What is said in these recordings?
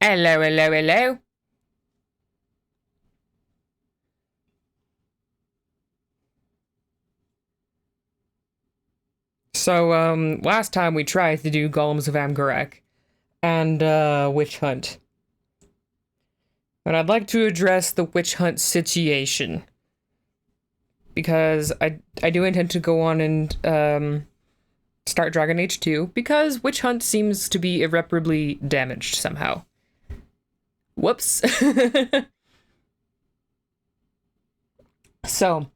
Hello, hello, hello. So, last time we tried to do Golems of Amgarek and, Witch Hunt. But I'd like to address the Witch Hunt situation. Because I do intend to go on and, start Dragon Age 2, because Witch Hunt seems to be irreparably damaged somehow. Whoops. So,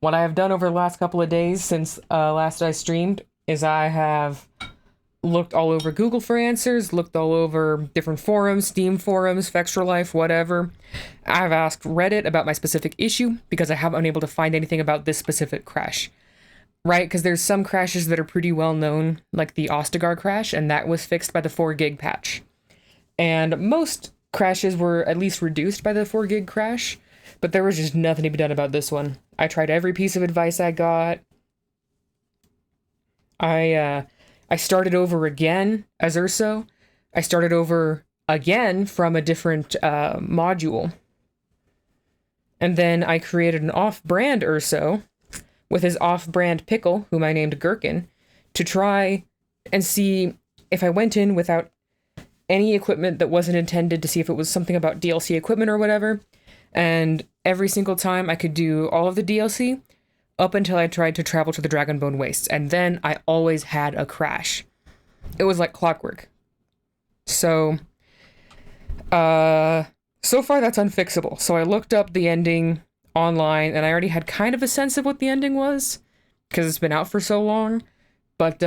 what I have done over the last couple of days since last I streamed is I have looked all over Google for answers, looked all over different forums, Steam forums, Fextra Life, whatever. I've asked Reddit about my specific issue because I haven't been able to find anything about this specific crash. Right? Because there's some crashes that are pretty well known, like the Ostagar crash, and that was fixed by the 4 gig patch. And most crashes were at least reduced by the 4 gig crash, but there was just nothing to be done about this one. I tried every piece of advice I got. I started over again as Urso. I started over again from a different module. And then I created an off-brand Urso with his off-brand pickle, whom I named Gherkin, to try and see if I went in without any equipment that wasn't intended, to see if it was something about DLC equipment or whatever. And every single time I could do all of the DLC up until I tried to travel to the Dragonbone Wastes, and then I always had a crash. It was like clockwork. So, so far that's unfixable. So I looked up the ending online, and I already had kind of a sense of what the ending was, because it's been out for so long. But,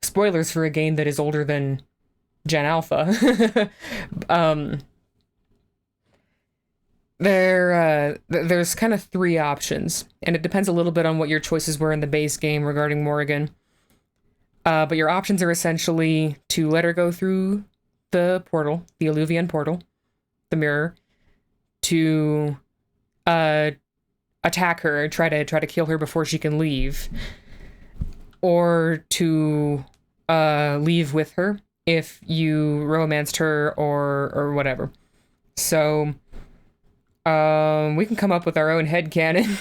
spoilers for a game that is older than Gen Alpha. There's kind of 3 options, and it depends a little bit on what your choices were in the base game regarding Morrigan. But your options are essentially to let her go through the portal, the Alluvian portal, the mirror, to attack her, try to kill her before she can leave, or to leave with her if you romanced her or whatever. So we can come up with our own headcanon.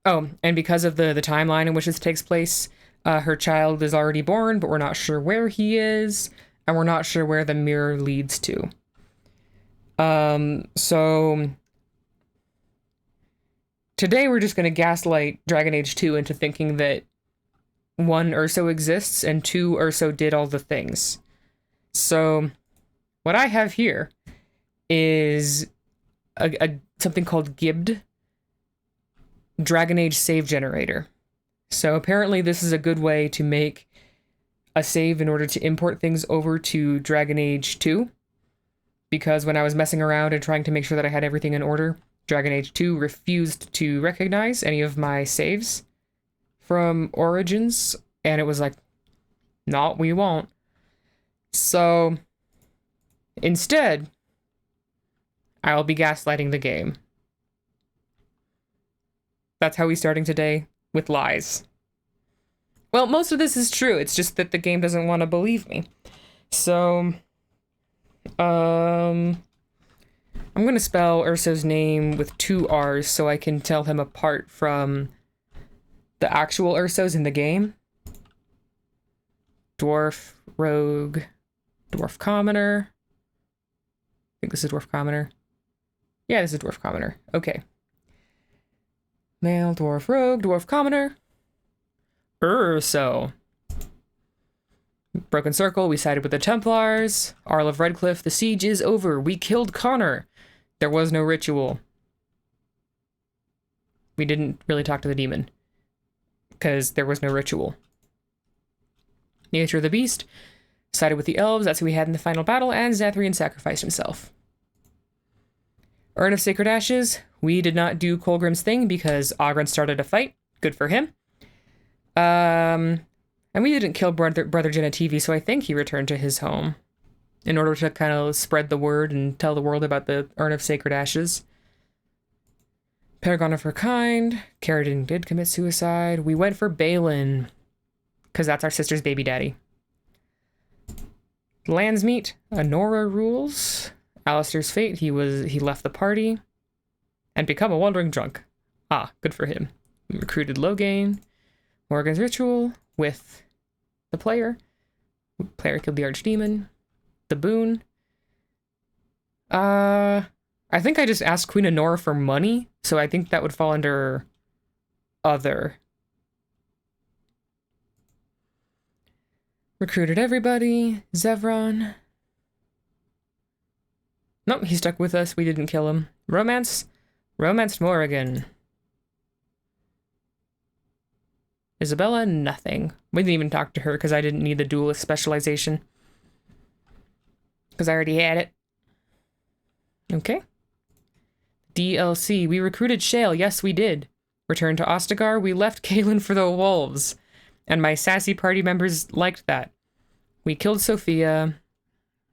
Oh, and because of the timeline in which this takes place, her child is already born, but we're not sure where he is, and we're not sure where the mirror leads to. So today we're just gonna gaslight Dragon Age 2 into thinking that 1, Urso exists, and 2, Urso did all the things. So what I have here is something called Gibbed Dragon Age save generator. So apparently this is a good way to make a save in order to import things over to Dragon Age 2. Because when I was messing around and trying to make sure that I had everything in order, Dragon Age 2 refused to recognize any of my saves from Origins, and it was like, no, we won't. So instead, I'll be gaslighting the game. That's how we're starting today, with lies. Well, most of this is true, it's just that the game doesn't want to believe me. So, I'm gonna spell Urso's name with 2 R's so I can tell him apart from the actual Ursos in the game. Dwarf, Rogue, Dwarf Commoner. I think this is Dwarf Commoner. Yeah, this is Dwarf Commoner. Okay. Male, Dwarf, Rogue, Dwarf Commoner. Urso. Broken Circle, we sided with the Templars. Arl of Redcliffe, the siege is over. We killed Connor. There was no ritual. We didn't really talk to the demon, because there was no ritual. Nature of the Beast, sided with the elves, that's who we had in the final battle, and Zathrian sacrificed himself. Urn of Sacred Ashes, we did not do Colgrim's thing because Ogren started a fight. Good for him. And we didn't kill Brother Genetivi, so I think he returned to his home in order to kind of spread the word and tell the world about the Urn of Sacred Ashes. Paragon of Her Kind, Caradin did commit suicide. We went for Balin, because that's our sister's baby daddy. Landsmeet, Honora rules. Alistair's fate, he left the party and become a wandering drunk. Ah, good for him. We recruited Logain. Morgan's ritual with the player. Player killed the archdemon. The boon. I think I just asked Queen Honora for money, so I think that would fall under other. Recruited everybody. Zevron. Nope, he stuck with us. We didn't kill him. Romanced Morrigan. Isabella, nothing. We didn't even talk to her because I didn't need the duelist specialization. Because I already had it. Okay. DLC. We recruited Shale. Yes, we did. Returned to Ostagar. We left Kaelin for the wolves. And my sassy party members liked that. We killed Sophia.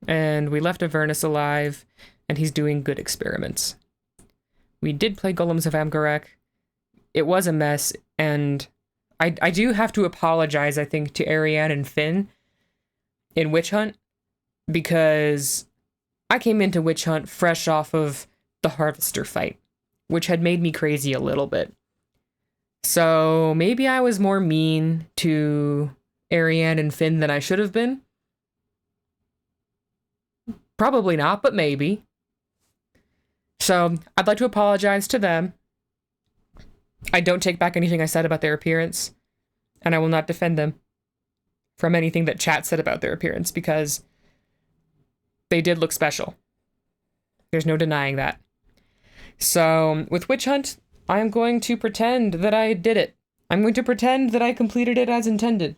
And we left Avernus alive. And he's doing good experiments. We did play Golems of Amgarek. It was a mess. And I do have to apologize, I think, to Ariane and Finn in Witch Hunt. Because I came into Witch Hunt fresh off of the Harvester fight, which had made me crazy a little bit. So maybe I was more mean to Ariane and Finn than I should have been. Probably not, but maybe. So I'd like to apologize to them. I don't take back anything I said about their appearance, and I will not defend them from anything that chat said about their appearance, because they did look special. There's no denying that. So, with Witch Hunt, I'm going to pretend that I did it. I'm going to pretend that I completed it as intended.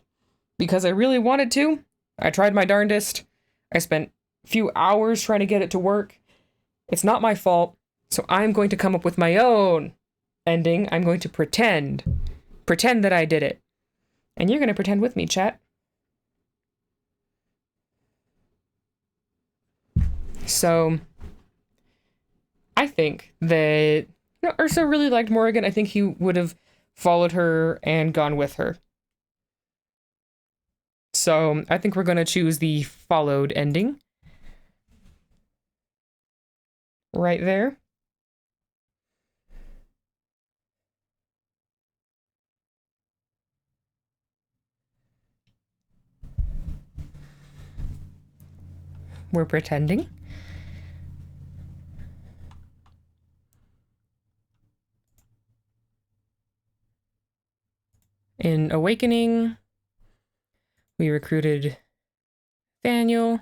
Because I really wanted to. I tried my darndest. I spent a few hours trying to get it to work. It's not my fault. So I'm going to come up with my own ending. I'm going to pretend that I did it. And you're going to pretend with me, chat. So I think that Ursa really liked Morrigan. I think he would have followed her and gone with her. So I think we're going to choose the followed ending. Right there. We're pretending. In Awakening, we recruited Daniel,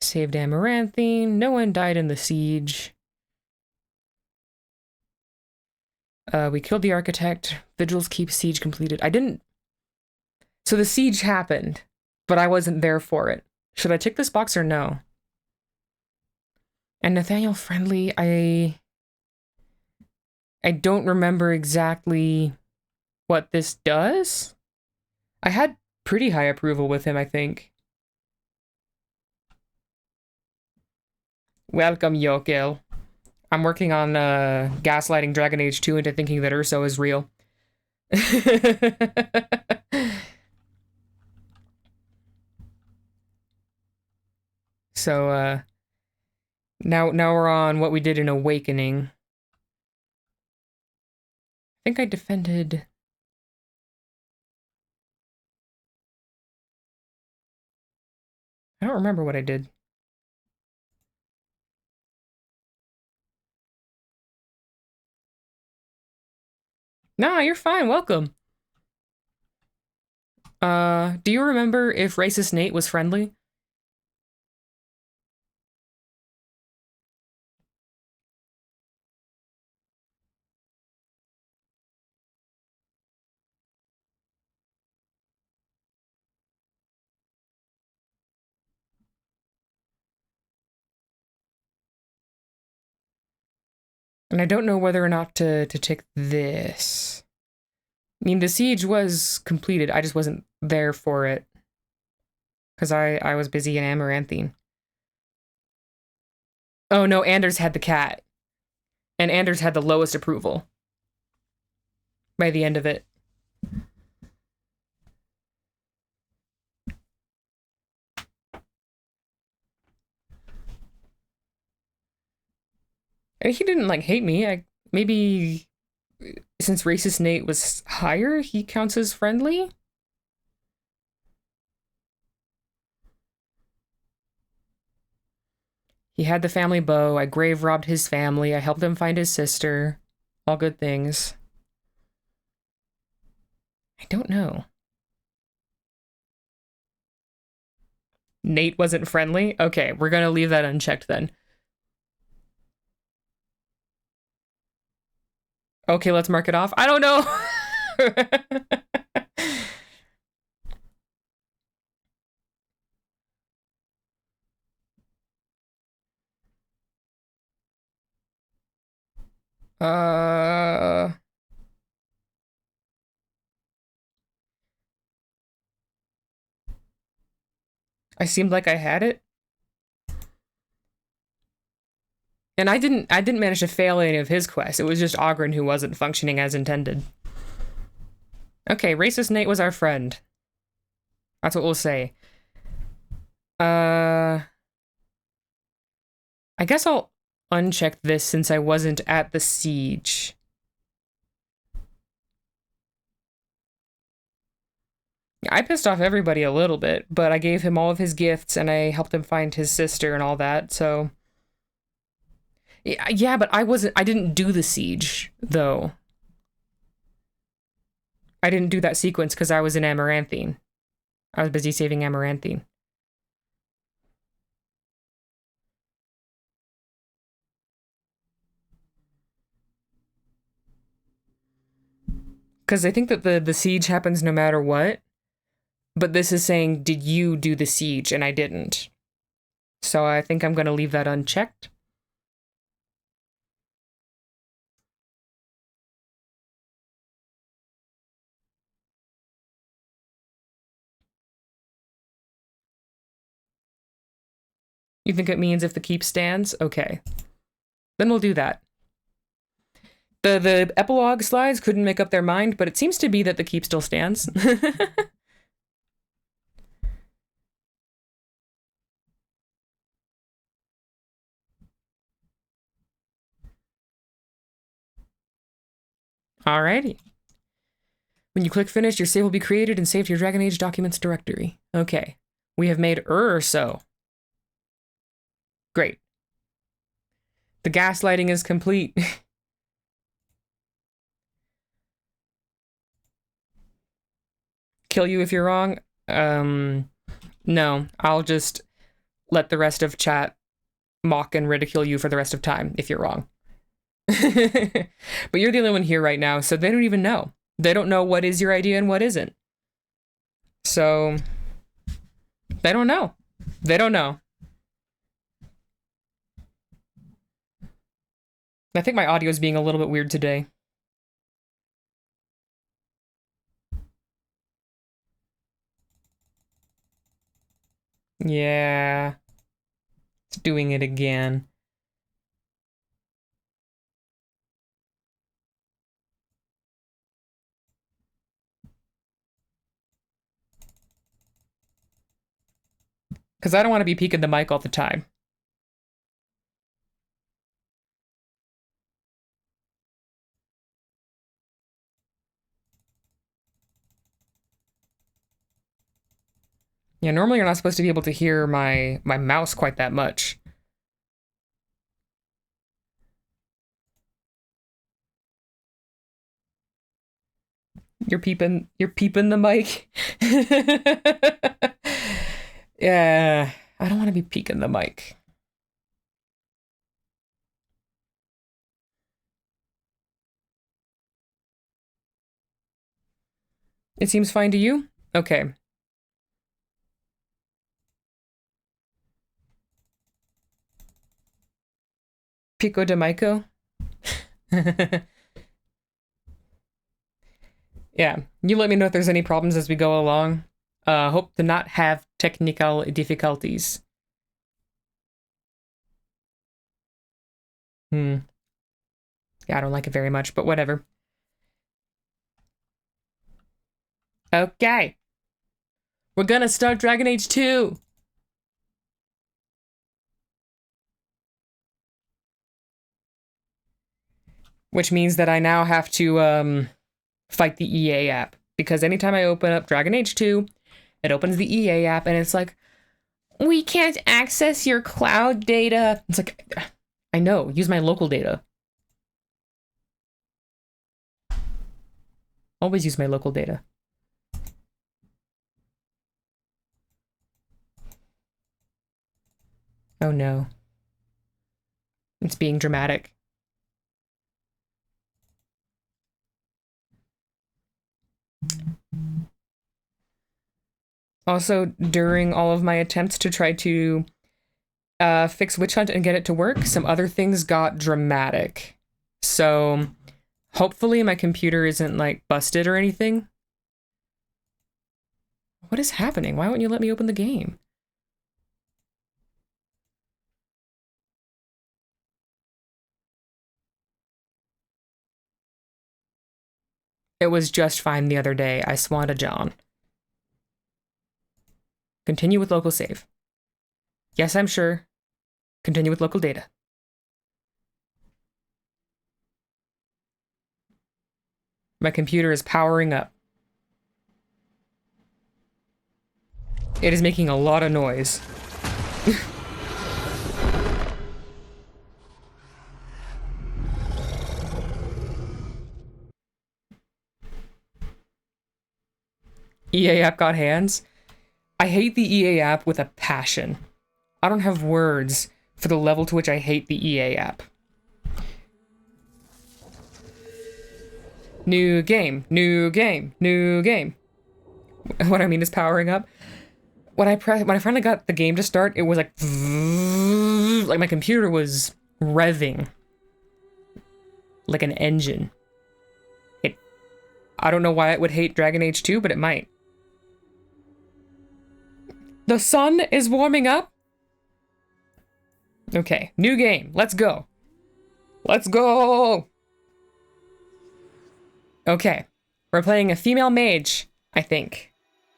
saved Amaranthine, no one died in the siege. We killed the architect, Vigils keep siege completed. So the siege happened, but I wasn't there for it. Should I tick this box or no? And Nathaniel Friendly, I don't remember exactly what this does. I had pretty high approval with him, I think. Welcome, Yokel. I'm working on gaslighting Dragon Age 2 into thinking that Urso is real. So, now we're on what we did in Awakening. I think I defended... I don't remember what I did. Nah, you're fine. Welcome. Do you remember if Racist Nate was friendly? And I don't know whether or not to tick this. I mean, the siege was completed. I just wasn't there for it. Because I was busy in Amaranthine. Oh, no, Anders had the cat. And Anders had the lowest approval. By the end of it. And he didn't, like, hate me. Maybe since racist Nate was higher, he counts as friendly? He had the family bow. I grave robbed his family. I helped him find his sister. All good things. I don't know. Nate wasn't friendly? Okay, we're gonna leave that unchecked then. Okay, let's mark it off. I don't know. uh, I seemed like I had it. And I didn't manage to fail any of his quests. It was just Ogren who wasn't functioning as intended. Okay, racist Nate was our friend. That's what we'll say. I guess I'll uncheck this since I wasn't at the siege. I pissed off everybody a little bit, but I gave him all of his gifts and I helped him find his sister and all that, so... Yeah, but I didn't do the siege, though. I didn't do that sequence because I was in Amaranthine. I was busy saving Amaranthine. Because I think that the siege happens no matter what, but this is saying, did you do the siege? And I didn't. So I think I'm going to leave that unchecked. You think it means if the keep stands? Okay. Then we'll do that. The epilogue slides couldn't make up their mind, but it seems to be that the keep still stands. Alrighty. When you click finish, your save will be created and saved to your Dragon Age documents directory. Okay. We have made so. Great. The gaslighting is complete. Kill you if you're wrong? No. I'll just let the rest of chat mock and ridicule you for the rest of time if you're wrong. But you're the only one here right now, so they don't even know. They don't know what is your idea and what isn't. So, they don't know. They don't know. I think my audio is being a little bit weird today. Yeah. It's doing it again. Because I don't want to be peeking the mic all the time. Yeah, normally you're not supposed to be able to hear my mouse quite that much. You're peeping the mic. Yeah, I don't want to be peeking the mic. It seems fine to you? Okay. Pico de Mico? Yeah, you let me know if there's any problems as we go along. Hope to not have technical difficulties. Yeah, I don't like it very much, but whatever. Okay. We're gonna start Dragon Age 2! which means that I now have to fight the EA app, because anytime I open up Dragon Age 2, it opens the EA app and it's like, we can't access your cloud data. It's like, I know, use my local data. Always use my local data. Oh no. It's being dramatic. Also, during all of my attempts to try to fix Witch Hunt and get it to work, some other things got dramatic. So, hopefully my computer isn't, like, busted or anything. What is happening? Why won't you let me open the game? It was just fine the other day. I swan to John. Continue with local save. Yes, I'm sure. Continue with local data. My computer is powering up. It is making a lot of noise. EA app got hands. I hate the EA app with a passion. I don't have words for the level to which I hate the EA app. New game, new game, new game. What I mean is powering up. When I finally got the game to start, it was like my computer was revving like an engine. I don't know why it would hate Dragon Age 2, but it might. The sun is warming up? Okay, new game. Let's go. Let's go! Okay, we're playing a female mage, I think.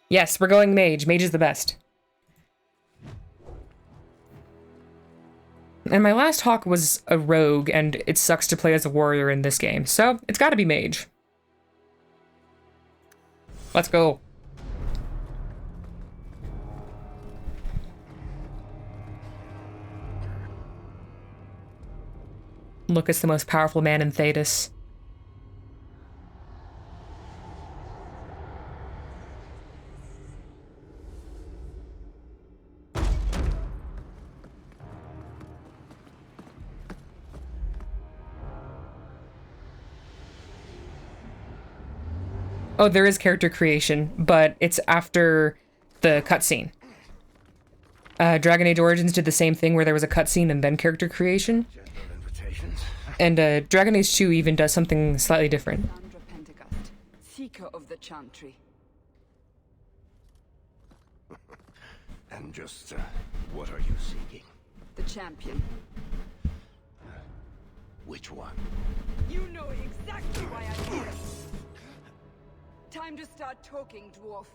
Yes, we're going mage. Mage is the best. And my last hawk was a rogue, and it sucks to play as a warrior in this game, so it's gotta be mage. Let's go. Lucas, the most powerful man in Thedas. Oh, there is character creation, but it's after the cutscene. Dragon Age Origins did the same thing where there was a cutscene and then character creation. And Dragon Age 2 even does something slightly different. Seeker of the Chantry. And just, what are you seeking? The champion. Which one? You know exactly why I'm here. Time to start talking, dwarf.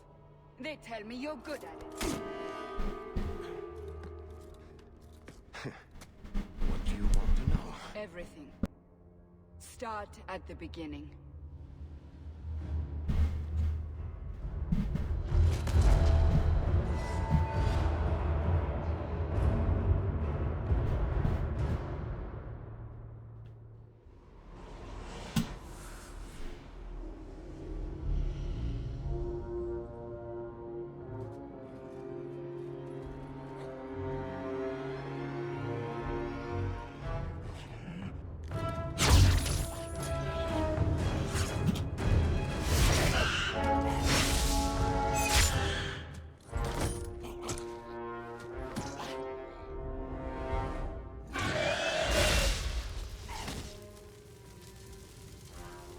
They tell me you're good at it. What do you want to know? Everything. Start at the beginning.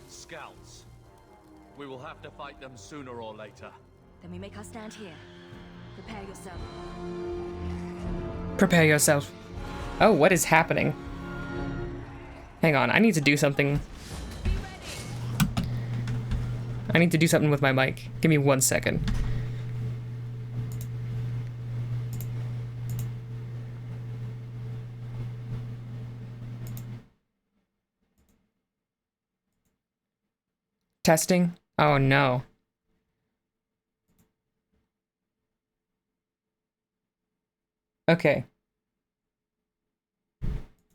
Scouts. We will have to fight them sooner or later. Then we make our stand here. Prepare yourself. Prepare yourself. Oh, what is happening? Hang on, I need to do something. I need to do something with my mic. Give me 1 second. Testing? Oh no. Okay.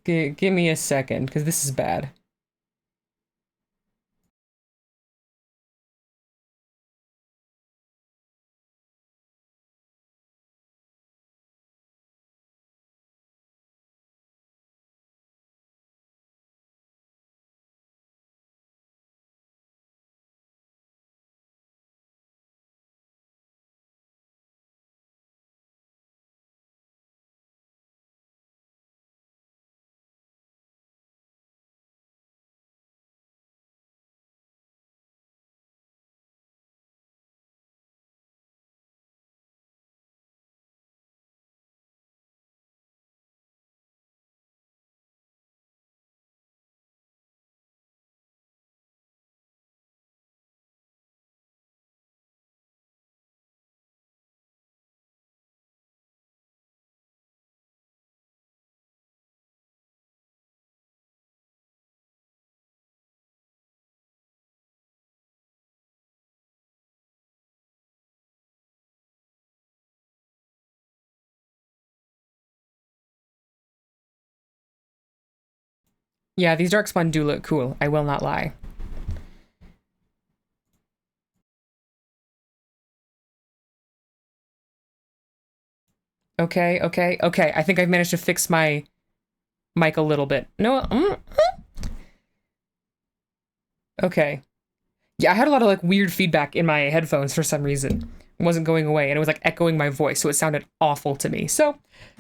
Give me a second, because this is bad. Yeah, these darkspawn do look cool. I will not lie. Okay, okay, okay. I think I've managed to fix my mic a little bit. No, okay. Yeah, I had a lot of like weird feedback in my headphones for some reason. It wasn't going away, and it was like echoing my voice, so it sounded awful to me. So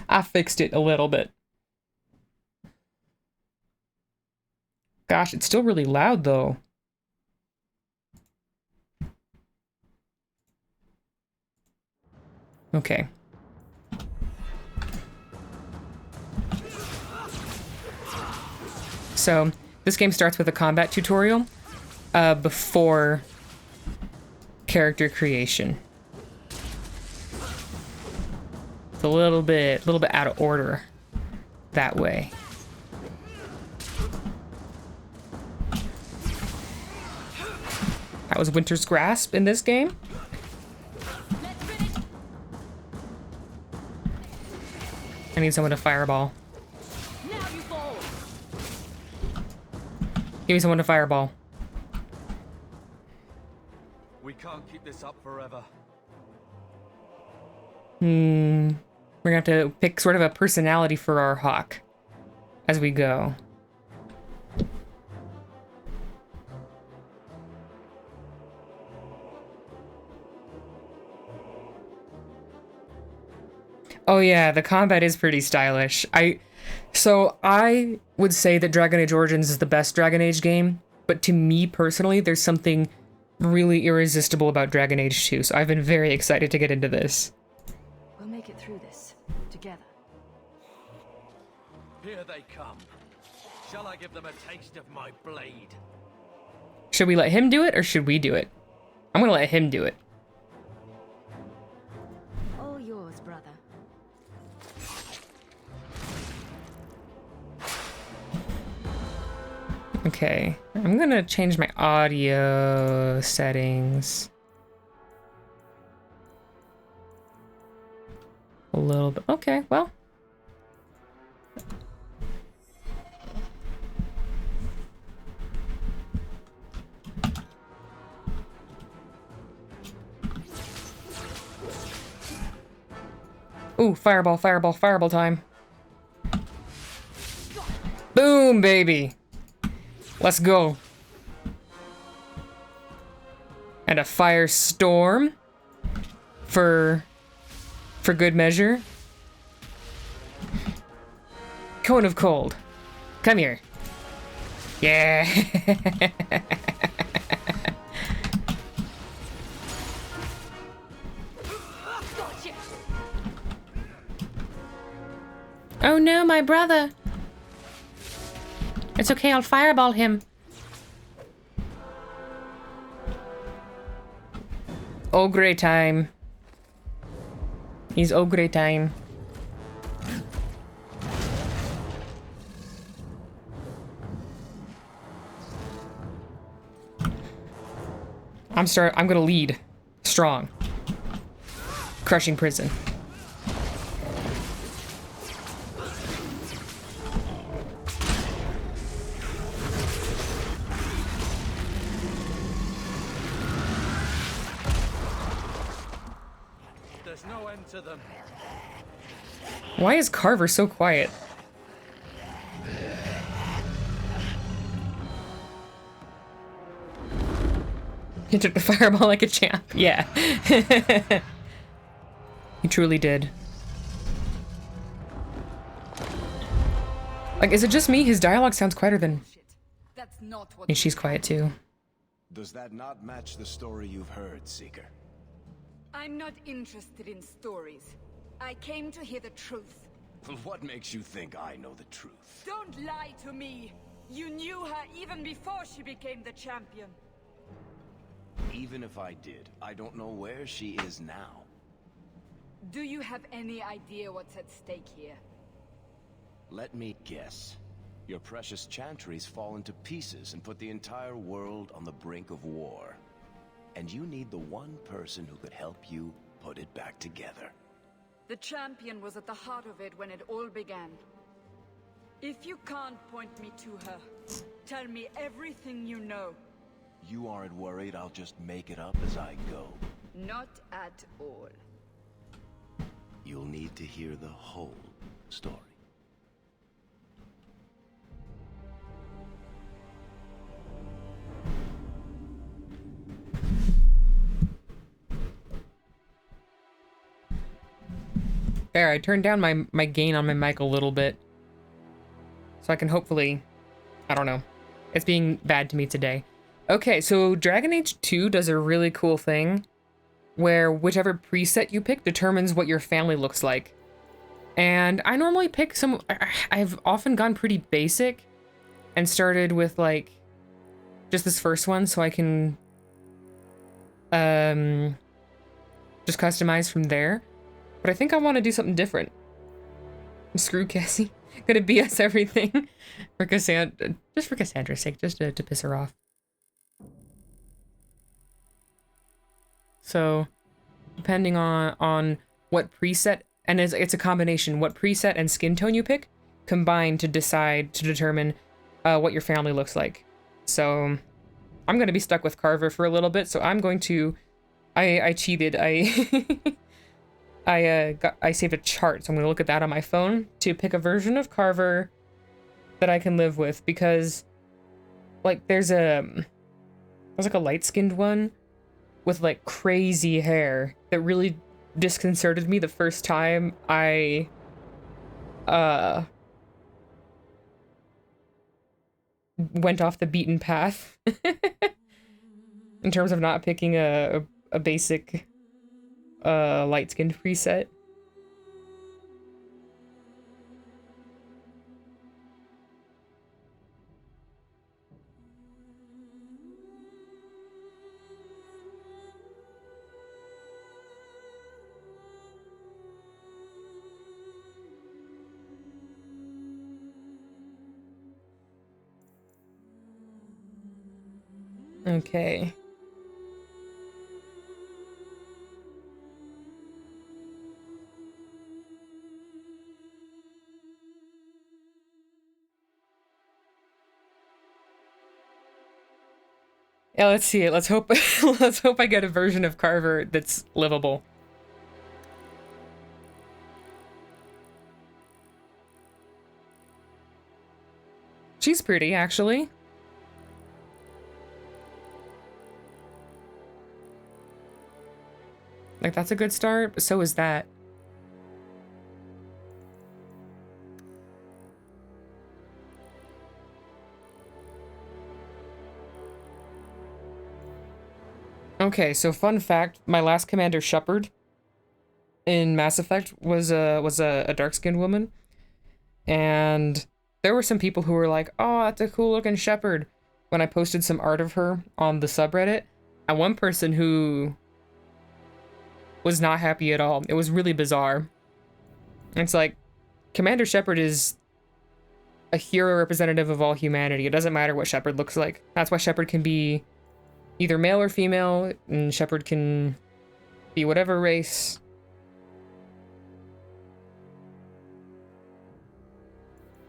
I fixed it a little bit. Gosh, it's still really loud though. Okay. So this game starts with a combat tutorial before character creation. It's a little bit out of order that way. That was Winter's Grasp in this game. I need someone to fireball. Give me someone to fireball. We can't keep this up forever. We're gonna have to pick sort of a personality for our hawk as we go. Oh yeah, the combat is pretty stylish. So I would say that Dragon Age Origins is the best Dragon Age game, but to me personally, there's something really irresistible about Dragon Age 2, so I've been very excited to get into this. We'll make it through this together. Here they come. Shall I give them a taste of my blade? Should we let him do it, or should we do it? I'm gonna let him do it. All yours, brother. Okay, I'm gonna change my audio settings a little bit. Okay, well. Ooh, fireball, fireball, fireball time. Boom, baby. Let's go. And a firestorm for good measure. Cone of Cold. Come here. Yeah. Oh no, my brother. It's okay, I'll fireball him. Ogre time. He's ogre time. I'm gonna lead. Strong. Crushing prison. There's no end to them. Why is Carver so quiet? He took the fireball like a champ. Yeah. He truly did. Like, is it just me? His dialogue sounds quieter than... That's not what. And she's quiet too. Does that not match the story you've heard, Seeker? I'm not interested in stories. I came to hear the truth. What makes you think I know the truth? Don't lie to me. You knew her even before she became the champion. Even if I did, I don't know where she is now. Do you have any idea what's at stake here? Let me guess. Your precious chantry's fallen to pieces and put the entire world on the brink of war. And you need the one person who could help you put it back together. The champion was at the heart of it when it all began. If you can't point me to her, tell me everything you know. You aren't worried I'll just make it up as I go? Not at all. You'll need to hear the whole story. There, I turned down my gain on my mic a little bit. So I can hopefully... I don't know. It's being bad to me today. Okay, so Dragon Age 2 does a really cool thing where whichever preset you pick determines what your family looks like. And I normally pick some... I've often gone pretty basic and started with, like, just this first one so I can just customize from there. But I think I want to do something different. Screw Cassie. Gonna BS everything for Cassandra, just for Cassandra's sake, just to piss her off. So, depending on what preset, and it's a combination, what preset and skin tone you pick, combine to determine what your family looks like. So, I'm gonna be stuck with Carver for a little bit, so I'm going to, I cheated, I saved a chart, so I'm gonna look at that on my phone to pick a version of Carver that I can live with, because, like, there's like a light-skinned one with, like, crazy hair that really disconcerted me the first time I went off the beaten path in terms of not picking a basic light-skinned preset. Okay. Yeah, let's see it. Let's hope let's hope I get a version of Carver that's livable. She's pretty, actually. Like, that's a good start, but so is that. Okay, so fun fact, my last commander, Shepard, in Mass Effect was a dark-skinned woman. And there were some people who were like, oh, that's a cool-looking Shepard, when I posted some art of her on the subreddit. And one person who was not happy at all. It was really bizarre. It's like, Commander Shepard is a hero representative of all humanity. It doesn't matter what Shepard looks like. That's why Shepard can be either male or female, and Shepherd can be whatever race.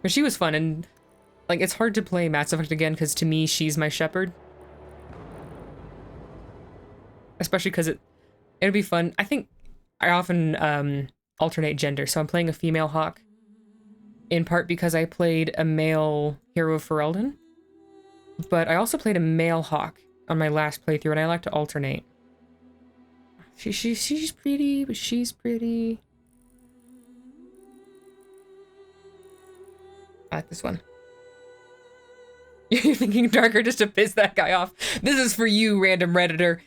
But she was fun, and like it's hard to play Mass Effect again because to me she's my Shepherd, especially because it'd be fun. I think I often alternate gender, so I'm playing a female Hawk, in part because I played a male Hero of Ferelden, but I also played a male Hawk on my last playthrough, and I like to alternate. She's pretty, but she's pretty. I like this one. You're thinking darker just to piss that guy off. This is for you, random Redditor.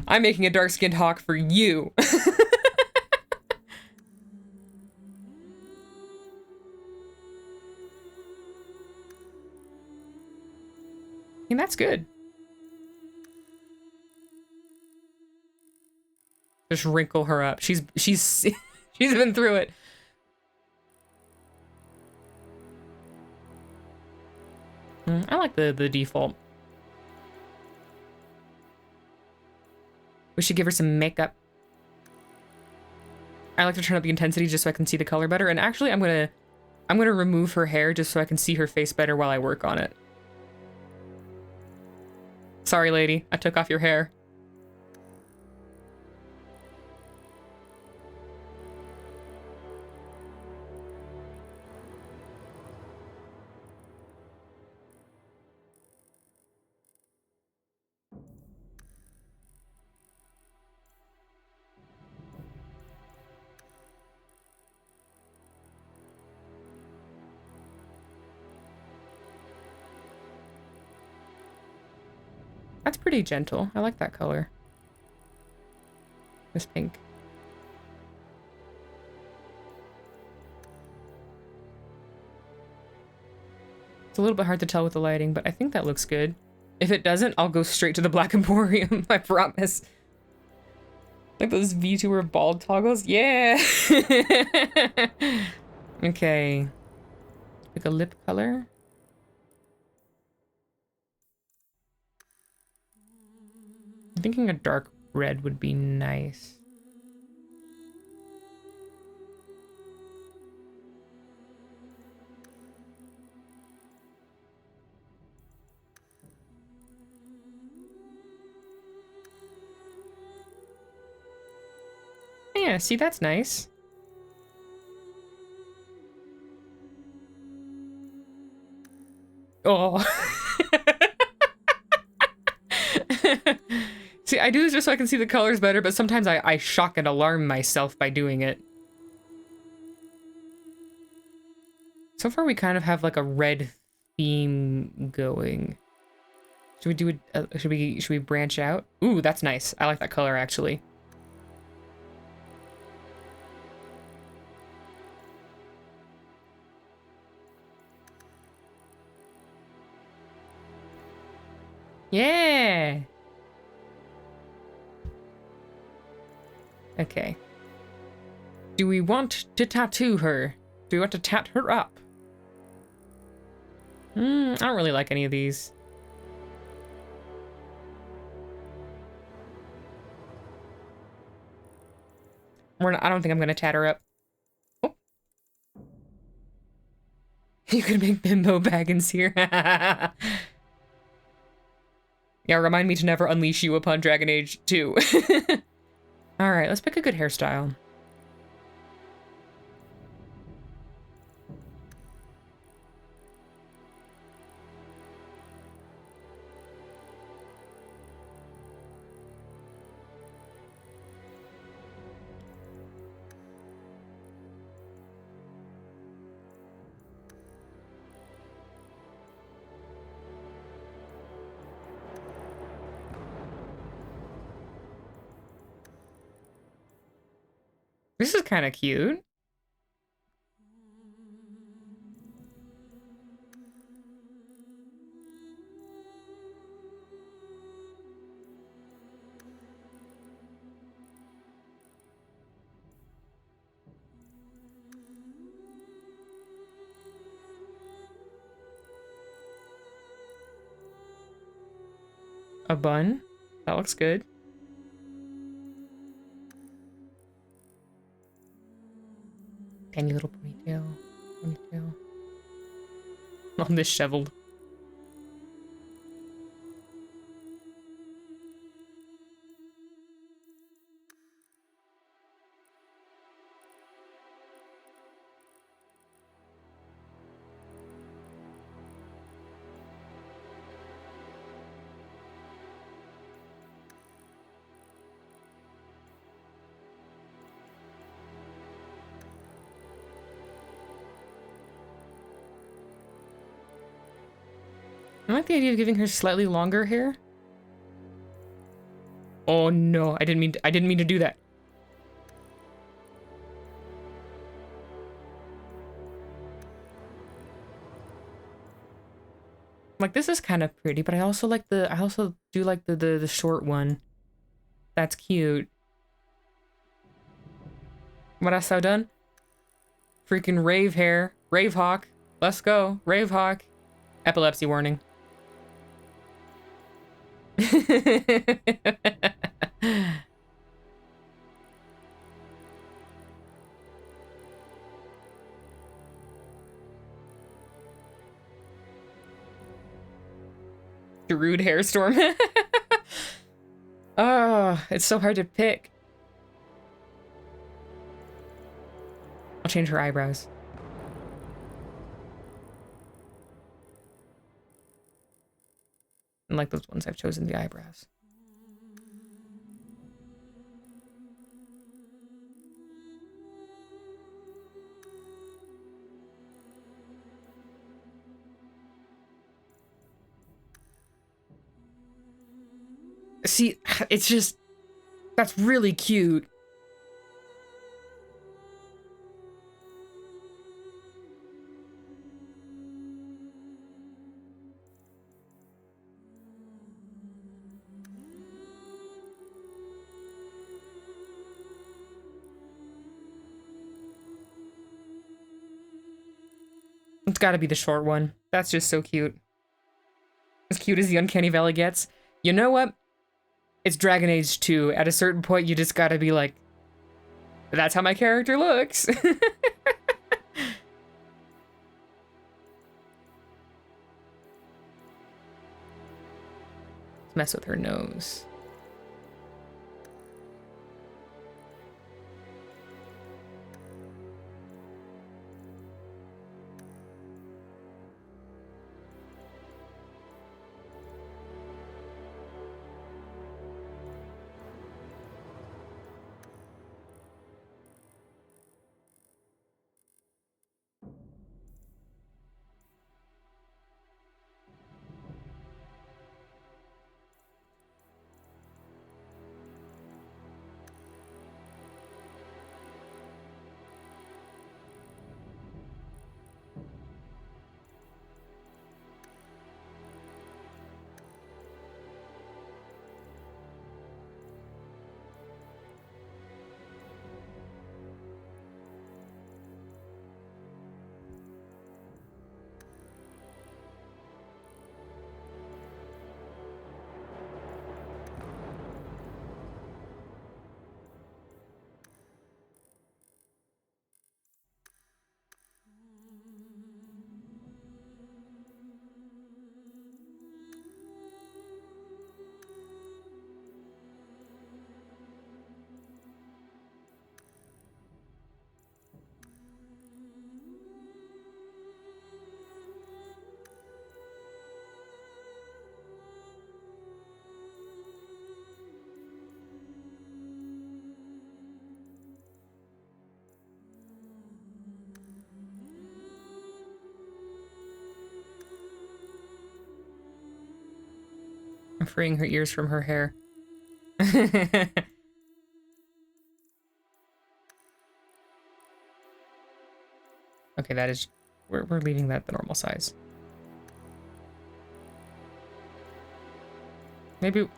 I'm making a dark-skinned Hawk for you. And that's good. Just wrinkle her up. She's she's been through it. I like the default. We should give her some makeup. I like to turn up the intensity just so I can see the color better. And actually, I'm gonna remove her hair just so I can see her face better while I work on it. Sorry, lady. I took off your hair. That's pretty gentle. I like that color. This pink. It's a little bit hard to tell with the lighting, but I think that looks good. If it doesn't, I'll go straight to the Black Emporium, I promise. Like those VTuber bald toggles? Yeah! Okay. Pick a lip color. I'm thinking a dark red would be nice. Yeah, see, that's nice. Oh. See, I do this just so I can see the colors better, but sometimes I shock and alarm myself by doing it. So far, we kind of have like a red theme going. Should we do a, should we branch out? Ooh, that's nice. I like that color, actually. Yeah! Okay. Do we want to tattoo her? Do we want to tat her up? I don't really like any of these. I don't think I'm gonna tat her up. Oh. You could make bimbo Baggins here. Yeah, remind me to never unleash you upon Dragon Age 2. Alright, let's pick a good hairstyle. This is kind of cute. A bun? That looks good. Tiny little ponytail. Ponytail. All disheveled. I like the idea of giving her slightly longer hair. Oh no, I didn't mean to do that. Like, this is kind of pretty, but I also do like the short one. That's cute. What else have I done? Freaking rave hair. Rave hawk. Let's go. Rave hawk. Epilepsy warning. Rude hairstorm. Oh, it's so hard to pick. I'll change her eyebrows. And like those ones, I've chosen the eyebrows. See, it's just... That's really cute. It's gotta be the short one. That's just so cute. As cute as the Uncanny Valley gets. You know what? It's Dragon Age 2. At a certain point, you just gotta be like, that's how my character looks. Mess with her nose. I'm freeing her ears from her hair. Okay, that is... We're leaving that the normal size. Maybe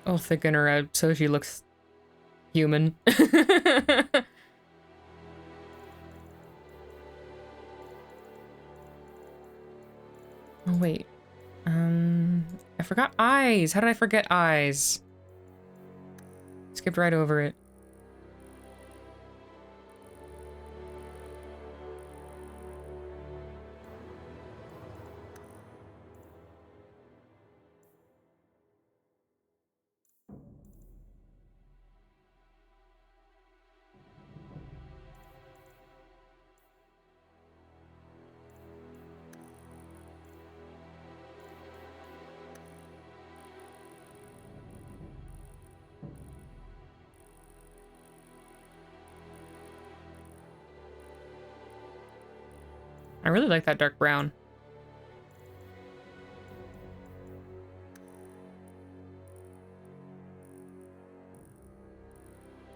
I'll thicken her out so she looks human. Oh, wait. I forgot eyes. How did I forget eyes? skipped right over it. I really like that dark brown.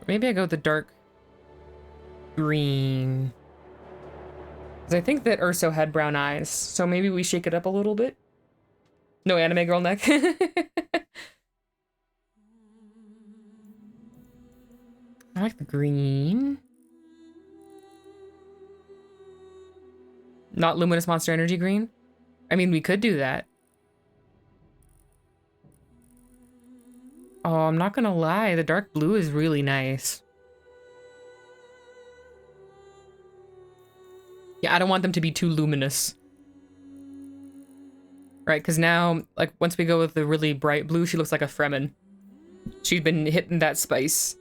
Maybe I go with the dark green. Because I think that Urso had brown eyes, so maybe we shake it up a little bit. No anime girl neck. I like the green. Not luminous monster energy green? I mean, we could do that. Oh, I'm not gonna lie, the dark blue is really nice. Yeah, I don't want them to be too luminous. Right, because now, like, once we go with the really bright blue, she looks like a Fremen. She's been hitting that spice.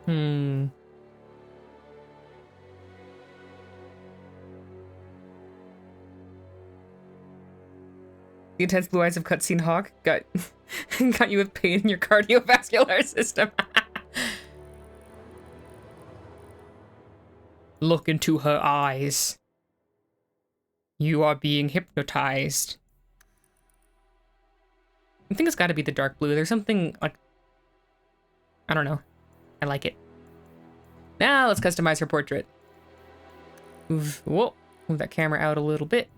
Hmm. The intense blue eyes of cutscene Hawk got got you with pain in your cardiovascular system. Look into her eyes. You are being hypnotized. I think it's got to be the dark blue. There's something like, I don't know. I like it. Now let's customize her portrait. Move that camera out a little bit.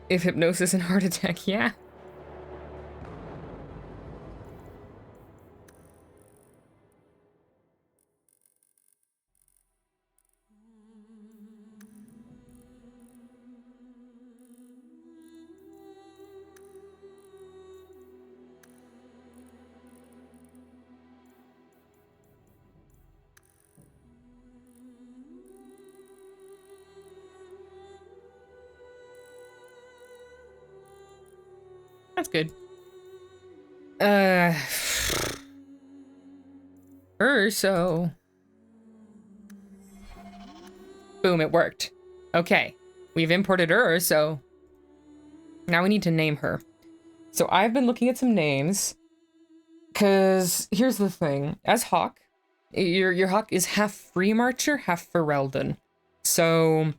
If hypnosis and heart attack, yeah. That's good. So. Boom, it worked. Okay. We've imported her, so now we need to name her. So I've been looking at some names. Cause here's the thing. As Hawk, your Hawk is half Free Marcher, half Ferelden. So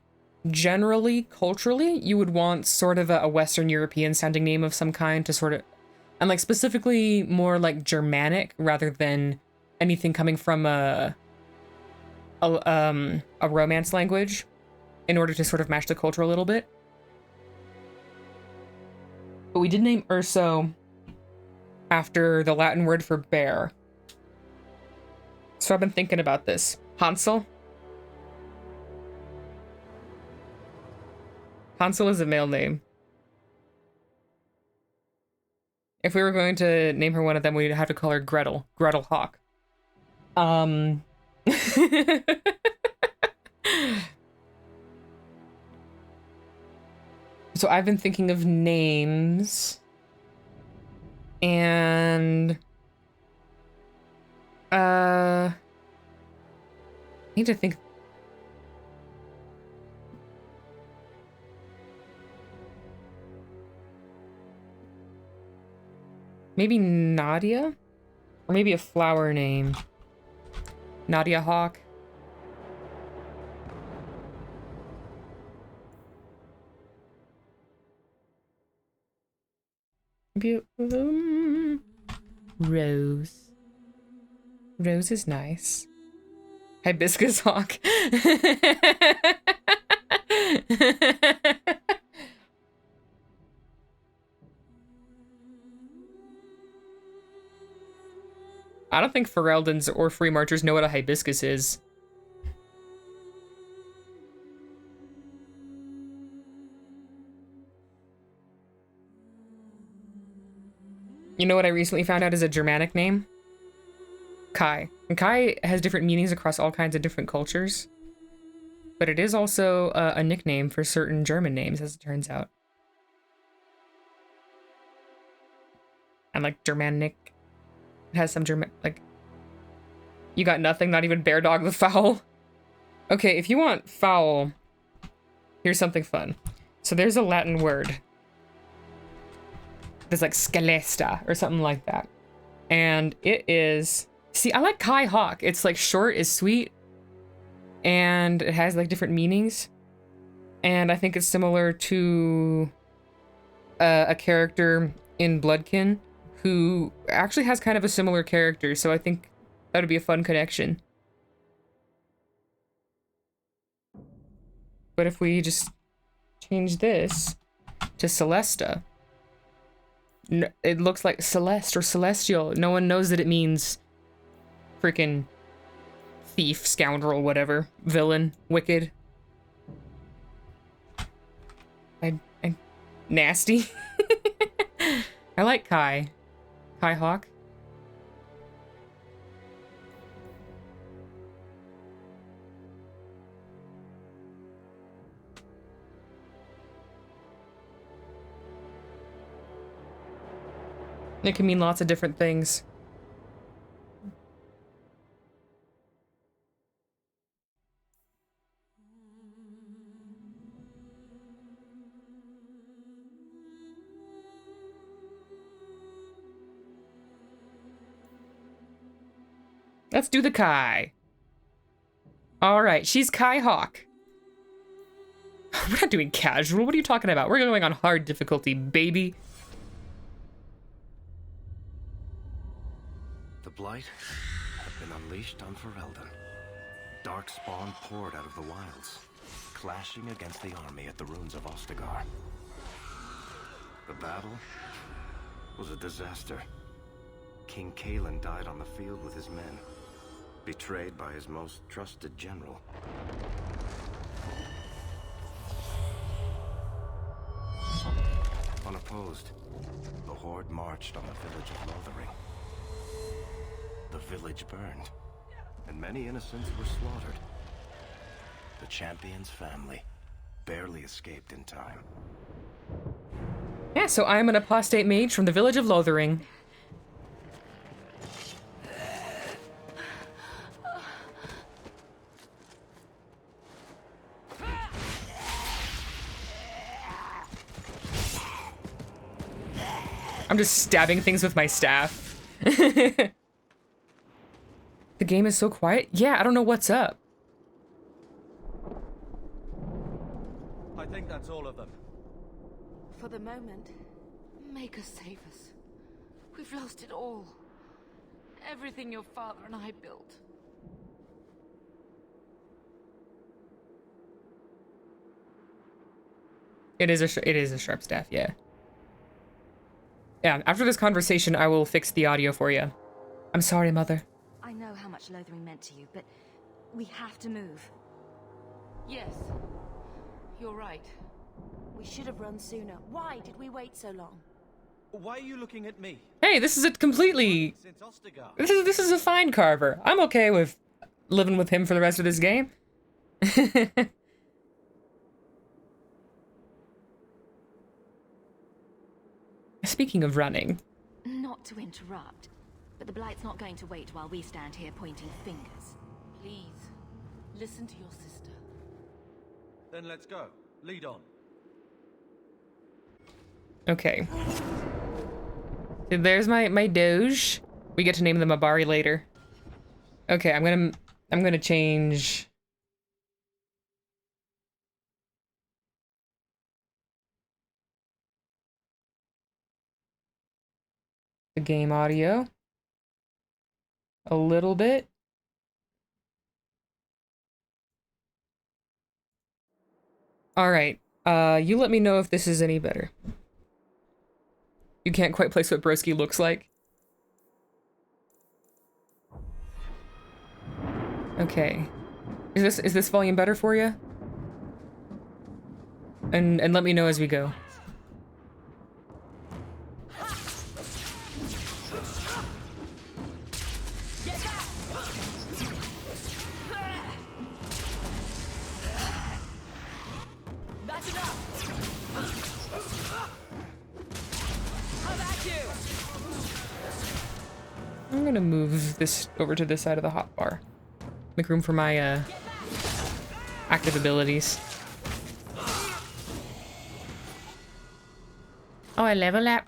generally, culturally, you would want sort of a Western European sounding name of some kind to sort of, and like specifically more like Germanic rather than anything coming from a Romance language in order to sort of match the culture a little bit. But we did name Urso after the Latin word for bear. So I've been thinking about this. Hansel? Hansel is a male name. If we were going to name her one of them, we'd have to call her Gretel. Gretel Hawk. So I've been thinking of names. And I need to think. Maybe Nadia? Or maybe a flower name. Nadia Hawk. Maybe Rose. Rose is nice. Hibiscus Hawk. I don't think Ferelden's or Free Marchers know what a hibiscus is. You know what I recently found out is a Germanic name? Kai. And Kai has different meanings across all kinds of different cultures. But it is also a nickname for certain German names, as it turns out. And like Germanic. It has some German, like... You got nothing, not even Bear Dog the Fowl. Okay, if you want fowl, here's something fun. So there's a Latin word. There's like scalesta or something like that. And it is... See, I like Kai Hawk. It's like short, is sweet. And it has like different meanings. And I think it's similar to a character in Bloodkin who actually has kind of a similar character. So I think that would be a fun connection. But if we just change this to Celesta, it looks like Celeste or Celestial. No one knows that it means freaking thief, scoundrel, whatever, villain, wicked. I nasty. I like Kai. Kai Hawk. It can mean lots of different things. Let's do the Kai. All right, she's Kai Hawk. We're not doing casual. What are you talking about? We're going on hard difficulty, baby. The Blight had been unleashed on Ferelden. Dark spawn poured out of the wilds, clashing against the army at the ruins of Ostagar. The battle was a disaster. King Kalen died on the field with his men, betrayed by his most trusted general. Unopposed, the Horde marched on the village of Lothering. The village burned, and many innocents were slaughtered. The champion's family barely escaped in time. Yeah, so I'm an apostate mage from the village of Lothering. I'm just stabbing things with my staff. The game is so quiet. Yeah, I don't know what's up. I think that's all of them. For the moment, make us save us. We've lost it all. Everything your father and I built. It is a sharp staff, yeah. Yeah, after this conversation, I will fix the audio for you. I'm sorry, Mother. I know how much Lothering meant to you, but we have to move. Yes, you're right. We should have run sooner. Why did we wait so long? Why are you looking at me? Hey, this is a completely... Since Ostagar. This is a fine carver. I'm okay with living with him for the rest of this game. Speaking of running. Not to interrupt, but the Blight's not going to wait while we stand here pointing fingers. Please, listen to your sister. Then let's go. Lead on. Okay. So there's my Doge. We get to name them Abari later. Okay, I'm gonna change. The game audio a little bit. All right. You let me know if this is any better. You can't quite place what Broski looks like. Okay. Is this volume better for you? And let me know as we go. That's enough. How about you? I'm gonna move this over to this side of the hotbar. Make room for my active abilities. Oh, I level up.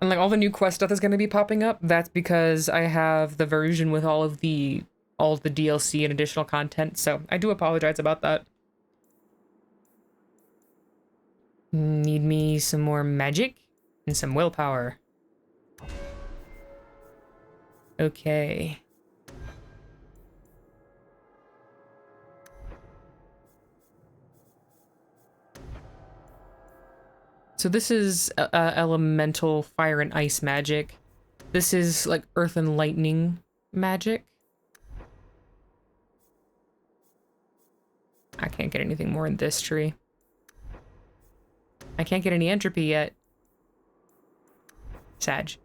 And like all the new quest stuff is going to be popping up. That's because I have the version with all of the DLC and additional content. So I do apologize about that. Need me some more magic and some willpower. Okay. So this is elemental fire and ice magic. This is like earth and lightning magic. I can't get anything more in this tree. I can't get any entropy yet. Sag.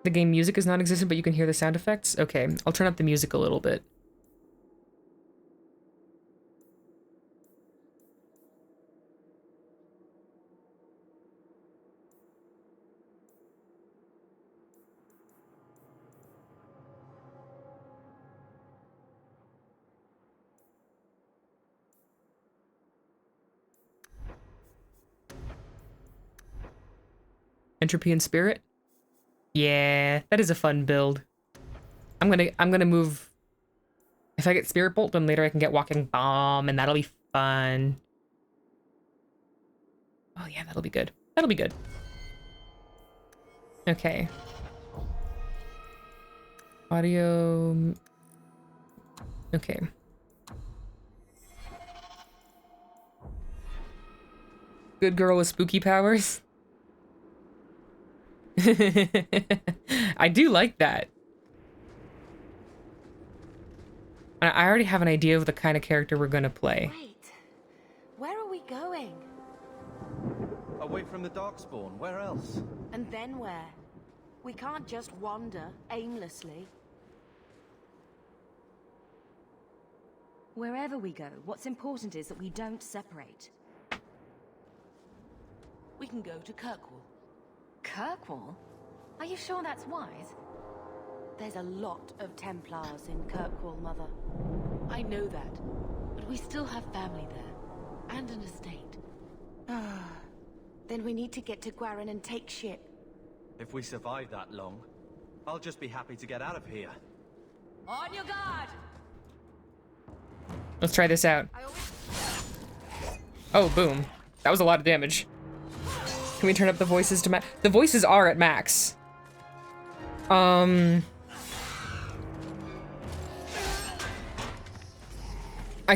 The game music is non-existent, but you can hear the sound effects? Okay, I'll turn up the music a little bit. Entropy and spirit? Yeah, that is a fun build. I'm gonna move. If I get Spirit Bolt, then later I can get Walking Bomb, and that'll be fun. Oh yeah, that'll be good. That'll be good. Okay. Audio. Okay. Good girl with spooky powers. I do like that. I already have an idea of the kind of character we're gonna play. Wait, where are we going? Away from the Darkspawn, where else? And then where? We can't just wander aimlessly. Wherever we go, what's important is that we don't separate. We can go to Kirkwall. Kirkwall? Are you sure that's wise? There's a lot of Templars in Kirkwall, Mother. I know that, but we still have family there, and an estate. Then we need to get to Gwarin and take ship. If we survive that long, I'll just be happy to get out of here. On your guard! Let's try this out. Oh, boom. That was a lot of damage. Can we turn up the voices to max? The voices are at max. I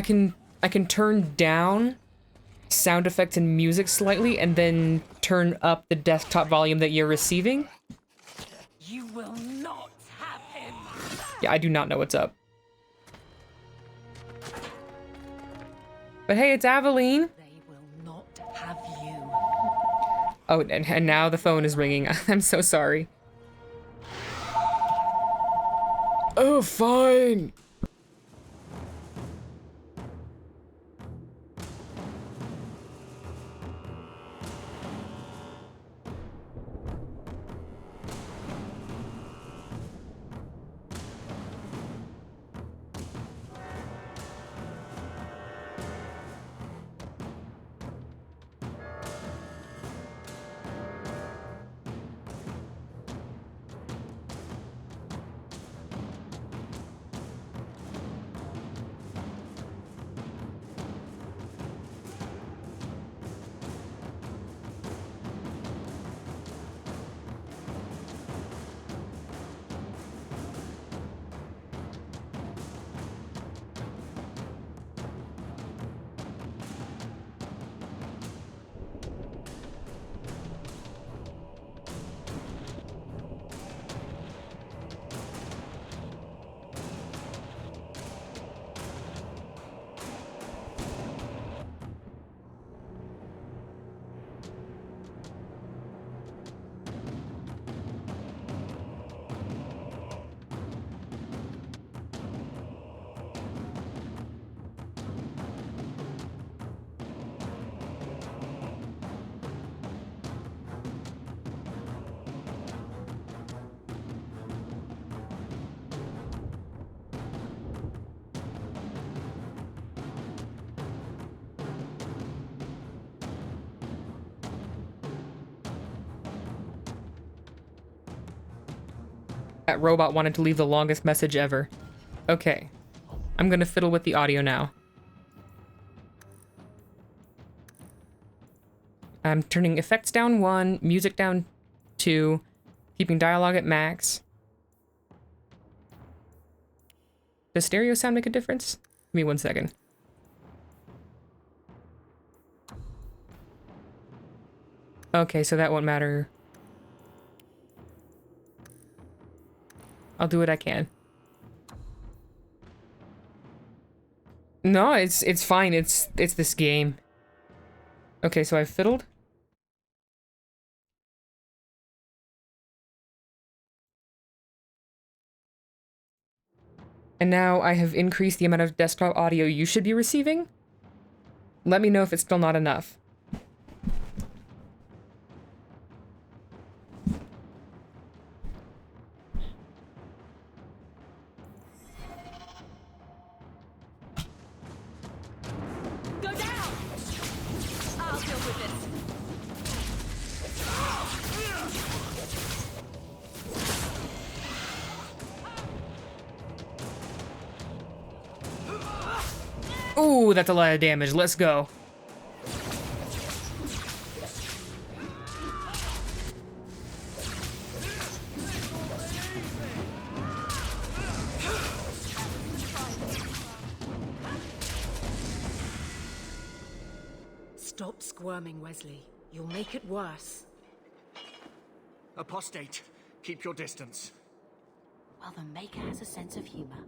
can turn down sound effects and music slightly and then turn up the desktop volume that you're receiving. You will not have him! Yeah, I do not know what's up. But hey, it's Aveline. They will not have you. Oh, and now the phone is ringing. I'm so sorry. Oh, fine. That robot wanted to leave the longest message ever. Okay. I'm gonna fiddle with the audio now. I'm turning effects down 1, music down 2, keeping dialogue at max. Does stereo sound make a difference? Give me 1 second. Okay, so that won't matter. I'll do what I can. No, it's fine. It's this game. Okay, so I've fiddled. And now I have increased the amount of desktop audio you should be receiving. Let me know if it's still not enough. Go down! I'll deal with this. Ooh, that's a lot of damage. Let's go. Stop squirming, Wesley. You'll make it worse. Apostate, keep your distance. Well, the Maker has a sense of humor.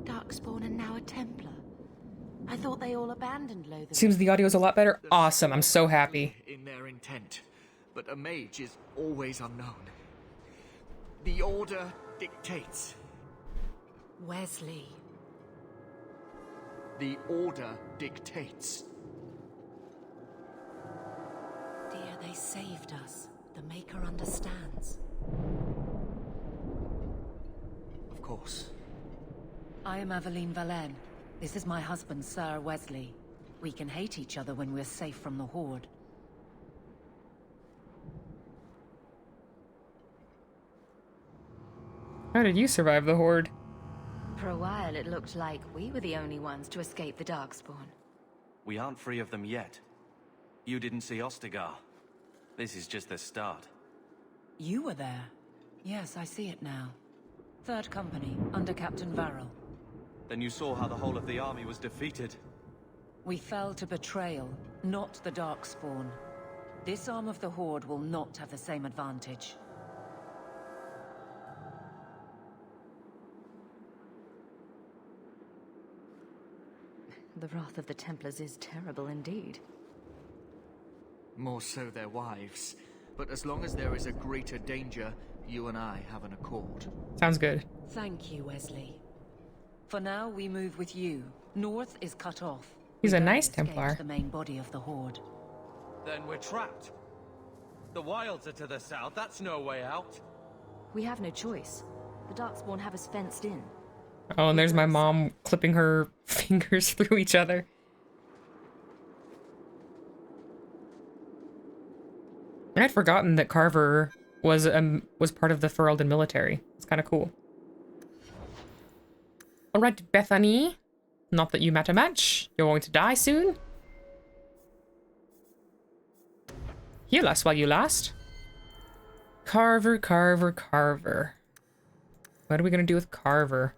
Darkspawn and now a Templar. I thought they all abandoned Lothar. Seems the audio's a lot better. Awesome, I'm so happy. In their intent, but a mage is always unknown. The Order dictates. Wesley. The Order dictates. Dear, they saved us. The Maker understands. Of course. I am Aveline Valenne. This is my husband, Sir Wesley. We can hate each other when we're safe from the Horde. How did you survive the Horde? For a while, it looked like we were the only ones to escape the Darkspawn. We aren't free of them yet. You didn't see Ostagar. This is just the start. You were there. Yes, I see it now. Third Company, under Captain Varel. Then you saw how the whole of the army was defeated. We fell to betrayal, not the Darkspawn. This arm of the Horde will not have the same advantage. The wrath of the Templars is terrible indeed. More so their wives. But as long as there is a greater danger, you and I have an accord. Sounds good. Thank you, Wesley. For now, we move with you. North is cut off. He's We a don't nice escape Templar. the main body of the Horde. Then we're trapped. The wilds are to the south. That's no way out. We have no choice. The Darkspawn have us fenced in. Oh, and there's my mom clipping her fingers through each other. I had forgotten that Carver was part of the Ferelden military. It's kind of cool. All right, Bethany. Not that you matter much. You're going to die soon. Heal us while you last. Carver, Carver, Carver. What are we gonna do with Carver?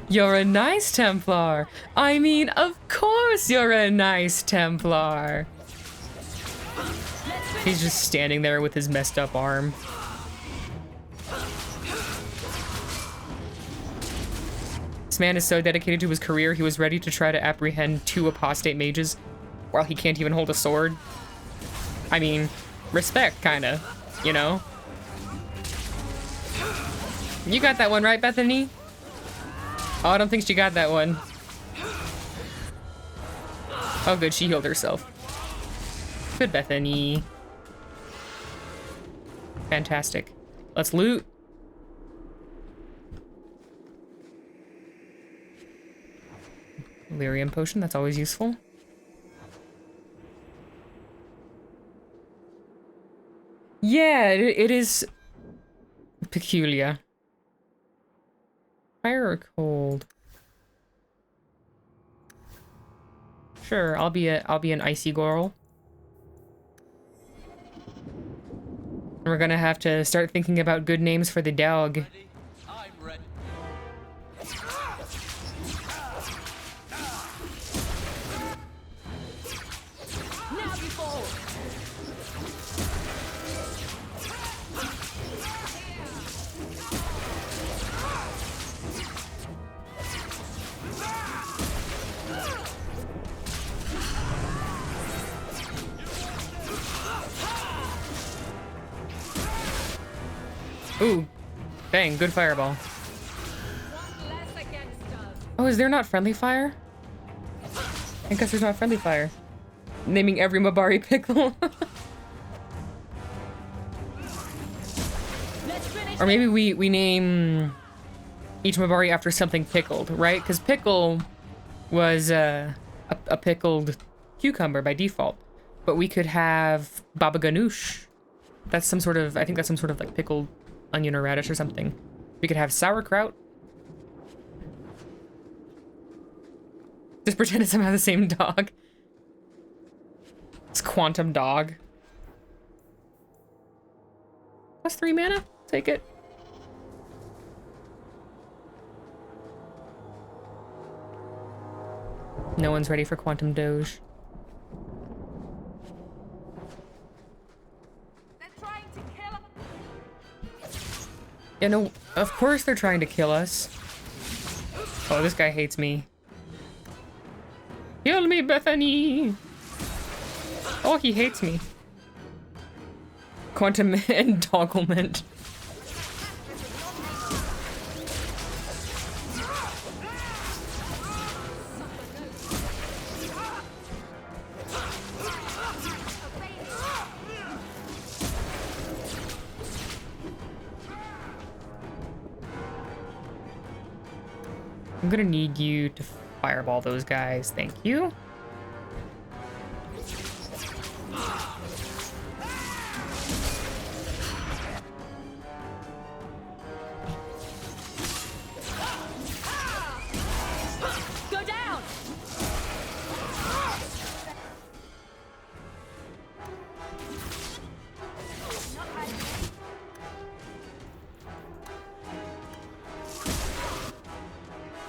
You're a nice Templar. I mean, of course you're a nice Templar. He's just standing there with his messed up arm. This man is so dedicated to his career, he was ready to try to apprehend 2 apostate mages while he can't even hold a sword. I mean, respect, kinda, you know? You got that one, right, Bethany? Oh, I don't think she got that one. Oh, good, she healed herself. Good, Bethany. Fantastic. Let's loot. Lyrium potion, that's always useful. Yeah, it is peculiar. Fire or cold? Sure, I'll be an icy girl. We're gonna have to start thinking about good names for the dog. I'm ready. Now you fall! Ooh, dang, good fireball. One less against us. Oh, is there not friendly fire? I guess there's not friendly fire. Naming every Mabari pickle. Or maybe we name each Mabari after something pickled, right? Because pickle was a pickled cucumber by default. But we could have baba ganoush. That's some sort of, I think that's some sort of like pickled onion or radish or something. We could have sauerkraut. Just pretend it's somehow the same dog. It's quantum dog. +3 mana? Take it. No one's ready for quantum doge. They're trying to kill us. Yeah, no, of course they're trying to kill us. Oh, this guy hates me. Kill me, Bethany! Oh, he hates me. Quantum entanglement. I'm gonna need you to fireball those guys. Thank you. Go down!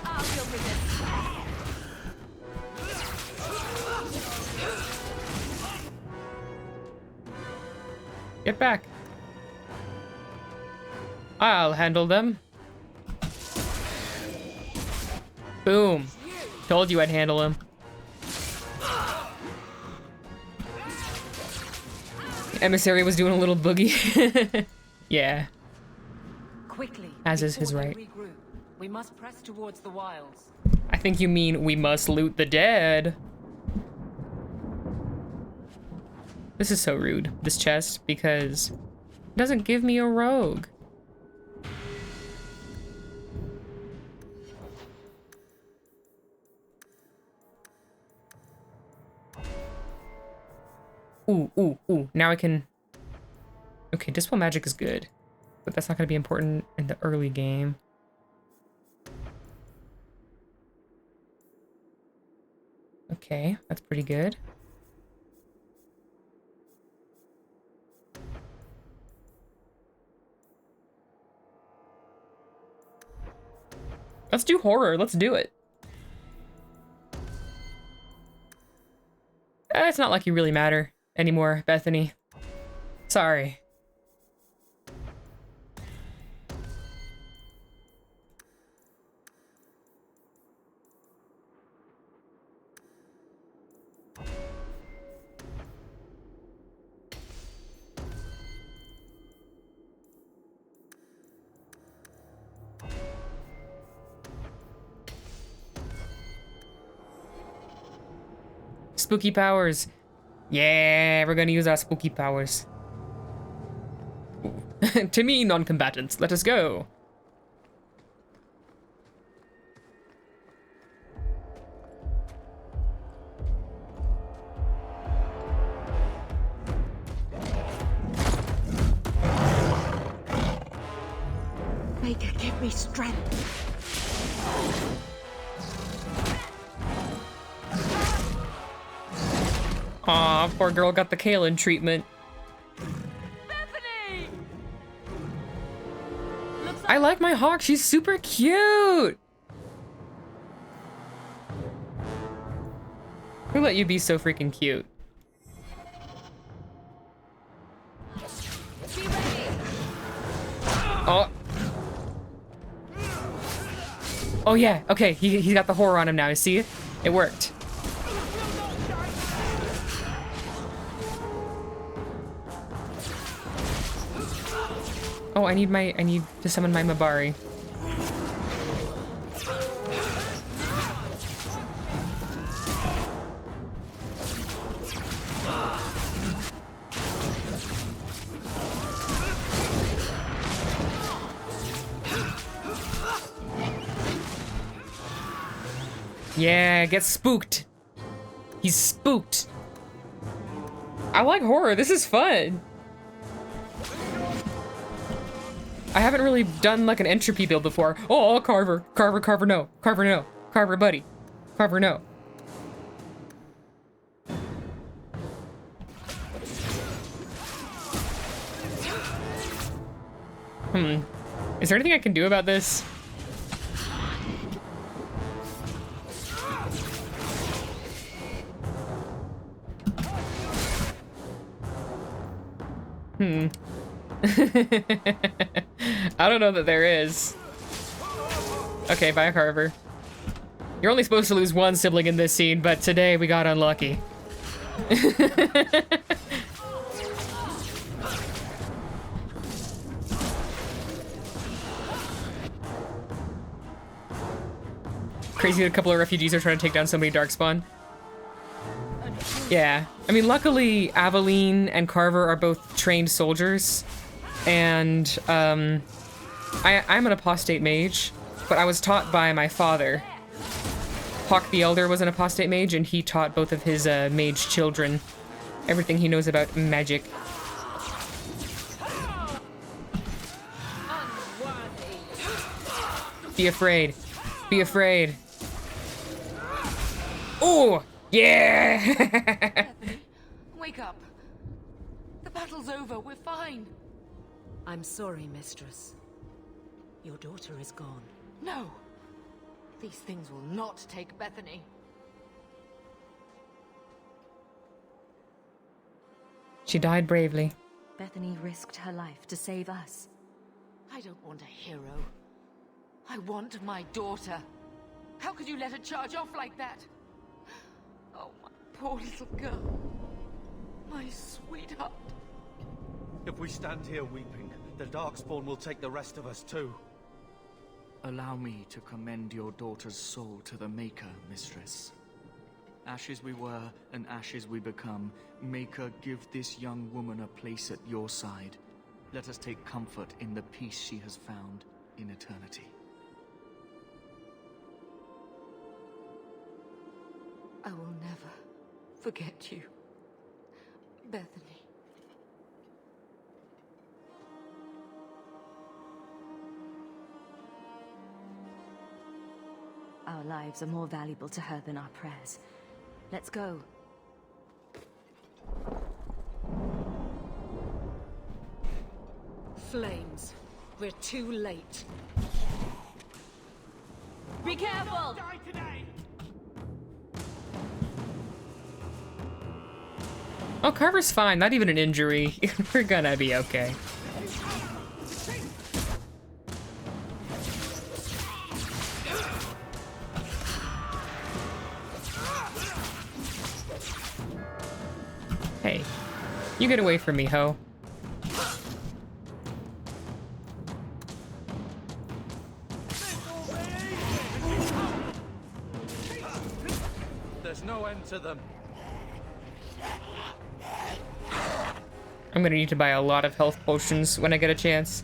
I'll deal with this. Get back. I'll handle them. Boom. Told you I'd handle him. Emissary was doing a little boogie. Yeah. Quickly. As is his before they right. regroup, we must press towards the wilds. I think you mean we must loot the dead. This is so rude, this chest, because it doesn't give me a rogue. Ooh, ooh, ooh. Now I can... Okay, Dispel Magic is good, but that's not going to be important in the early game. Okay, that's pretty good. Let's do horror. Let's do it. It's not like you really matter anymore, Bethany. Sorry. spooky powers. Yeah, we're gonna use our spooky powers. To me, non-combatants, let us go. Make her give me strength. Aw, poor girl got the Kaelin treatment. Bethany! I like my hawk, she's super cute! Who let you be so freaking cute? Be ready! Oh. Oh yeah, okay, he got the horror on him now, you see? It worked. Oh, I need to summon my Mabari. Yeah, get spooked. He's spooked. I like horror, this is fun. I haven't really done like an entropy build before. Oh, Carver, Carver, Carver, no. Carver, no. Carver, buddy. Carver, no. Is there anything I can do about this? I don't know that there is. Okay, bye, Carver. You're only supposed to lose one sibling in this scene, but today we got unlucky. Crazy that a couple of refugees are trying to take down so many Darkspawn. Yeah. I mean, luckily, Aveline and Carver are both trained soldiers. And, I'm an apostate mage, but I was taught by my father. Hawk the Elder was an apostate mage, and he taught both of his, mage children everything he knows about magic. Be afraid. Be afraid. Oh! Yeah! Bethany, wake up. The battle's over, we're fine. I'm sorry, mistress. Your daughter is gone. No. These things will not take Bethany. She died bravely. Bethany risked her life to save us. I don't want a hero. I want my daughter. How could you let her charge off like that? Oh, my poor little girl. My sweetheart. If we stand here weeping, the Darkspawn will take the rest of us too. Allow me to commend your daughter's soul to the Maker, mistress. Ashes we were, and ashes we become. Maker, give this young woman a place at your side. Let us take comfort in the peace she has found in eternity. I will never forget you, Bethany. Our lives are more valuable to her than our prayers. Let's go. Flames. We're too late. Be careful! Oh, Carver's fine. Not even an injury. We're gonna be okay. Hey, you get away from me, ho. There's no end to them. I'm gonna need to buy a lot of health potions when I get a chance.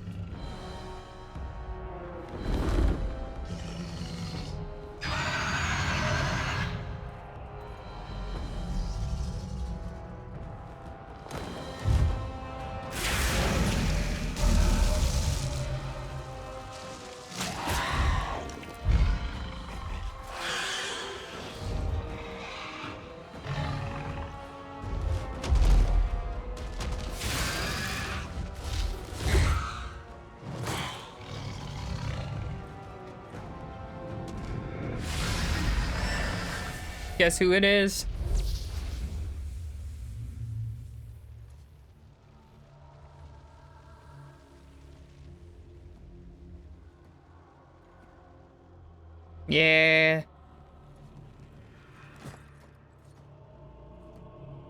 Guess who it is? Yeah.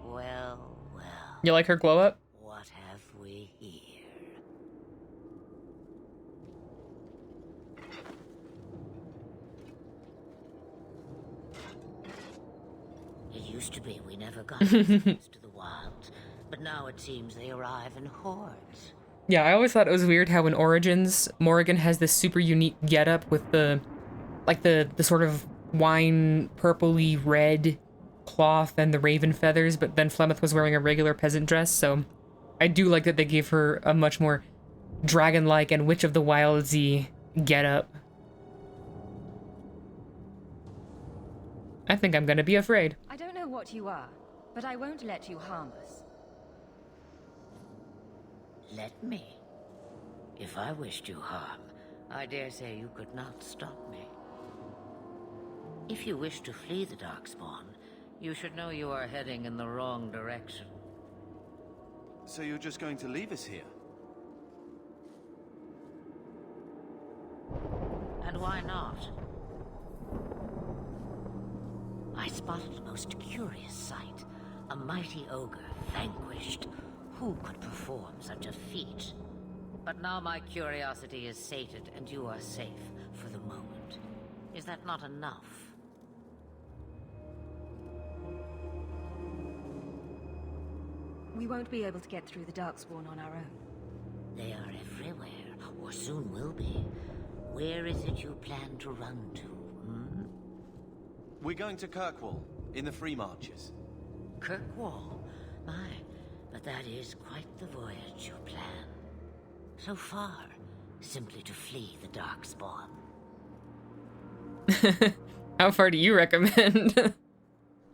Well. You like her glow up? What have we here? It used to be we never got visitors to the wilds, but now it seems they arrive in hordes. Yeah, I always thought it was weird how in Origins, Morrigan has this super unique getup with the, like the sort of wine purpley red cloth and the raven feathers, but then Flemeth was wearing a regular peasant dress, so I do like that they gave her a much more dragon-like and Witch of the Wildsy getup. I think I'm gonna be afraid. I don't know what you are, but I won't let you harm us. Let me. If I wished you harm, I dare say you could not stop me. If you wish to flee the Darkspawn, you should know you are heading in the wrong direction. So you're just going to leave us here? And why not? I spotted a most curious sight. A mighty ogre vanquished. Who could perform such a feat? But now my curiosity is sated and you are safe for the moment. Is that not enough? We won't be able to get through the Darkspawn on our own. They are everywhere, or soon will be. Where is it you plan to run to, hmm? We're going to Kirkwall, in the Free Marches. Kirkwall? My, but that is quite the voyage you plan. So far, simply to flee the Darkspawn. How far do you recommend?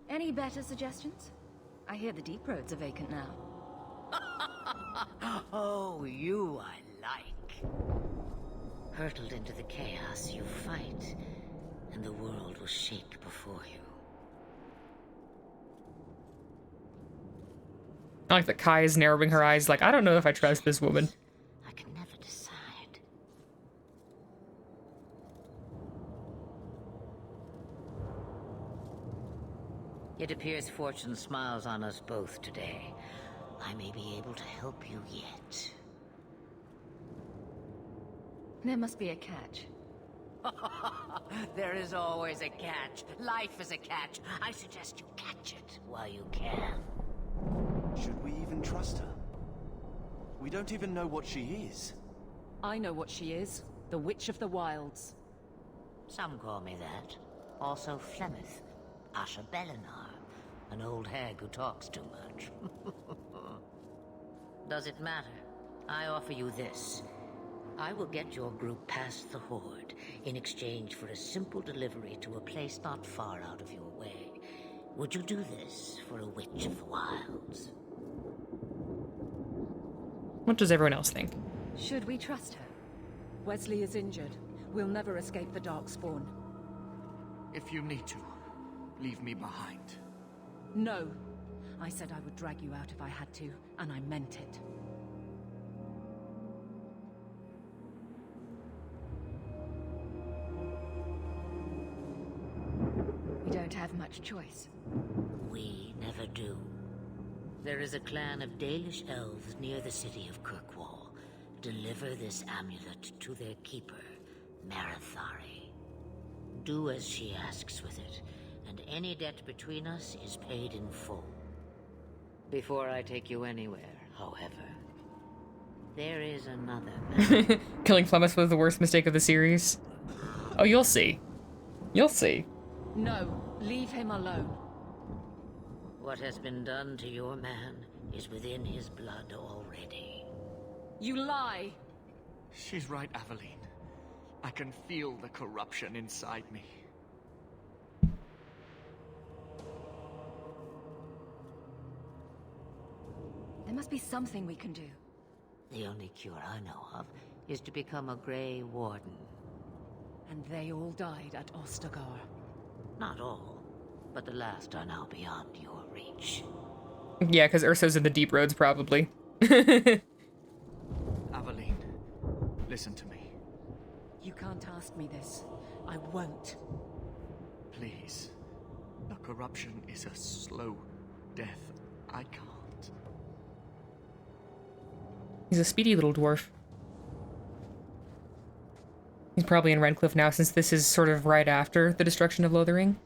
Any better suggestions? I hear the deep roads are vacant now. Oh, you I like. Hurtled into the chaos, you fight, and the world will shake before you. I like that Kai is narrowing her eyes like, I don't know if I trust this woman. I can never decide. It appears fortune smiles on us both today. I may be able to help you yet. There must be a catch. There is always a catch. Life is a catch. I suggest you catch it while you can. Should we even trust her? We don't even know what she is. I know what she is. The Witch of the Wilds. Some call me that. Also Flemeth, Asha Belinar, an old hag who talks too much. Does it matter? I offer you this. I will get your group past the Horde in exchange for a simple delivery to a place not far out of your way. Would you do this for a Witch of the Wilds? What does everyone else think? Should we trust her? Wesley is injured. We'll never escape the Darkspawn. If you need to, leave me behind. No. I said I would drag you out if I had to, and I meant it. We don't have much choice. We never do. There is a clan of Dalish elves near the city of Kirkwall. Deliver this amulet to their keeper, Marathari. Do as she asks with it, and any debt between us is paid in full. Before I take you anywhere, however, there is another matter. Killing Flemeth was the worst mistake of the series. Oh, you'll see. You'll see. No, leave him alone. What has been done to your man is within his blood already. You lie. She's right, Aveline. I can feel the corruption inside me. There must be something we can do. The only cure I know of is to become a Grey Warden. And they all died at Ostagar. Not all, but the last are now beyond your reach. Yeah, because Urso's in the deep roads, probably. Aveline, listen to me. You can't ask me this. I won't. Please. The corruption is a slow death. I can't. He's a speedy little dwarf. He's probably in Redcliffe now, since this is sort of right after the destruction of Lothering.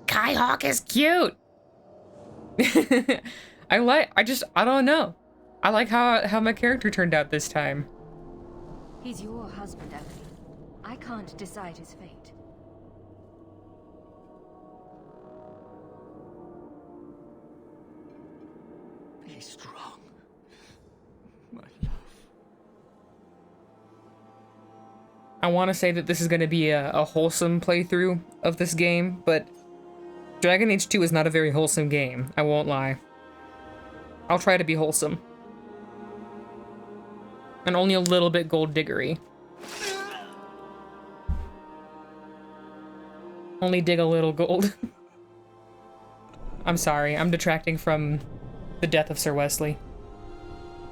Skyhawk is cute! I don't know. I like how my character turned out this time. He's your husband, Evelyn. I can't decide his fate. Be strong. My love. I want to say that this is going to be a wholesome playthrough of this game, but Dragon Age 2 is not a very wholesome game. I won't lie. I'll try to be wholesome. And only a little bit gold diggery. Only dig a little gold. I'm sorry, I'm detracting from the death of Sir Wesley.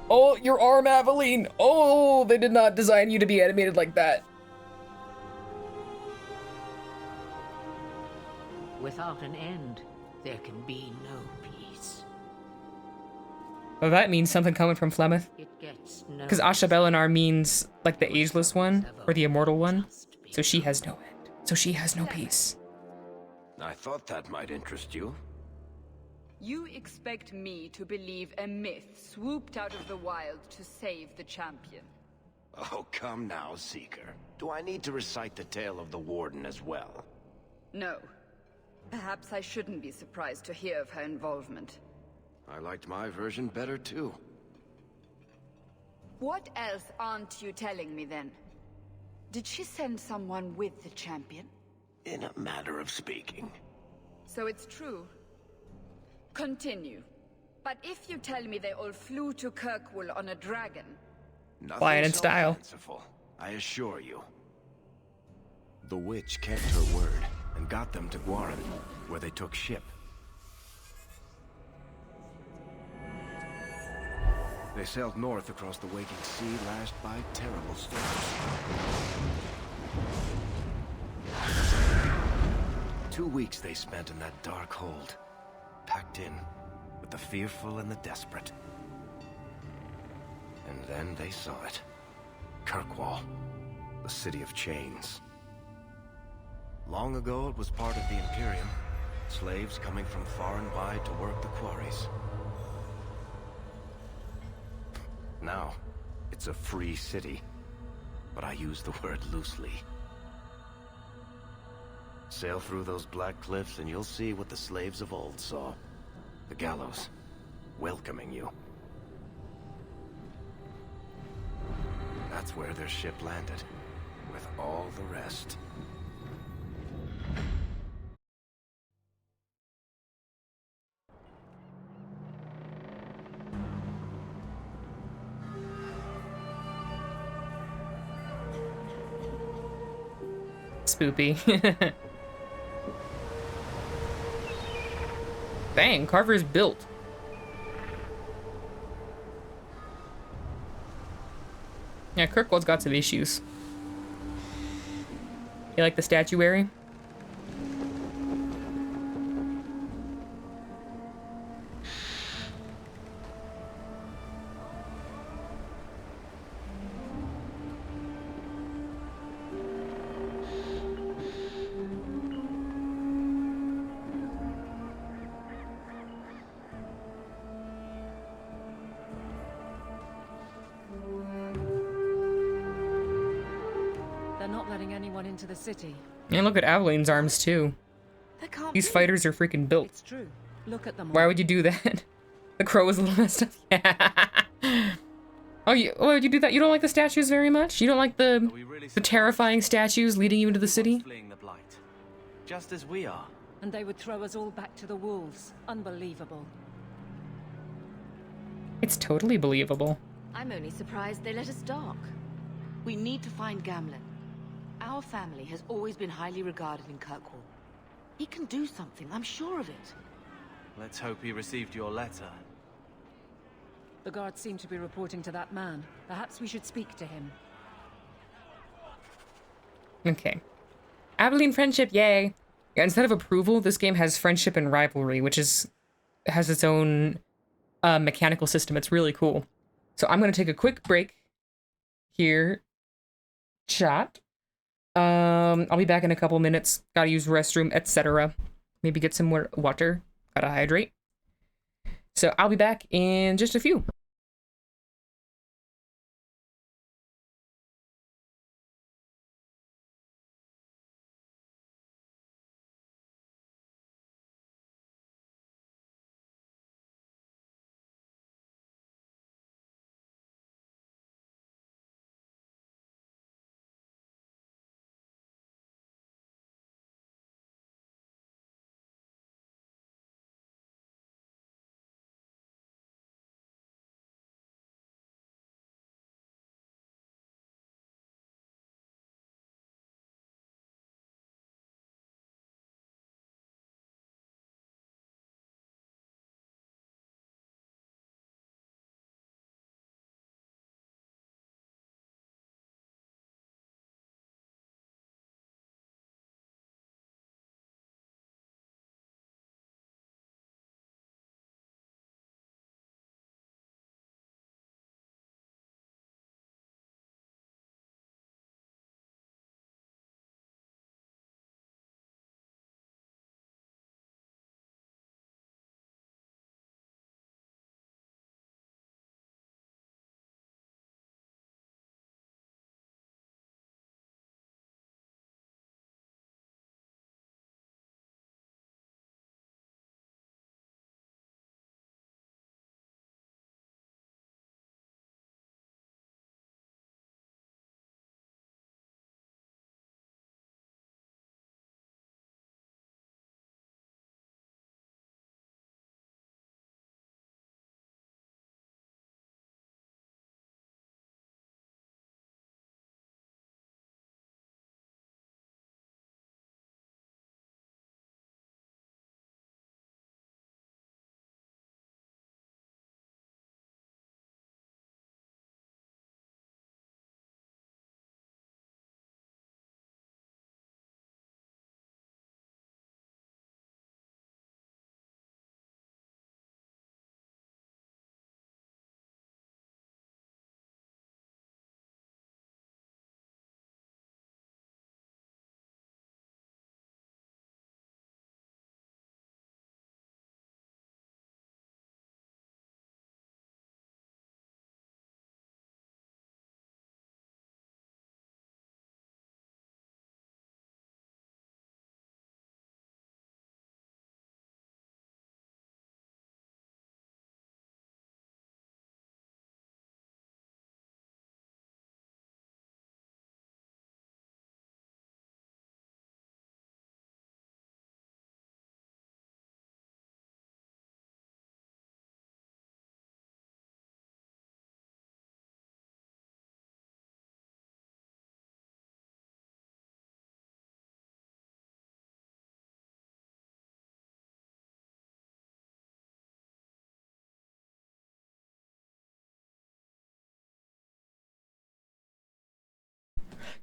Oh, your arm, Aveline! Oh, they did not design you to be animated like that. Without an end, there can be no peace. Well, that means something coming from Flemeth. It gets no. Because Asha Belinar means, like, the ageless one, or the immortal one. So she has no end. So she has no peace. I thought that might interest you. You expect me to believe a myth swooped out of the wild to save the champion? Oh, come now, Seeker. Do I need to recite the tale of the Warden as well? No. Perhaps I shouldn't be surprised to hear of her involvement. I liked my version better, too. What else aren't you telling me, then? Did she send someone with the champion? In a manner of speaking. So it's true. Continue. But if you tell me they all flew to Kirkwall on a dragon... Flying in so style. Fanciful, I assure you. The witch kept her word and got them to Guaran, where they took ship. They sailed north across the waking sea, lashed by terrible storms. 2 weeks they spent in that dark hold, packed in with the fearful and the desperate. And then they saw it. Kirkwall, the city of chains. Long ago it was part of the Imperium, slaves coming from far and wide to work the quarries. Now, it's a free city, but I use the word loosely. Sail through those black cliffs and you'll see what the slaves of old saw. The gallows, welcoming you. That's where their ship landed, with all the rest. Spoopy. Dang, Carver's built. Yeah, Kirkwall's got some issues. You like the statuary? not letting anyone into the city. And look at Aveline's arms, too. That can't These be. fighters are freaking built. It's true. Look at them all. Why would you do that? The crow was a little messed up. Oh, why would you do that? You don't like the statues very much? You don't like the terrifying statues leading you into the city? Fleeing the blight, just as we are. And they would throw us all back to the wolves. Unbelievable. It's totally believable. I'm only surprised they let us dock. We need to find Gamlen. Our family has always been highly regarded in Kirkwall. He can do something, I'm sure of it. Let's hope he received your letter. The guards seem to be reporting to that man. Perhaps we should speak to him. Okay. Aveline friendship, yay! Yeah, instead of approval, this game has friendship and rivalry, which has its own mechanical system. It's really cool. So I'm gonna take a quick break here. Chat. I'll be back in a couple minutes. Gotta use restroom, etc. Maybe get some more water. Gotta hydrate. So I'll be back in just a few.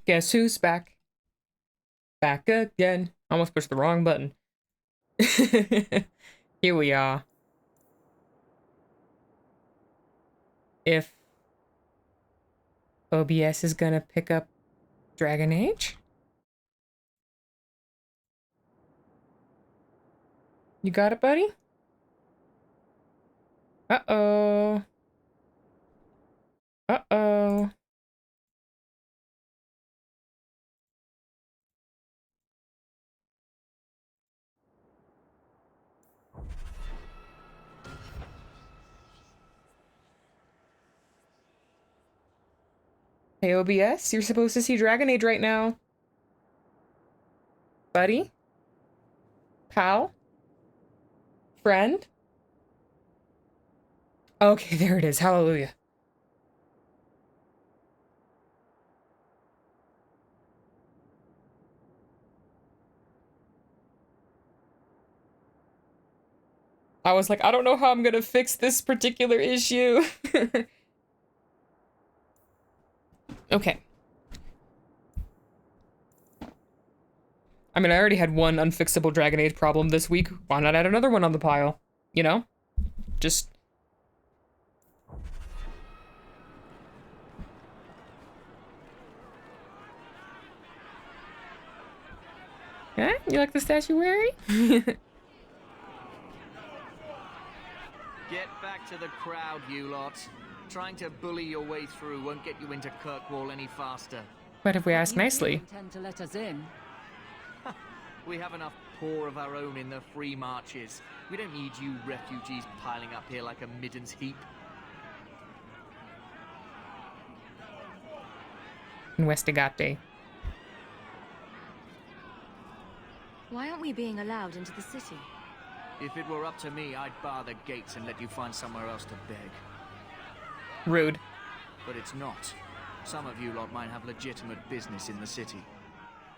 Guess who's back? Back again. Almost pushed the wrong button. Here we are. If OBS is gonna pick up Dragon Age? You got it, buddy? Uh-oh. Uh-oh. Hey, OBS, you're supposed to see Dragon Age right now. Buddy? Pal? Friend? Okay, there it is. Hallelujah. I was like, I don't know how I'm gonna fix this particular issue. Okay. I mean, I already had one unfixable Dragon Age problem this week. Why not add another one on the pile? You know? Just... Eh? You like the statuary? Get back to the crowd, you lot. Trying to bully your way through won't get you into Kirkwall any faster. What if we ask nicely? Intend to let us in? We have enough poor of our own in the free marches. We don't need you refugees piling up here like a middens heap. Investigate. Why aren't we being allowed into the city? If it were up to me, I'd bar the gates and let you find somewhere else to beg. Rude. But it's not. Some of you lot might have legitimate business in the city.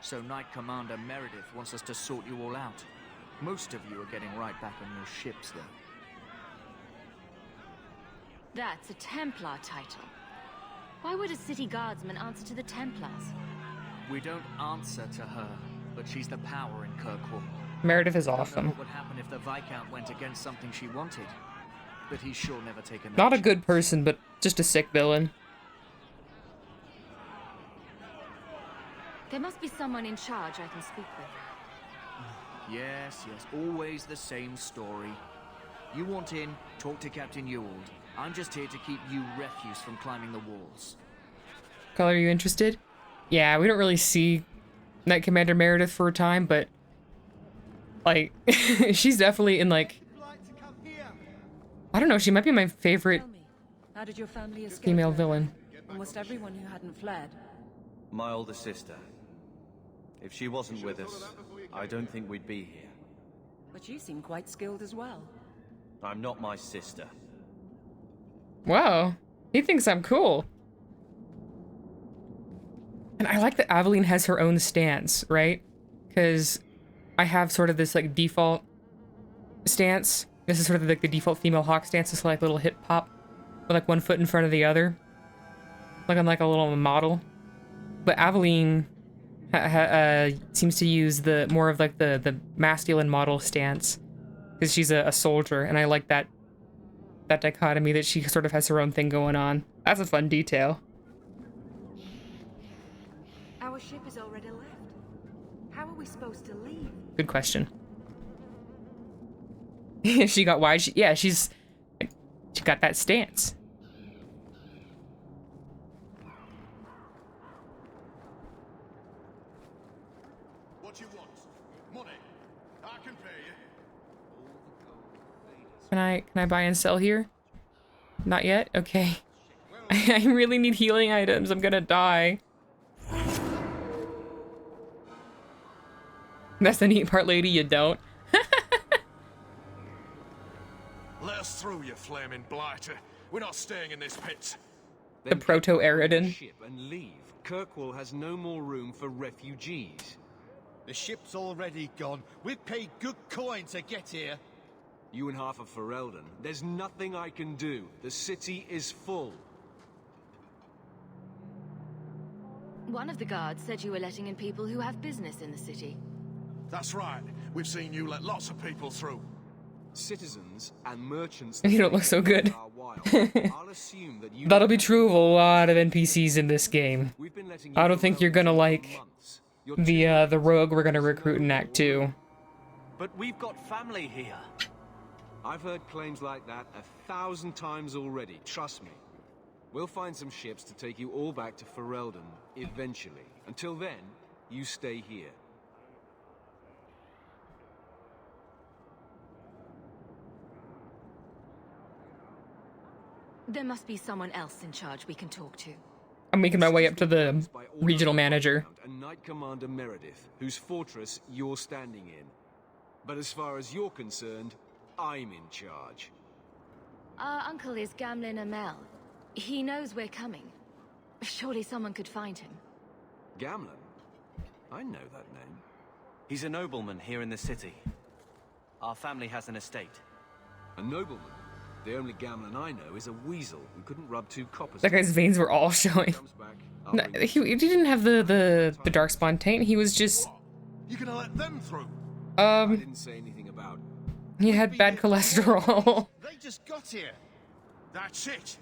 So Knight Commander Meredith wants us to sort you all out. Most of you are getting right back on your ships, though. That's a Templar title. Why would a city guardsman answer to the Templars? We don't answer to her, but she's the power in Kirkwall. Meredith is Don't know awesome. what would happen if the Viscount went against something she wanted, but he's sure never taken that Not a chance. good person, but just a sick villain. There must be someone in charge I can speak with. Yes, always the same story. You want in, talk to Captain Ewald. I'm just here to keep you refuse from climbing the walls. Color, are you interested? Yeah, we don't really see Knight Commander Meredith for a time, but like she's definitely in like I don't know, she might be my favorite Tell me, how did your family escape? female then? villain. Almost everyone who hadn't fled. My older sister. If she wasn't with us, I don't think we'd be here. But you seem quite skilled as well. I'm not my sister. Wow, he thinks I'm cool. And I like that Aveline has her own stance, right? Because I have sort of this like default stance. This is sort of like the default female hawk stance. It's like little hip hop with like one foot in front of the other. Like I'm like a little model. But Aveline seems to use the more of like the masculine model stance. Because she's a soldier, and I like that dichotomy that she sort of has her own thing going on. That's a fun detail. Our ship is already left. How are we supposed to leave? Good question. She got wide. Yeah, she got that stance. What you want? Money? I can pay you. Can I buy and sell here? Not yet? Okay. I really need healing items. I'm gonna die. That's the neat part, lady. You don't. Let us through, you flaming blighter. We're not staying in this pit. The proto-Eridan. Ship and leave. Kirkwall has no more room for refugees. The ship's already gone. We've paid good coin to get here. You and half of Ferelden. There's nothing I can do. The city is full. One of the guards said you were letting in people who have business in the city. That's right. We've seen you let lots of people through. Citizens and merchants. You don't look so good. I'll assume that you That'll be true of a lot of NPCs in this game. I don't think you're gonna like the rogue we're gonna recruit in Act 2. But we've got family here. I've heard claims like that 1,000 times already, trust me. We'll find some ships to take you all back to Ferelden, eventually. Until then, you stay here. There must be someone else in charge we can talk to. I'm making my way up to the regional manager. And Knight Commander Meredith, whose fortress you're standing in. But as far as you're concerned, I'm in charge. Our uncle is Gamlin Amel. He knows we're coming. Surely someone could find him. Gamlin? I know that name. He's a nobleman here in the city. Our family has an estate. A nobleman? The only Gamlin I know is a weasel who couldn't rub two coppers. That guy's veins were all showing. No, he didn't have the darkspawn taint. He was just. You gonna let them through? I didn't say anything about. He had bad cholesterol. They just got here. That's it.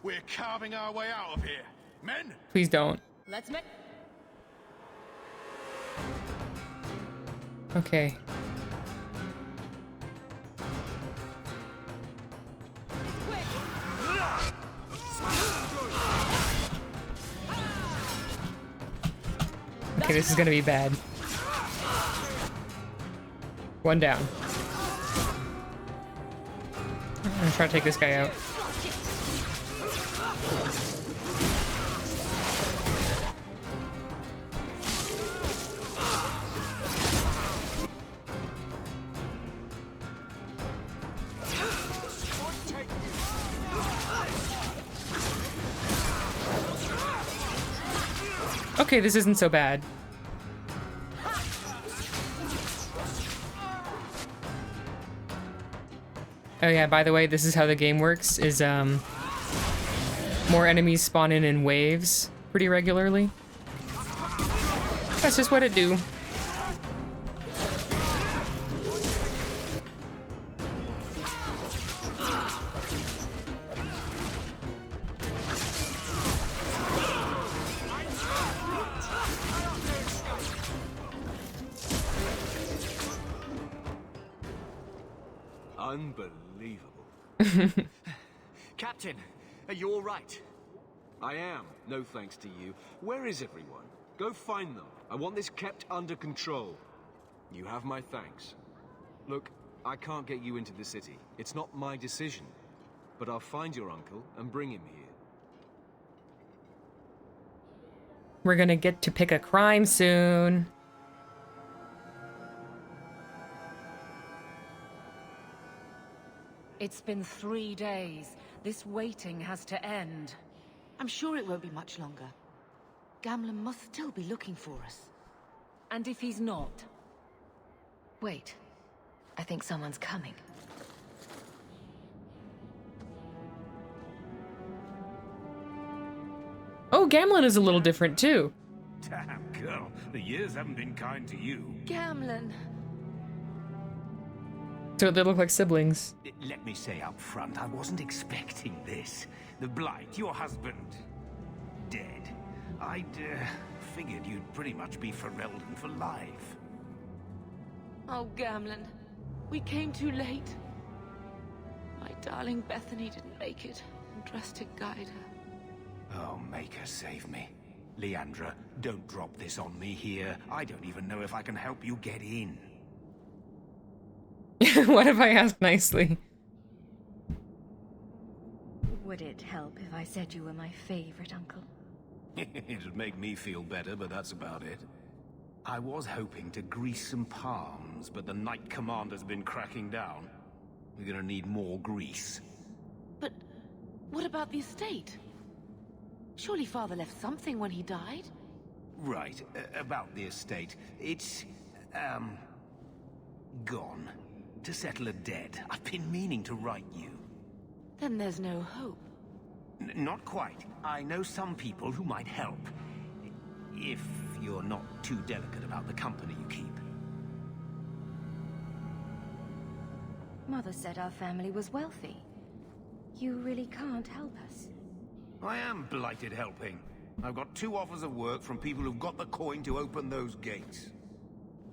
We're carving our way out of here. Men? Please don't. Let's make. Okay. Okay, this is gonna be bad. One down. I'm gonna try to take this guy out. Okay, this isn't so bad. Oh yeah, by the way, this is how the game works, is more enemies spawn in waves pretty regularly. That's just what it do. Unbelievable. Captain, are you all right? I am, no thanks to you. Where is everyone? Go find them. I want this kept under control. You have my thanks. Look, I can't get you into the city. It's not my decision. But I'll find your uncle and bring him here. We're gonna get to pick a crime soon. It's been 3 days. This waiting has to end. I'm sure it won't be much longer. Gamlin must still be looking for us. And if he's not? Wait. I think someone's coming. Oh, Gamlin is a little different too. Damn, girl. The years haven't been kind to you. Gamlin. So they look like siblings. Let me say up front, I wasn't expecting this. The Blight, your husband, dead. I'd figured you'd pretty much be Ferelden for life. Oh, Gamlin. We came too late. My darling Bethany didn't make it, and trust to guide her. Oh, make her save me. Leandra, don't drop this on me here. I don't even know if I can help you get in. What if I ask nicely? Would it help if I said you were my favorite uncle? It'd make me feel better, but that's about it. I was hoping to grease some palms, but the Knight Commander's been cracking down. We're gonna need more grease. But what about the estate? Surely Father left something when he died? Right, about the estate. It's, gone. To settle a debt. I've been meaning to write you. Then there's no hope. Not quite. I know some people who might help. If you're not too delicate about the company you keep. Mother said our family was wealthy. You really can't help us. I am blighted helping. I've got 2 offers of work from people who've got the coin to open those gates.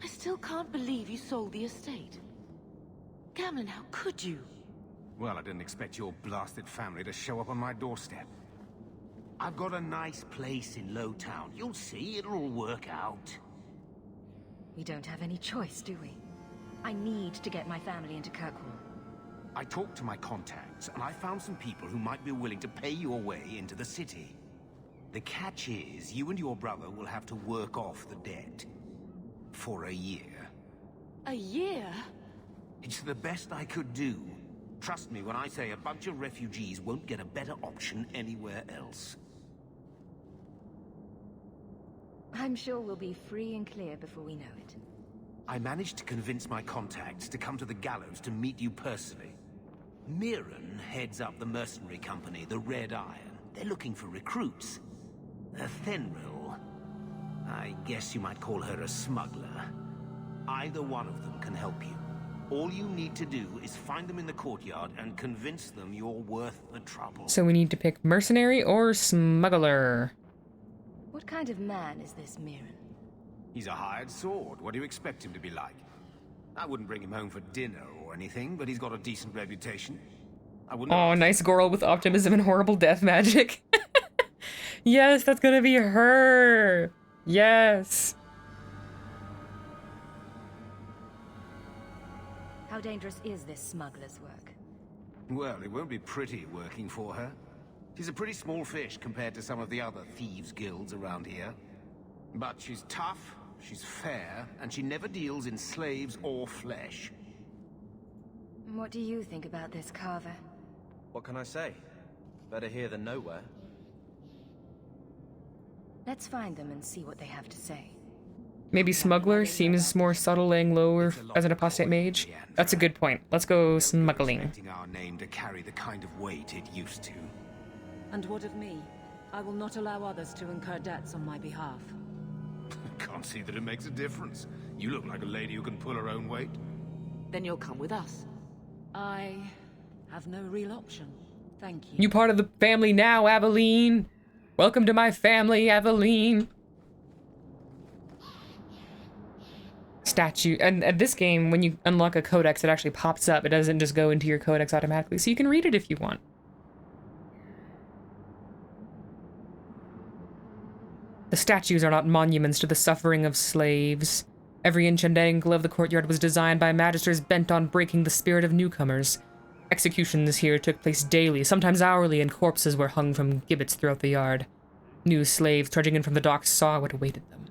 I still can't believe you sold the estate. Gamlin, how could you? Well, I didn't expect your blasted family to show up on my doorstep. I've got a nice place in Lowtown. You'll see, it'll all work out. We don't have any choice, do we? I need to get my family into Kirkwall. I talked to my contacts, and I found some people who might be willing to pay your way into the city. The catch is, you and your brother will have to work off the debt. For a year. A year? It's the best I could do. Trust me when I say a bunch of refugees won't get a better option anywhere else. I'm sure we'll be free and clear before we know it. I managed to convince my contacts to come to the gallows to meet you personally. Mirren heads up the mercenary company, the Red Iron. They're looking for recruits. Fenrir, I guess you might call her a smuggler. Either one of them can help you. All you need to do is find them in the courtyard and convince them you're worth the trouble. So we need to pick mercenary or smuggler. What kind of man is this Mirren? He's a hired sword. What do you expect him to be like? I wouldn't bring him home for dinner or anything, but he's got a decent reputation. I wouldn't. Oh, nice girl with optimism and horrible death magic. Yes, that's gonna be her. Yes. How dangerous is this smuggler's work? Well, it won't be pretty working for her. She's a pretty small fish compared to some of the other thieves' guilds around here. But she's tough, she's fair, and she never deals in slaves or flesh. What do you think about this, Carver? What can I say? Better here than nowhere. Let's find them and see what they have to say. Maybe smuggler seems more subtle, laying lower as an apostate mage. That's a good point. Let's go smuggling. Expecting our name to carry the kind of weight it used to. And what of me? I will not allow others to incur debts on my behalf. Can't see that it makes a difference. You look like a lady who can pull her own weight. Then you'll come with us. I have no real option. Thank you. You part of the family now, Aveline. Welcome to my family, Aveline. Statue. And at this game, when you unlock a codex, it actually pops up. It doesn't just go into your codex automatically, so you can read it if you want. The statues are not monuments to the suffering of slaves. Every inch and angle of the courtyard was designed by magisters bent on breaking the spirit of newcomers. Executions here took place daily, sometimes hourly, and corpses were hung from gibbets throughout the yard. New slaves trudging in from the docks saw what awaited them.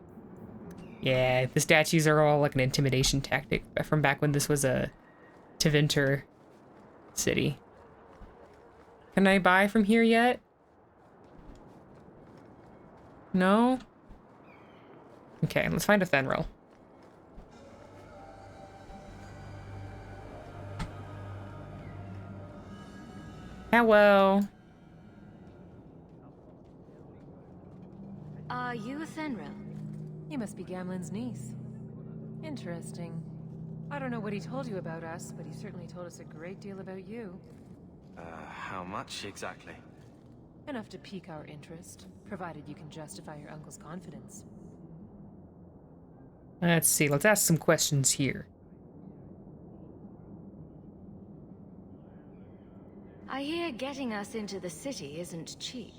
Yeah, the statues are all like an intimidation tactic from back when this was a Tevinter city. Can I buy from here yet? No? Okay, let's find a Fenrir. Hello. Are you a Fenrir? You must be Gamlen's niece. Interesting. I don't know what he told you about us, but he certainly told us a great deal about you. How much exactly? Enough to pique our interest, provided you can justify your uncle's confidence. Let's see, let's ask some questions here. I hear getting us into the city isn't cheap.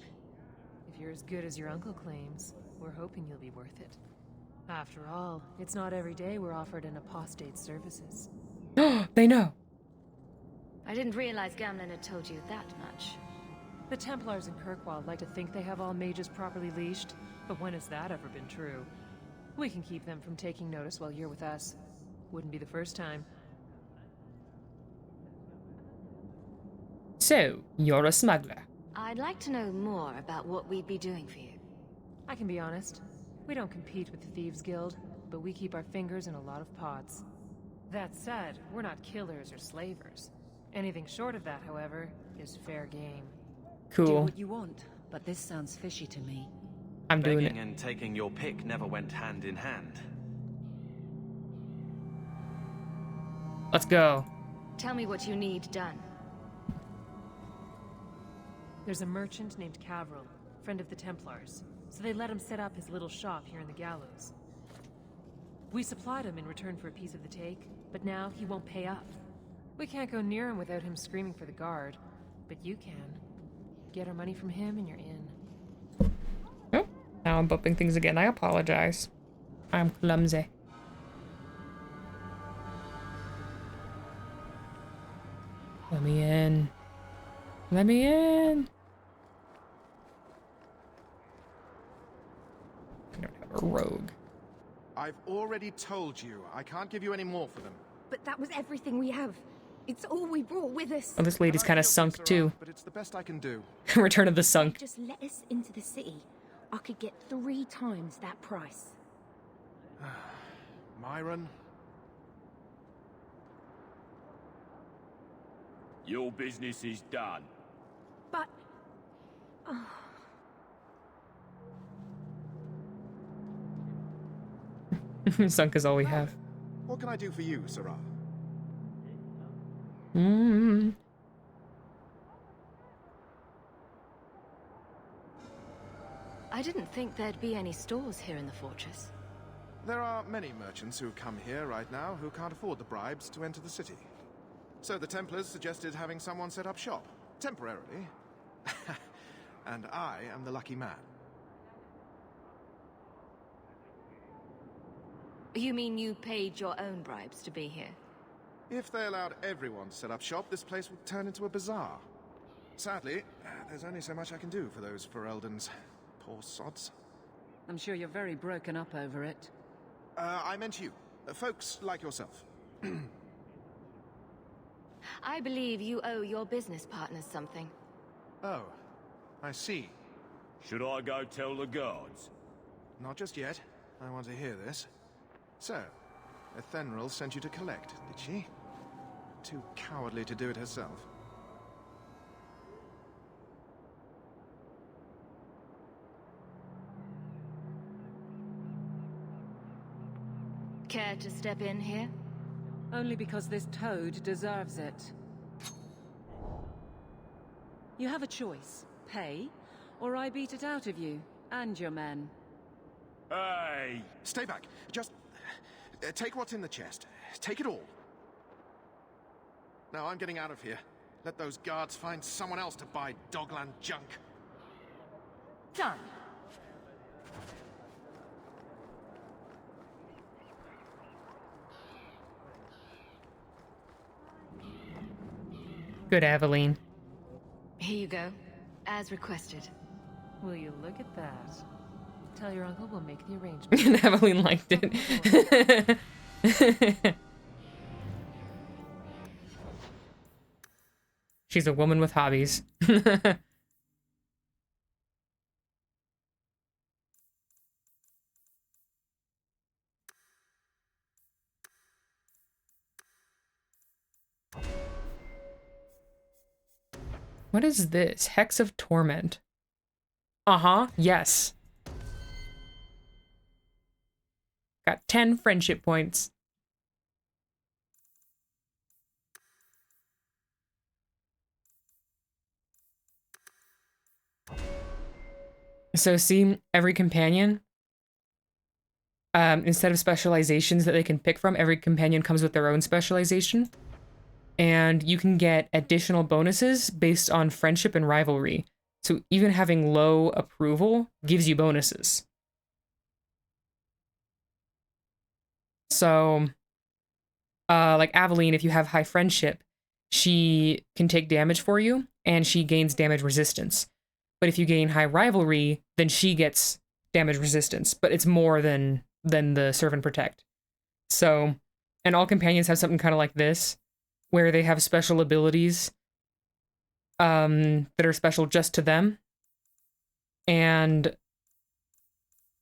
If you're as good as your uncle claims, we're hoping you'll be worth it. After all, it's not every day we're offered an apostate's services. They know. I didn't realize Gamlen had told you that much. The Templars in Kirkwall like to think they have all mages properly leashed, but when has that ever been true? We can keep them from taking notice while you're with us. Wouldn't be the first time. So, you're a smuggler. I'd like to know more about what we'd be doing for you. I can be honest. We don't compete with the Thieves Guild, but we keep our fingers in a lot of pots. That said, we're not killers or slavers. Anything short of that, however, is fair game. Cool. Do what you want, but this sounds fishy to me. I'm doing it. Begging and taking your pick never went hand in hand. Let's go. Tell me what you need done. There's a merchant named Cavril, friend of the Templars, so they let him set up his little shop here in the gallows. We supplied him in return for a piece of the take, but now he won't pay up. We can't go near him without him screaming for the guard, but you can. Get our money from him and you're in. Oh, now I'm bumping things again. I apologize. I'm clumsy. Let me in. Let me in. rogue. I've already told you, I can't give you any more for them. But that was everything we have. It's all we brought with us. Oh, this lady's kind of sunk too. But it's the best I can do. Return of the Sunk. Just let us into the city. I could get 3 times that price. Myron? Your business is done. But... Oh. Sunk is all we have. What can I do for you, Sarah? I didn't think there'd be any stores here in the fortress. There are many merchants who come here right now who can't afford the bribes to enter the city. So the Templars suggested having someone set up shop, temporarily. And I am the lucky man. You mean you paid your own bribes to be here? If they allowed everyone to set up shop, this place would turn into a bazaar. Sadly, there's only so much I can do for those Fereldans. Poor sods. I'm sure you're very broken up over it. I meant you. Folks like yourself. I believe you owe your business partners something. Oh, I see. Should I go tell the guards? Not just yet. I want to hear this. So, Ethenril sent you to collect, did she? Too cowardly to do it herself. Care to step in here? Only because this toad deserves it. You have a choice. Pay, or I beat it out of you, and your men. Hey! Stay back. Just... take what's in the chest. Take it all. Now I'm getting out of here. Let those guards find someone else to buy Dogland junk. Done. Good, Aveline. Here you go, as requested. Will you look at that? Tell your uncle we'll make the arrangements. And Aveline liked it. She's a woman with hobbies. What is this? Hex of Torment. Uh-huh, yes. Got 10 friendship points. So see, every companion, instead of specializations that they can pick from, every companion comes with their own specialization. And you can get additional bonuses based on friendship and rivalry. So even having low approval gives you bonuses. So, like Aveline, if you have high friendship, she can take damage for you, and she gains damage resistance. But if you gain high rivalry, then she gets damage resistance, but it's more than the Serve and Protect. So, and all companions have something kind of like this, where they have special abilities that are special just to them, and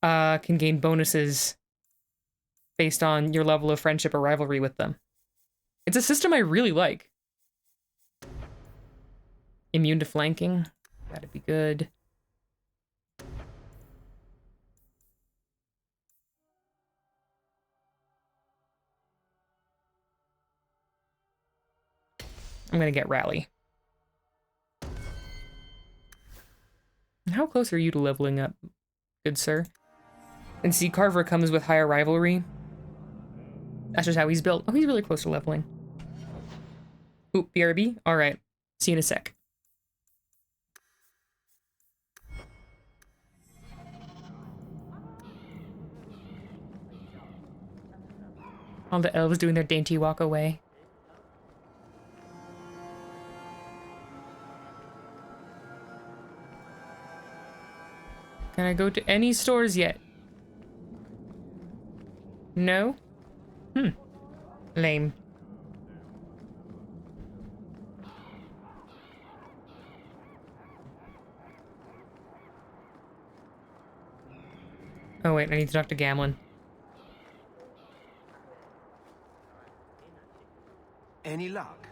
can gain bonuses based on your level of friendship or rivalry with them. It's a system I really like. Immune to flanking. That'd be good. I'm gonna get Rally. How close are you to leveling up, good sir? And see, Carver comes with higher rivalry. That's just how he's built. Oh, he's really close to leveling. Oop, BRB? Alright. See you in a sec. All the elves doing their dainty walk away. Can I go to any stores yet? No? Lame. Oh wait, I need to talk to Gamlin. Any luck?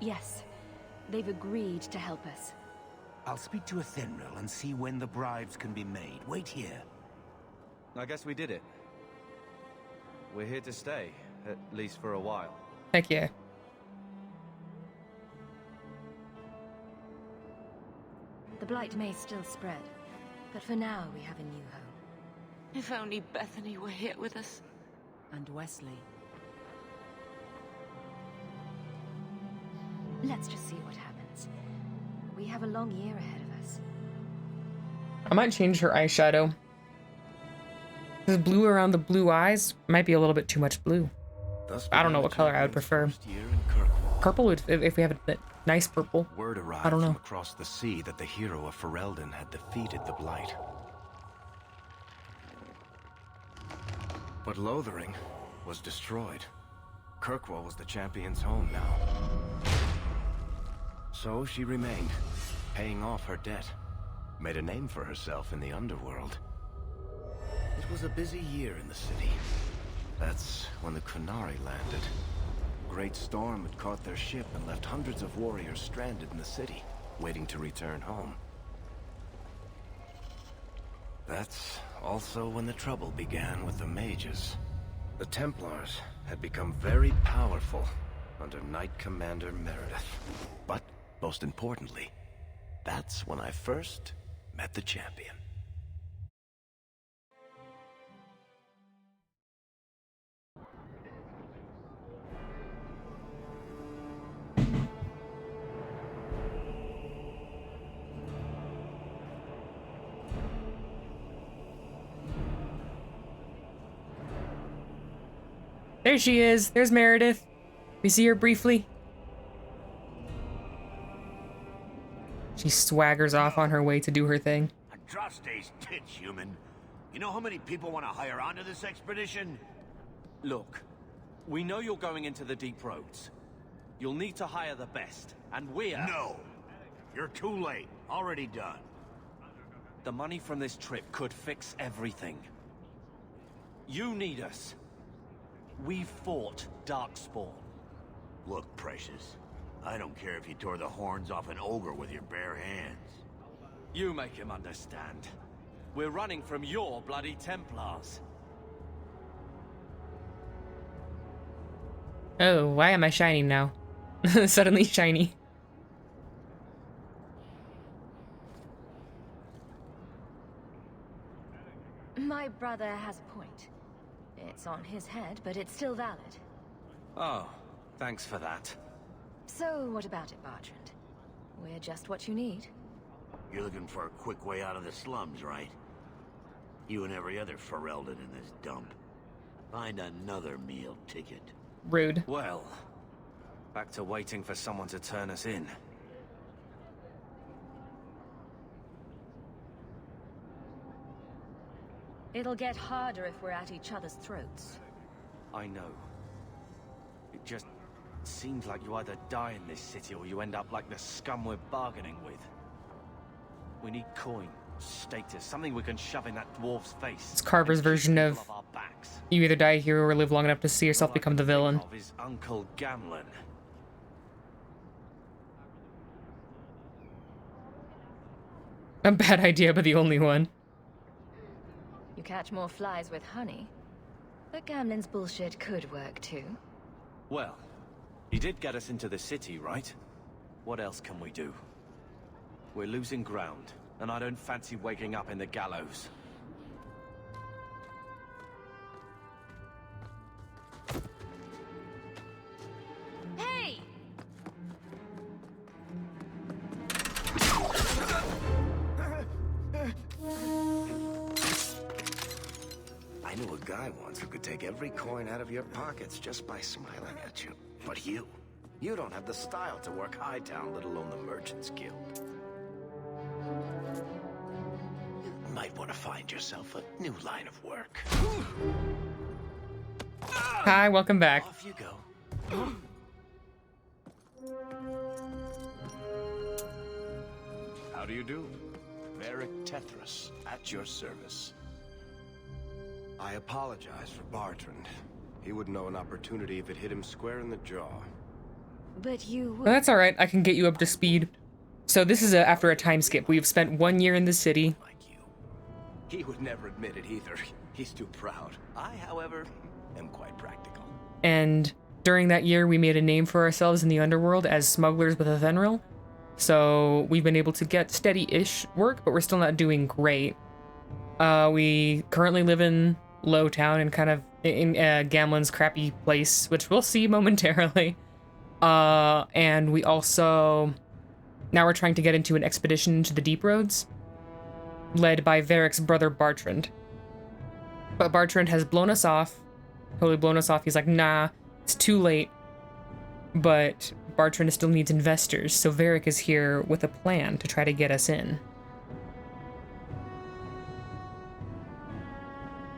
Yes. They've agreed to help us. I'll speak to Athenril and see when the bribes can be made. Wait here. I guess we did it. We're here to stay, at least for a while. Heck yeah. The blight may still spread, but for now we have a new home. If only Bethany were here with us. And Wesley. Let's just see what happens. We have a long year ahead of us. I might change her eyeshadow. This blue around the blue eyes might be a little bit too much blue. I don't know what color I would prefer. Purple, if we have a nice purple. Word arrived I don't know. from across the sea that the hero of Ferelden had defeated the Blight. But Lothering was destroyed. Kirkwall was the champion's home now. So she remained, paying off her debt. Made a name for herself in the underworld. It was a busy year in the city. That's when the Kunari landed. A great storm had caught their ship and left hundreds of warriors stranded in the city, waiting to return home. That's also when the trouble began with the mages. The Templars had become very powerful under Knight Commander Meredith. But, most importantly, that's when I first met the champion. There she is. There's Meredith. We see her briefly. She swaggers off on her way to do her thing. Andraste's tits, human. You know how many people want to hire onto this expedition? Look, we know you're going into the deep roads. You'll need to hire the best, and we're... No! You're too late. Already done. The money from this trip could fix everything. You need us. We fought Darkspawn. Look, Precious. I don't care if you tore the horns off an ogre with your bare hands. You make him understand. We're running from your bloody Templars. Oh, why am I shining now? Suddenly shiny. My brother has a point. It's on his head, but it's still valid. Oh, thanks for that. So, what about it, Bertrand? We're just what you need. You're looking for a quick way out of the slums, right? You and every other Ferelden in this dump. Find another meal ticket. Rude. Well, back to waiting for someone to turn us in. It'll get harder if we're at each other's throats. I know. It just seems like you either die in this city or you end up like the scum we're bargaining with. We need coin, status, something we can shove in that dwarf's face. It's Carver's version of you either die here or live long enough to see yourself become the villain. Of his Uncle Gamlin. A bad idea, but the only one. You catch more flies with honey. But Gamlin's bullshit could work too. Well, he did get us into the city, right? What else can we do? We're losing ground, and I don't fancy waking up in the gallows. Hey! I knew a guy once who could take every coin out of your pockets just by smiling at you. But you don't have the style to work Hightown, let alone the Merchants Guild. You might want to find yourself a new line of work. Hi, welcome back. Off you go. How do you do? Varric Tethras, at your service. I apologize for Bartrand. He wouldn't know an opportunity if it hit him square in the jaw. But you... Well, that's alright. I can get you up to speed. So this is after a time skip. We've spent 1 year in the city. He would never admit it either. He's too proud. I, however, am quite practical. And during that year, we made a name for ourselves in the underworld as smugglers with Ethenril. So we've been able to get steady-ish work, but we're still not doing great. We currently live in Lowtown and kind of in Gamlen's crappy place, which we'll see momentarily. And we also... Now we're trying to get into an expedition into the Deep Roads, led by Varric's brother Bartrand. But Bartrand has blown us off. Totally blown us off. He's like, nah, it's too late. But Bartrand still needs investors, so Varric is here with a plan to try to get us in.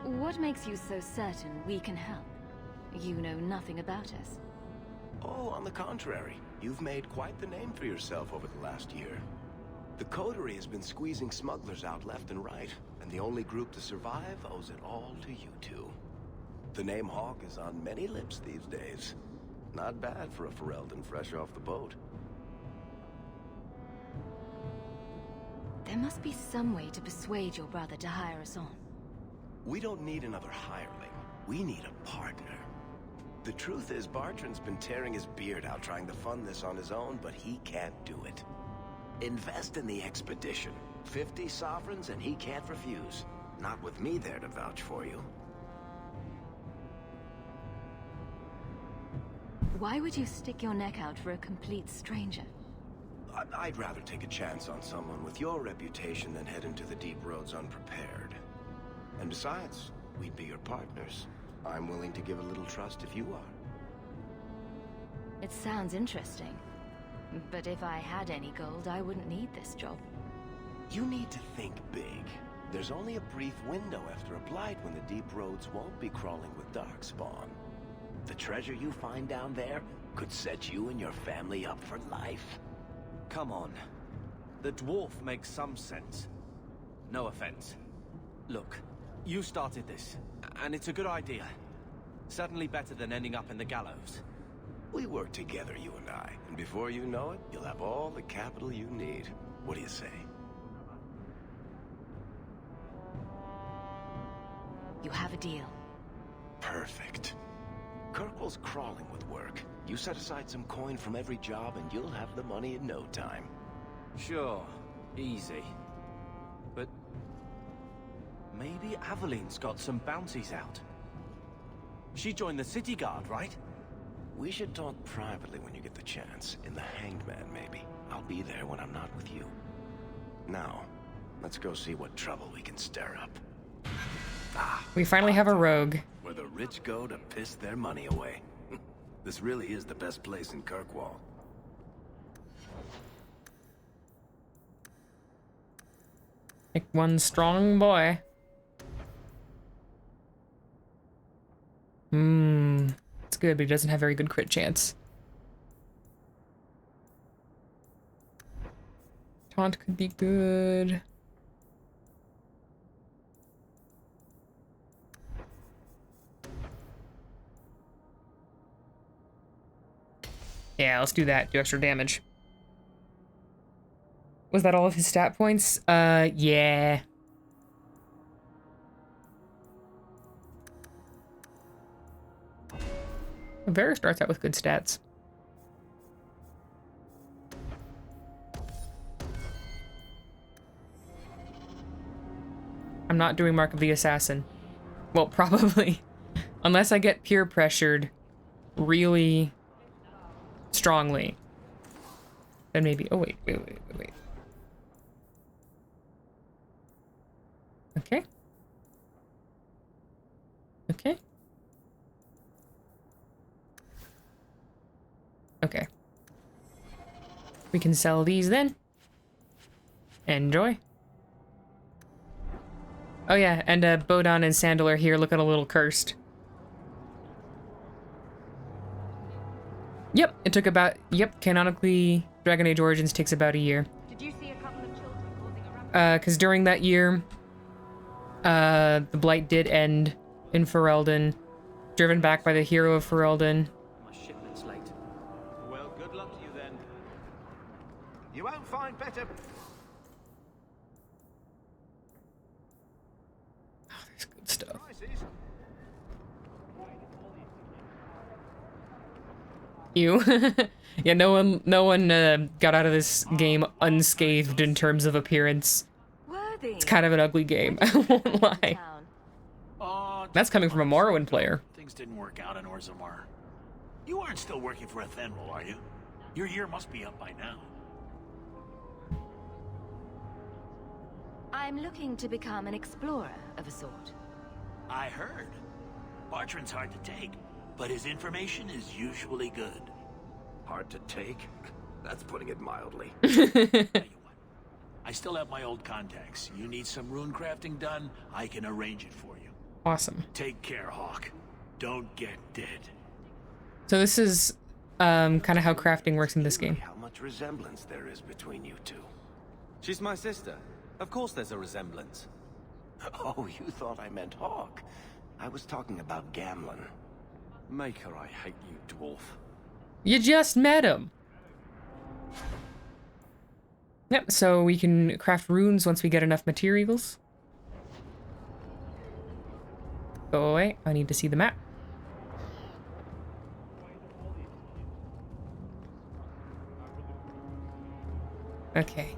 What makes you so certain we can help? You know nothing about us. Oh, on the contrary. You've made quite the name for yourself over the last year. The Coterie has been squeezing smugglers out left and right, and the only group to survive owes it all to you two. The name Hawk is on many lips these days. Not bad for a Ferelden fresh off the boat. There must be some way to persuade your brother to hire us on. We don't need another hireling. We need a partner. The truth is, Bartrand's been tearing his beard out trying to fund this on his own, but he can't do it. Invest in the expedition. 50 sovereigns and he can't refuse. Not with me there to vouch for you. Why would you stick your neck out for a complete stranger? I'd rather take a chance on someone with your reputation than head into the deep roads unprepared. And besides, we'd be your partners. I'm willing to give a little trust if you are. It sounds interesting. But if I had any gold, I wouldn't need this job. You need to think big. There's only a brief window after a blight when the deep roads won't be crawling with darkspawn. The treasure you find down there could set you and your family up for life. Come on. The dwarf makes some sense. No offense. Look, you started this, and it's a good idea. Certainly better than ending up in the gallows. We work together, you and I, and before you know it, you'll have all the capital you need. What do you say? You have a deal. Perfect. Kirkwall's crawling with work. You set aside some coin from every job and you'll have the money in no time. Sure, easy. But maybe Aveline's got some bounties out. She joined the city guard, right? We should talk privately when you get the chance. In the Hanged Man, maybe. I'll be there when I'm not with you. Now, let's go see what trouble we can stir up. We finally have a rogue. Where the rich go to piss their money away. This really is the best place in Kirkwall. Like one strong boy. It's good, but he doesn't have very good crit chance. Taunt could be good. Yeah, let's do that. Do extra damage. Was that all of his stat points? Yeah. Varric starts out with good stats. I'm not doing Mark of the Assassin. Well, probably. Unless I get peer pressured really strongly. Then maybe... Oh, wait. Okay. Okay. Okay. We can sell these then. Enjoy. Oh yeah, and Bodon and Sandal are here looking a little cursed. It took about, yep, canonically, Dragon Age Origins takes about a year. Did you see a couple of children causing a ruckus? Because during that year, the Blight did end in Ferelden, driven back by the hero of Ferelden. My shipment's late. Well, good luck to you then. You won't find better. Good stuff. You. Yeah, no one got out of this game unscathed in terms of appearance. It's kind of an ugly game, I won't lie. That's coming from a Morrowind player. Things didn't work out in Orzammar. You aren't still working for Athenril, are you? Your year must be up by now. I'm looking to become an explorer of a sort. I heard. Bartrand's hard to take, but his information is usually good. Hard to take? That's putting it mildly. I still have my old contacts. You need some rune crafting done, I can arrange it for you. Awesome. Take care, Hawk. Don't get dead. So this is kind of how crafting works in this game. How much resemblance there is between you two. She's my sister. Of course there's a resemblance. Oh, you thought I meant Hawk. I was talking about Gamlen. Maker, I hate you, dwarf. You just met him. Yep, so we can craft runes once we get enough materials. Go away, I need to see the map. Okay.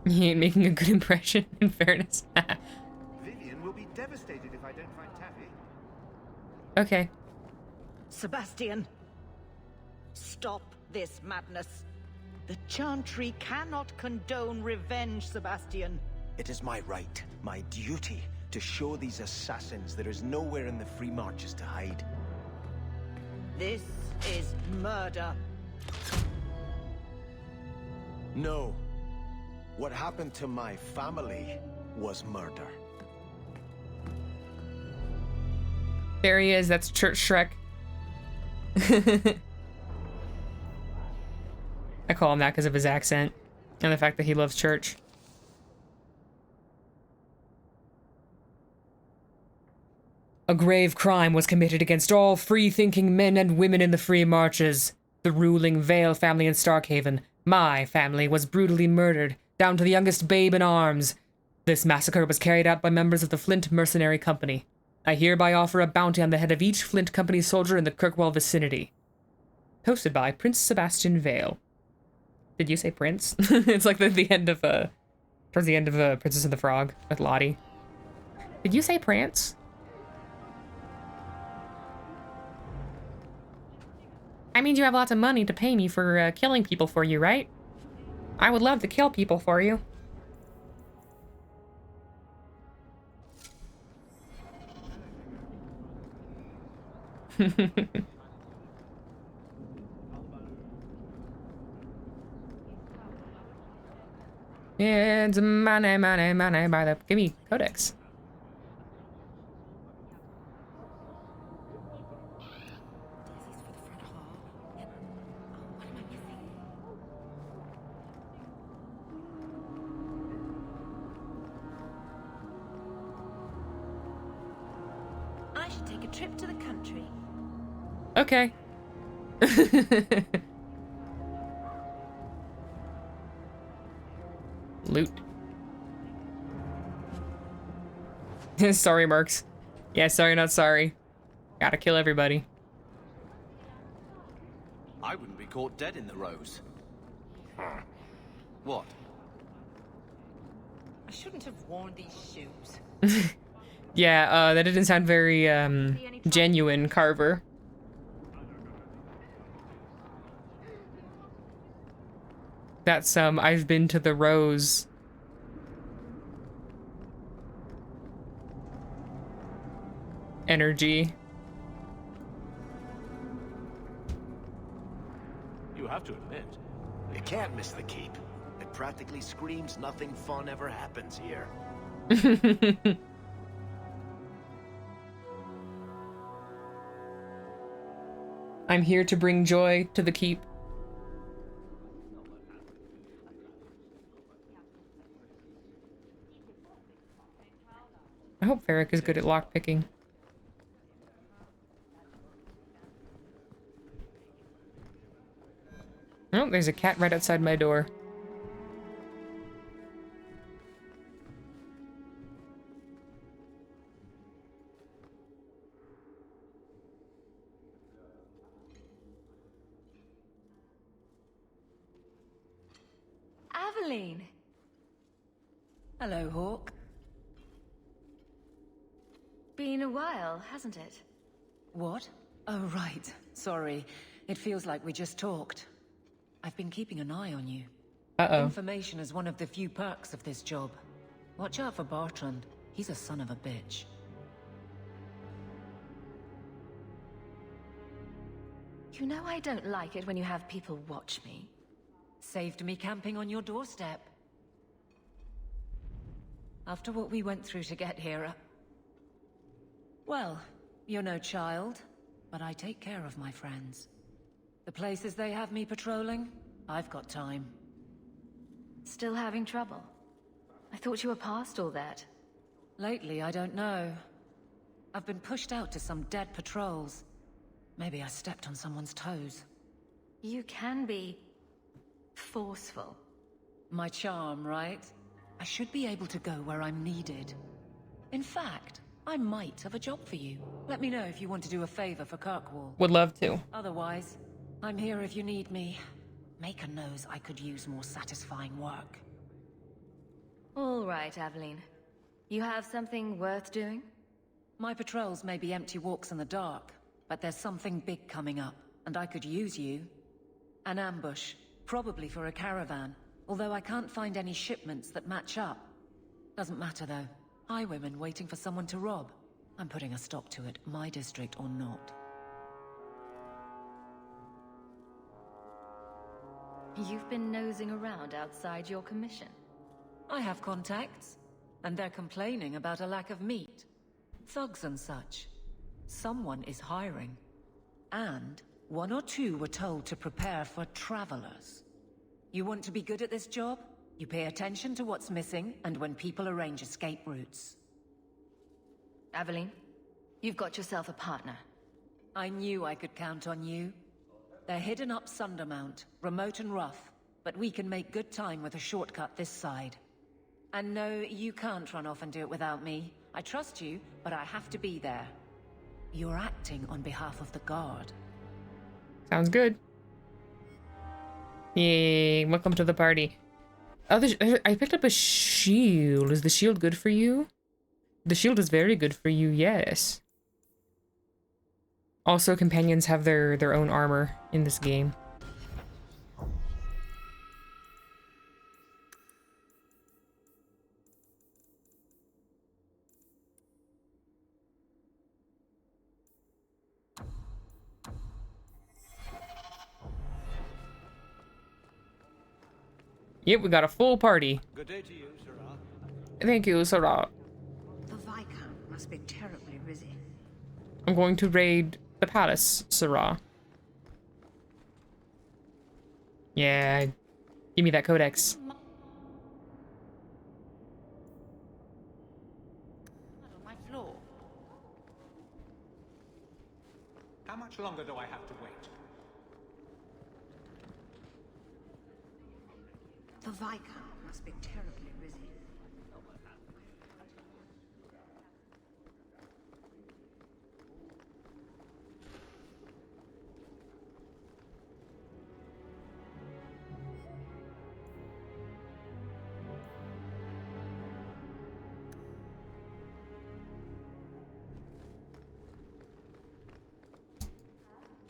He ain't making a good impression, in fairness. Vivian will be devastated if I don't find Taffy. Okay. Sebastian, stop this madness. The Chantry cannot condone revenge, Sebastian. It is my right, my duty, to show these assassins there is nowhere in the Free Marches to hide. This is murder. No. What happened to my family was murder. There he is, that's Church Shrek. I call him that because of his accent and the fact that he loves church. A grave crime was committed against all free-thinking men and women in the Free Marches. The ruling Vale family in Starkhaven, my family, was brutally murdered, down to the youngest babe in arms. This massacre was carried out by members of the Flint Mercenary Company. I hereby offer a bounty on the head of each Flint Company soldier in the Kirkwall vicinity. Hosted by Prince Sebastian Vale. Did you say Prince? It's like the end of, towards the end of Princess and the Frog with Lottie. Did you say Prance? I mean, you have lots of money to pay me for killing people for you, right? I would love to kill people for you. It's money, money, money by the... Give me Codex. I should take a trip to the country. Okay. Loot. Sorry, Mercs. Yeah, sorry, not sorry. Gotta kill everybody. I wouldn't be caught dead in the Rose. What? I shouldn't have worn these shoes. Yeah, that didn't sound very, genuine, Carver. That's, I've been to the Rose. Energy. You have to admit, you can't miss the keep. It practically screams nothing fun ever happens here. I'm here to bring joy to the keep. I hope Varric is good at lockpicking. Oh, there's a cat right outside my door. Aveline! Hello, Hawk. Been a while, hasn't it? What? Oh, right. Sorry. It feels like we just talked. I've been keeping an eye on you. Uh-oh. Information is one of the few perks of this job. Watch out for Bartrand. He's a son of a bitch. You know I don't like it when you have people watch me. Saved me camping on your doorstep. After what we went through to get here, well, you're no child, but I take care of my friends. The places they have me patrolling, I've got time. Still having trouble? I thought you were past all that. Lately, I don't know. I've been pushed out to some dead patrols. Maybe I stepped on someone's toes. You can be forceful. My charm, right? I should be able to go where I'm needed. In fact, I might have a job for you. Let me know if you want to do a favor for Kirkwall. Would love to. Otherwise, I'm here if you need me. Maker knows I could use more satisfying work. All right, Aveline. You have something worth doing? My patrols may be empty walks in the dark, but there's something big coming up, and I could use you. An ambush, probably for a caravan, although I can't find any shipments that match up. Doesn't matter though. Highwaymen waiting for someone to rob. I'm putting a stop to it, my district or not. You've been nosing around outside your commission. I have contacts, and they're complaining about a lack of meat. Thugs and such. Someone is hiring. And one or two were told to prepare for travelers. You want to be good at this job? You pay attention to what's missing, and when people arrange escape routes. Aveline, you've got yourself a partner. I knew I could count on you. They're hidden up Sundermount, remote and rough, but we can make good time with a shortcut this side. And no, you can't run off and do it without me. I trust you, but I have to be there. You're acting on behalf of the Guard. Sounds good. Yay, welcome to the party. Oh, I picked up a shield. Is the shield good for you? The shield is very good for you, yes. Also, companions have their own armor in this game. Yep, we got a full party. Good day to you, Sirrah. Thank you, Sirrah. The Viscount must be terribly busy. I'm going to raid the palace, Sirrah. Yeah, give me that codex. On my floor. How much longer do I have to wait? The Viscount must be terribly busy.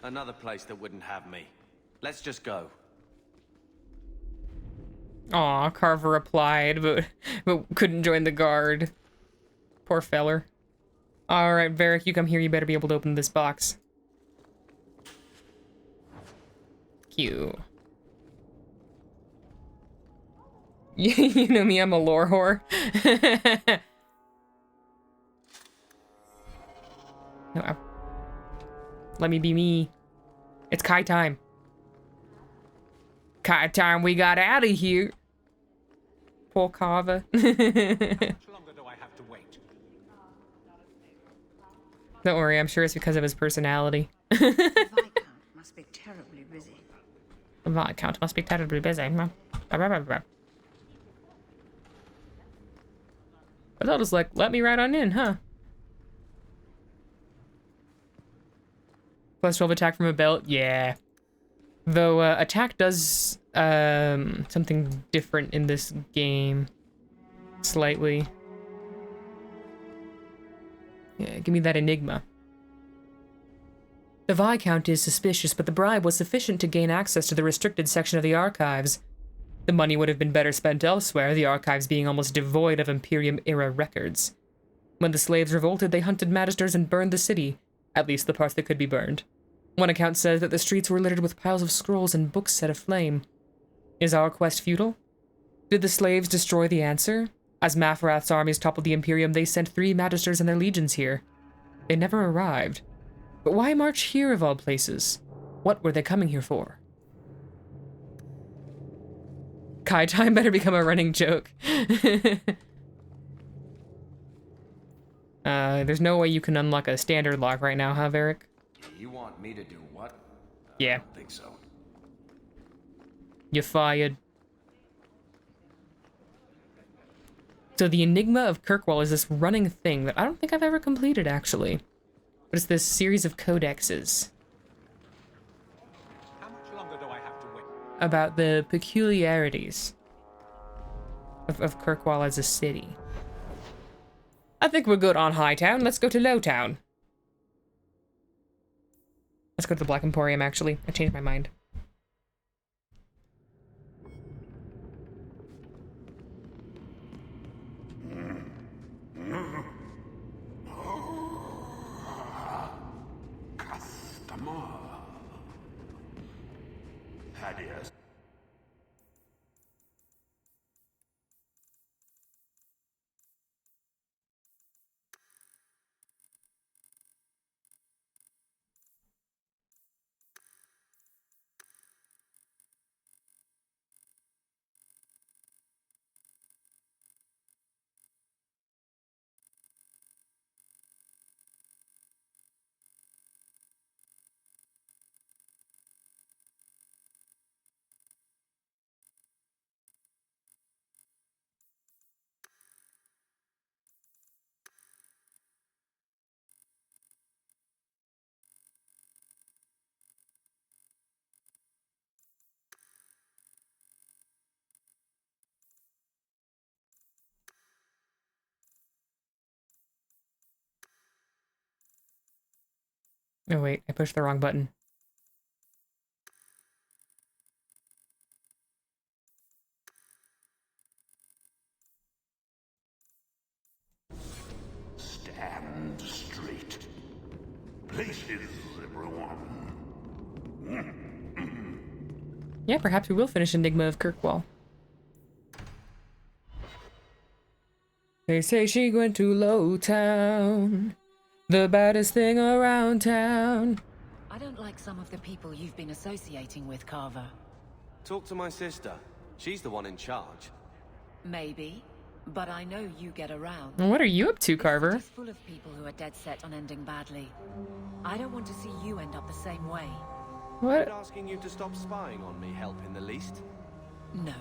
Another place that wouldn't have me. Let's just go. Aw, Carver replied, but couldn't join the guard. Poor feller. Alright, Varric, you come here, you better be able to open this box. Cute. You know me, I'm a lore whore. No, let me be me. It's Kai time. Kai time, we got out of here. Poor Carver. How much longer do I have to wait? Don't worry, I'm sure it's because of his personality. The Viscount must be terribly busy. The Viscount must be terribly busy. But they'll just like, let me right on in, huh? Plus 12 attack from a belt, yeah. Though attack does something different in this game. Slightly. Yeah, give me that enigma. The Viscount is suspicious, but the bribe was sufficient to gain access to the restricted section of the archives. The money would have been better spent elsewhere, the archives being almost devoid of Imperium-era records. When the slaves revolted, they hunted magisters and burned the city, at least the parts that could be burned. One account says that the streets were littered with piles of scrolls and books set aflame. Is our quest futile? Did the slaves destroy the answer? As Mafrath's armies toppled the Imperium, they sent 3 magisters and their legions here. They never arrived. But why march here of all places? What were they coming here for? Kai time better become a running joke. There's no way you can unlock a standard lock right now, huh, Varric? You want me to do what? Yeah. I don't think so. You're fired. So the Enigma of Kirkwall is this running thing that I don't think I've ever completed, actually. But it's this series of codexes. How much longer do I have to wait? About the peculiarities of Kirkwall as a city. I think we're good on Hightown. Let's go to Lowtown. Let's go to the Black Emporium, actually. I changed my mind. Customer. Thaddeus. Oh wait, I pushed the wrong button. Stand straight. Places, everyone. Yeah, perhaps we will finish Enigma of Kirkwall. They say she went to Lowtown, the baddest thing around town. I don't like some of the people you've been associating with, Carver. Talk to my sister. She's the one in charge. Maybe, but I know you get around. What are you up to, Carver? It's full of people who are dead set on ending badly. I don't want to see you end up the same way. What? Would asking you to stop spying on me help in the least? No.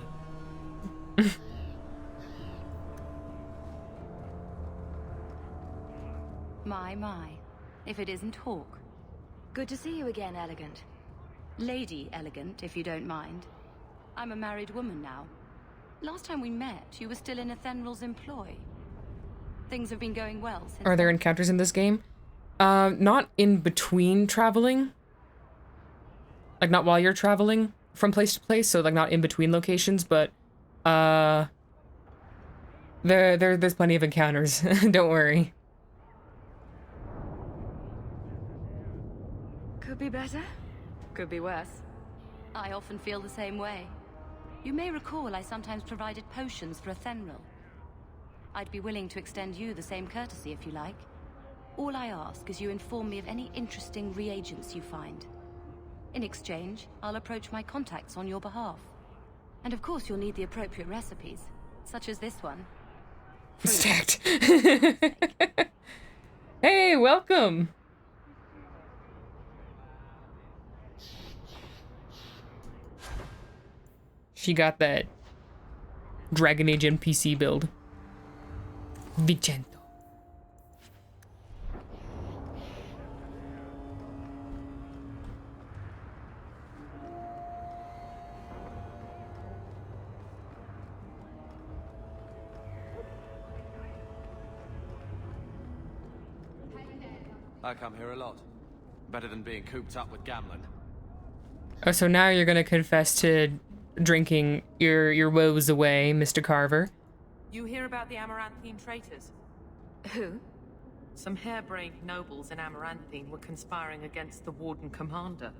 My. If it isn't Hawk. Good to see you again, Elegant. Lady Elegant, if you don't mind. I'm a married woman now. Last time we met, you were still in Athenral's employ. Things have been going well since... Are there encounters in this game? Not in between traveling. Like, not while you're traveling from place to place, so, like, not in between locations, but, there's plenty of encounters. Don't worry. Could be better. Could be worse. I often feel the same way. You may recall I sometimes provided potions for Athenril. I'd be willing to extend you the same courtesy if you like. All I ask is you inform me of any interesting reagents you find. In exchange, I'll approach my contacts on your behalf. And of course you'll need the appropriate recipes, such as this one. Stacked. Hey, welcome! She got that Dragon Age NPC build. Vicento. I come here a lot. Better than being cooped up with Gamlen. Oh, so now you're gonna confess to drinking your woes away, Mr. Carver. You hear about the Amaranthine traitors? Who? Some harebrained nobles in Amaranthine were conspiring against the Warden Commander.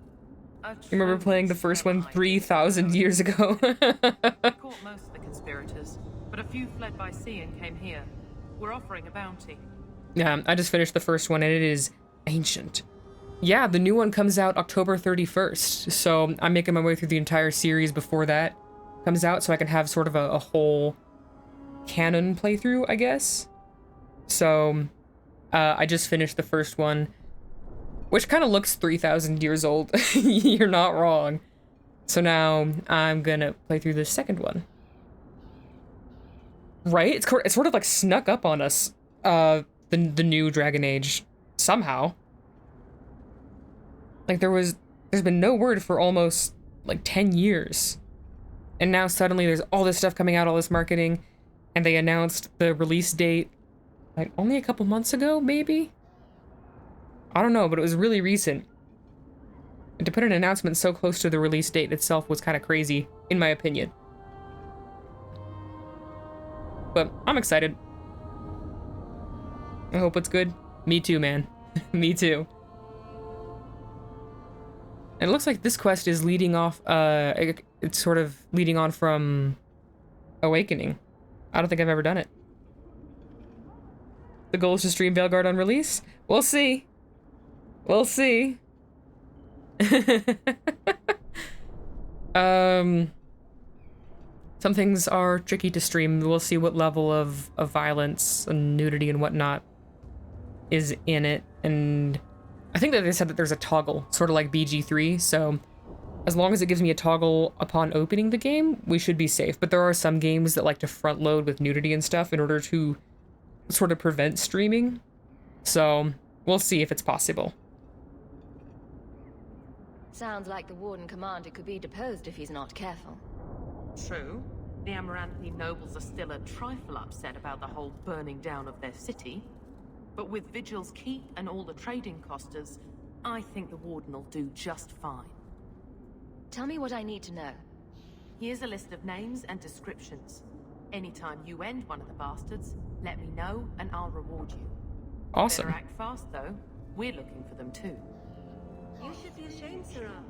You remember playing the first one 3,000 years ago? We caught most of the conspirators, but a few fled by sea and came here. We're offering a bounty. Yeah, I just finished the first one and it is ancient. Yeah, the new one comes out October 31st, so I'm making my way through the entire series before that comes out so I can have sort of a whole canon playthrough, I guess. So, I just finished the first one, which kind of looks 3,000 years old. You're not wrong. So now I'm gonna play through the second one. Right? It's sort of like snuck up on us, the new Dragon Age, somehow. Like there's been no word for almost like 10 years. And now suddenly there's all this stuff coming out, all this marketing, and they announced the release date like only a couple months ago, maybe? I don't know, but it was really recent. And to put an announcement so close to the release date itself was kind of crazy, in my opinion. But I'm excited. I hope it's good. Me too, man. Me too. And it looks like this quest is leading off, it's sort of leading on from Awakening. I don't think I've ever done it. The goal is to stream Veilguard on release? We'll see. We'll see. Some things are tricky to stream. We'll see what level of violence and nudity and whatnot is in it. And I think that they said that there's a toggle, sort of like BG3, so as long as it gives me a toggle upon opening the game, we should be safe. But there are some games that like to front load with nudity and stuff in order to sort of prevent streaming. So we'll see if it's possible. Sounds like the Warden Commander could be deposed if he's not careful. True. The Amaranthine nobles are still a trifle upset about the whole burning down of their city. But with Vigil's keep and all the trading costers, I think the Warden will do just fine. Tell me what I need to know. Here's a list of names and descriptions. Anytime you end one of the bastards, let me know and I'll reward you. Awesome. Better act fast though. We're looking for them too. You should be ashamed, Sarah.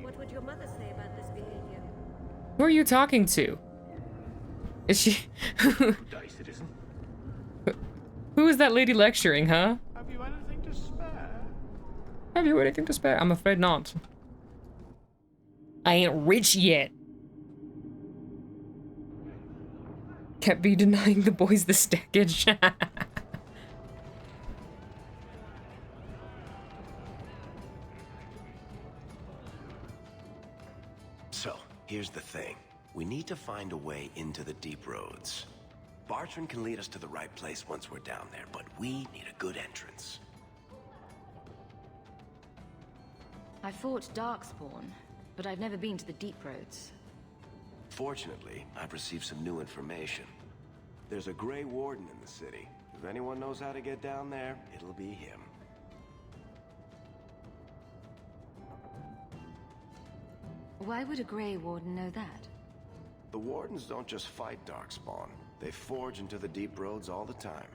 What would your mother say about this behavior? Who are you talking to? Is she... Who is that lady lecturing, huh? Have you anything to spare? Have you anything to spare? I'm afraid not. I ain't rich yet. Can't be denying the boys the stackage. So, here's the thing. We need to find a way into the deep roads. Bartrand can lead us to the right place once we're down there, but we need a good entrance. I fought Darkspawn, but I've never been to the deep roads. Fortunately, I've received some new information. There's a Grey Warden in the city. If anyone knows how to get down there, it'll be him. Why would a Grey Warden know that? The Wardens don't just fight Darkspawn. They forge into the deep roads all the time.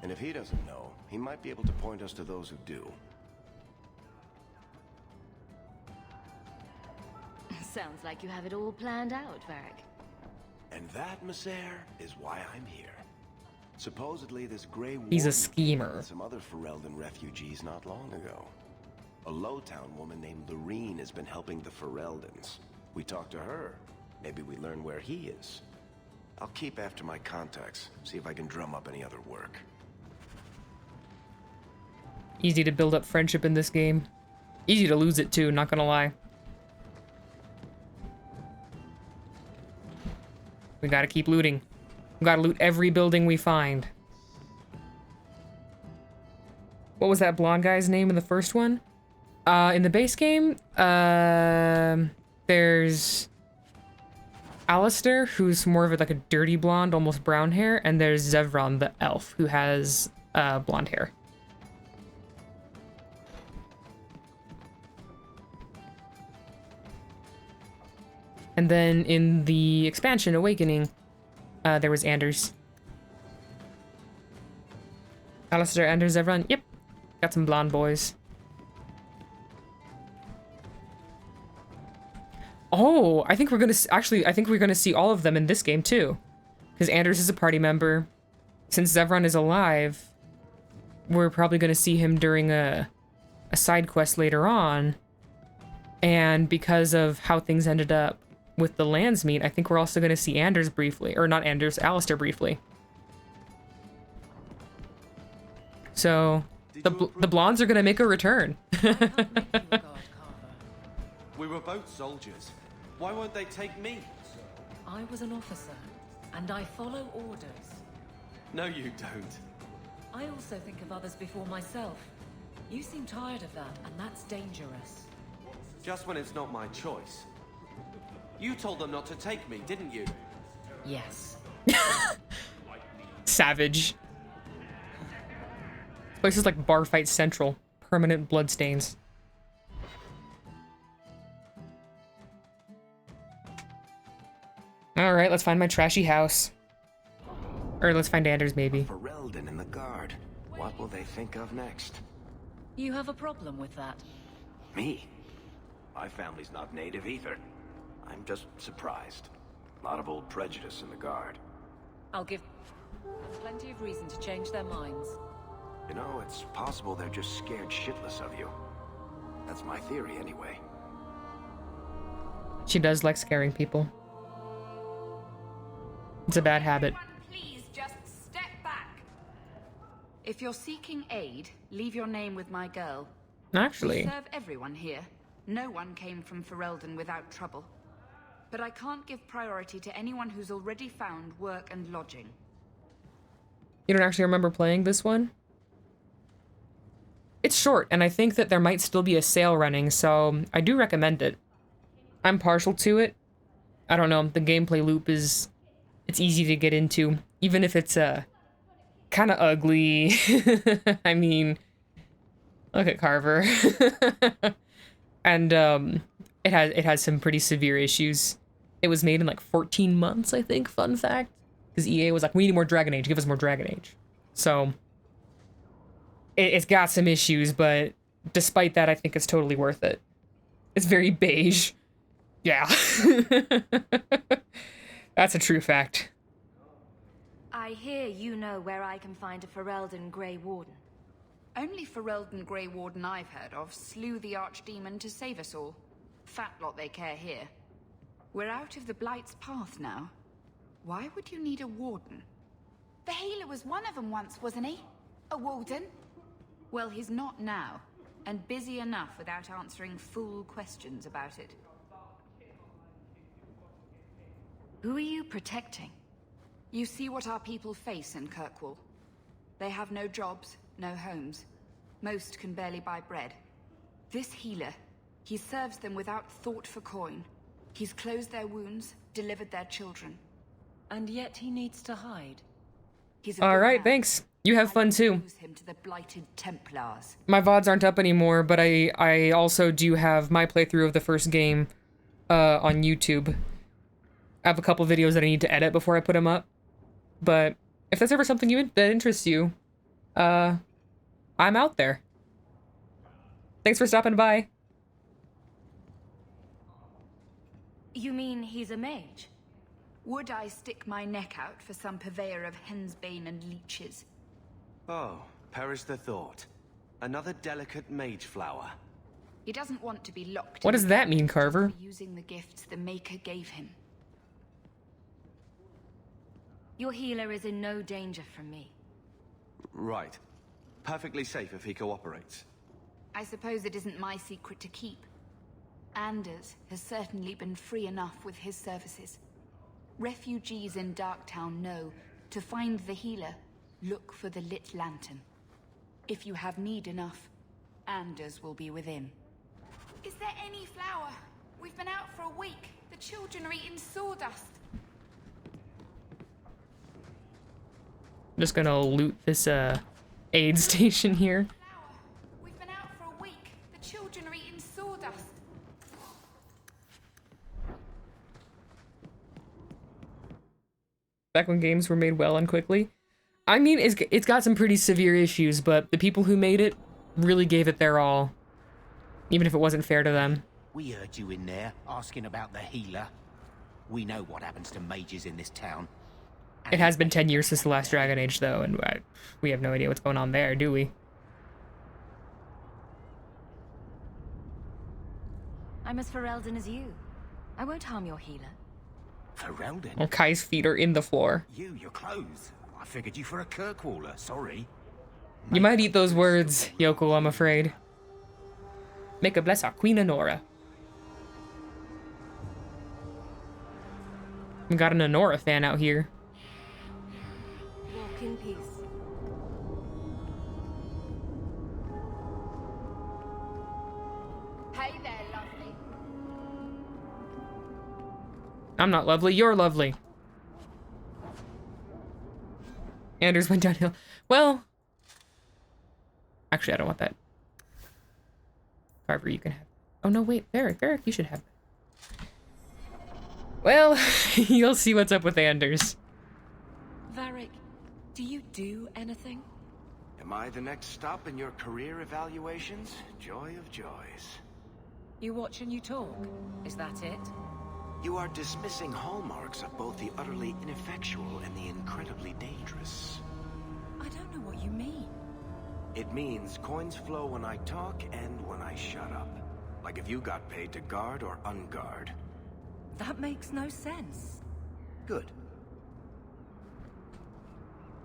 And if he doesn't know, he might be able to point us to those who do. Sounds like you have it all planned out, Varric. And that, Misser, is why I'm here. Supposedly, this Grey He's a Warden schemer. killed some other Ferelden refugees not long ago. A Lowtown woman named Lorene has been helping the Fereldans. We talked to her. Maybe we learn where he is. I'll keep after my contacts, see if I can drum up any other work. Easy to build up friendship in this game. Easy to lose it too, not gonna lie. We gotta keep looting. We gotta loot every building we find. What was that blonde guy's name in the first one? In the base game, there's Alistair, who's more of like a dirty blonde, almost brown hair, and there's Zevran, the elf, who has blonde hair. And then in the expansion, Awakening, there was Anders. Alistair, Anders, Zevran. Yep. Got some blonde boys. Oh, I think we're gonna I think we're gonna see all of them in this game too, because Anders is a party member. Since Zevran is alive, we're probably gonna see him during a side quest later on. And because of how things ended up with the Landsmeet, I think we're also gonna see Anders briefly, or not Anders, Alistair briefly. So the blondes are gonna make a return. We were both soldiers. Why won't they take me? I was an officer, and I follow orders. No, you don't. I also think of others before myself. You seem tired of that, and that's dangerous. Just when it's not my choice. You told them not to take me, didn't you? Yes. Savage. This place is like bar fight central. Permanent bloodstains. Alright, let's find my trashy house. Or let's find Anders, maybe. Ferelden and the guard. What will they think of next? You have a problem with that? Me? My family's not native either. I'm just surprised. A lot of old prejudice in the guard. I'll give plenty of reason to change their minds. You know, it's possible they're just scared shitless of you. That's my theory, anyway. She does like scaring people. It's a bad habit. Please just step back. If you're seeking aid, leave your name with my girl. Actually. We serve everyone here. No one came from Ferelden without trouble. But I can't give priority to anyone who's already found work and lodging. You don't actually remember playing this one? It's short, and I think that there might still be a sale running, so I do recommend it. I'm partial to it. I don't know, the gameplay loop is... It's easy to get into, even if it's kind of ugly. I mean, look at Carver. And it has some pretty severe issues. It was made in like 14 months, I think, fun fact. Because EA was like, we need more Dragon Age, give us more Dragon Age. So, it's got some issues, but despite that, I think it's totally worth it. It's very beige. Yeah. That's a true fact. I hear you know where I can find a Ferelden Grey Warden. Only Ferelden Grey Warden I've heard of slew the Archdemon to save us all. Fat lot they care here. We're out of the Blight's path now. Why would you need a warden? The healer was one of them once, wasn't he? A warden? Well, he's not now, and busy enough without answering fool questions about it. Who are you protecting? You see what our people face in Kirkwall. They have no jobs, no homes. Most can barely buy bread. This healer, he serves them without thought for coin. He's closed their wounds, delivered their children. And yet he needs to hide. Alright, thanks. You have fun too. Lose him to the blighted Templars. My VODs aren't up anymore, but I also do have my playthrough of the first game on YouTube. I have a couple videos that I need to edit before I put them up. But if that's ever something that interests you, I'm out there. Thanks for stopping by. You mean he's a mage? Would I stick my neck out for some purveyor of hensbane and leeches? Oh, perish the thought. Another delicate mage flower. He doesn't want to be locked. What does that mean, Carver? For using the gifts the Maker gave him. Your healer is in no danger from me. Right. Perfectly safe if he cooperates. I suppose it isn't my secret to keep. Anders has certainly been free enough with his services. Refugees in Darktown know to find the healer, look for the lit lantern. If you have need enough, Anders will be within. Is there any flour? We've been out for a week. The children are eating sawdust. I'm just gonna loot this aid station here. We've been out for a week. The children are eating sawdust. Back when games were made well and quickly. I mean, it's got some pretty severe issues, but the people who made it really gave it their all. Even if it wasn't fair to them. We heard you in there, asking about the healer. We know what happens to mages in this town. It has been 10 years since the last Dragon Age, though, and we have no idea what's going on there, do we? I'm as Ferelden as you. I won't harm your healer. Ferelden? Well, Kai's feet are in the floor. Your clothes. I figured you for a Kirkwaller, sorry. You might eat those words, Yoko, I'm afraid. Make a bless our Queen Honora. We got an Honora fan out here. Walk in peace. Hey there, lovely. I'm not lovely, you're lovely. Anders went downhill. Well, actually, I don't want that. Carver, you can have. Oh no, wait, Varric, you should have that. Well, you'll see what's up with Anders. Varric, do you do anything? Am I the next stop in your career evaluations? Joy of joys. You watch and you talk. Is that it? You are dismissing hallmarks of both the utterly ineffectual and the incredibly dangerous. I don't know what you mean. It means coins flow when I talk and when I shut up. Like if you got paid to guard or unguard. That makes no sense. Good.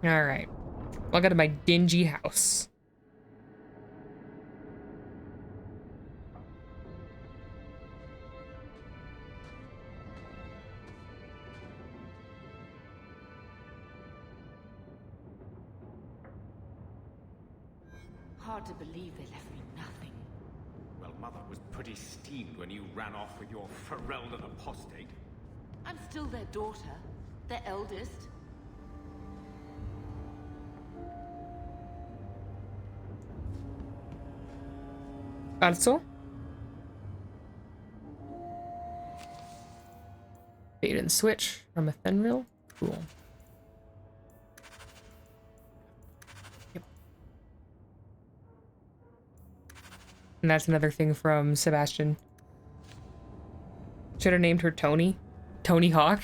Alright. Welcome to my dingy house. Hard to believe they left me nothing. Well, Mother was pretty steamed when you ran off with your Ferelden apostate. I'm still their daughter, their eldest. Also, bait and switch from a Thenril. Cool. Yep. And that's another thing from Sebastian. Should have named her Tony. Tony Hawk.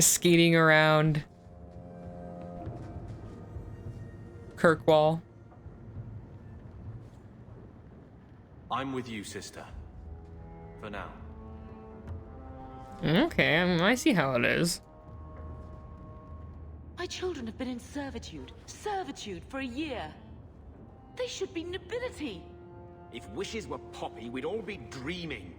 Skating around Kirkwall. I'm with you, sister. For now. Okay, I see how it is. My children have been in servitude for a year. They should be nobility. If wishes were poppy, we'd all be dreaming.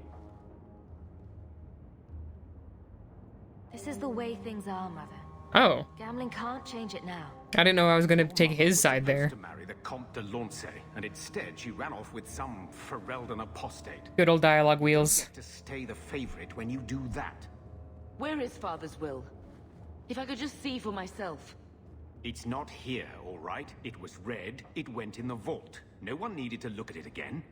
This is the way things are, Mother. Oh. Gambling can't change it now. I didn't know I was gonna take his side there. To marry the Comte de Lance, and instead she ran off with some Ferelden apostate. Good old dialogue wheels. To stay the favorite when you do that. Where is Father's will? If I could just see for myself. It's not here, all right? It was read, it went in the vault. No one needed to look at it again.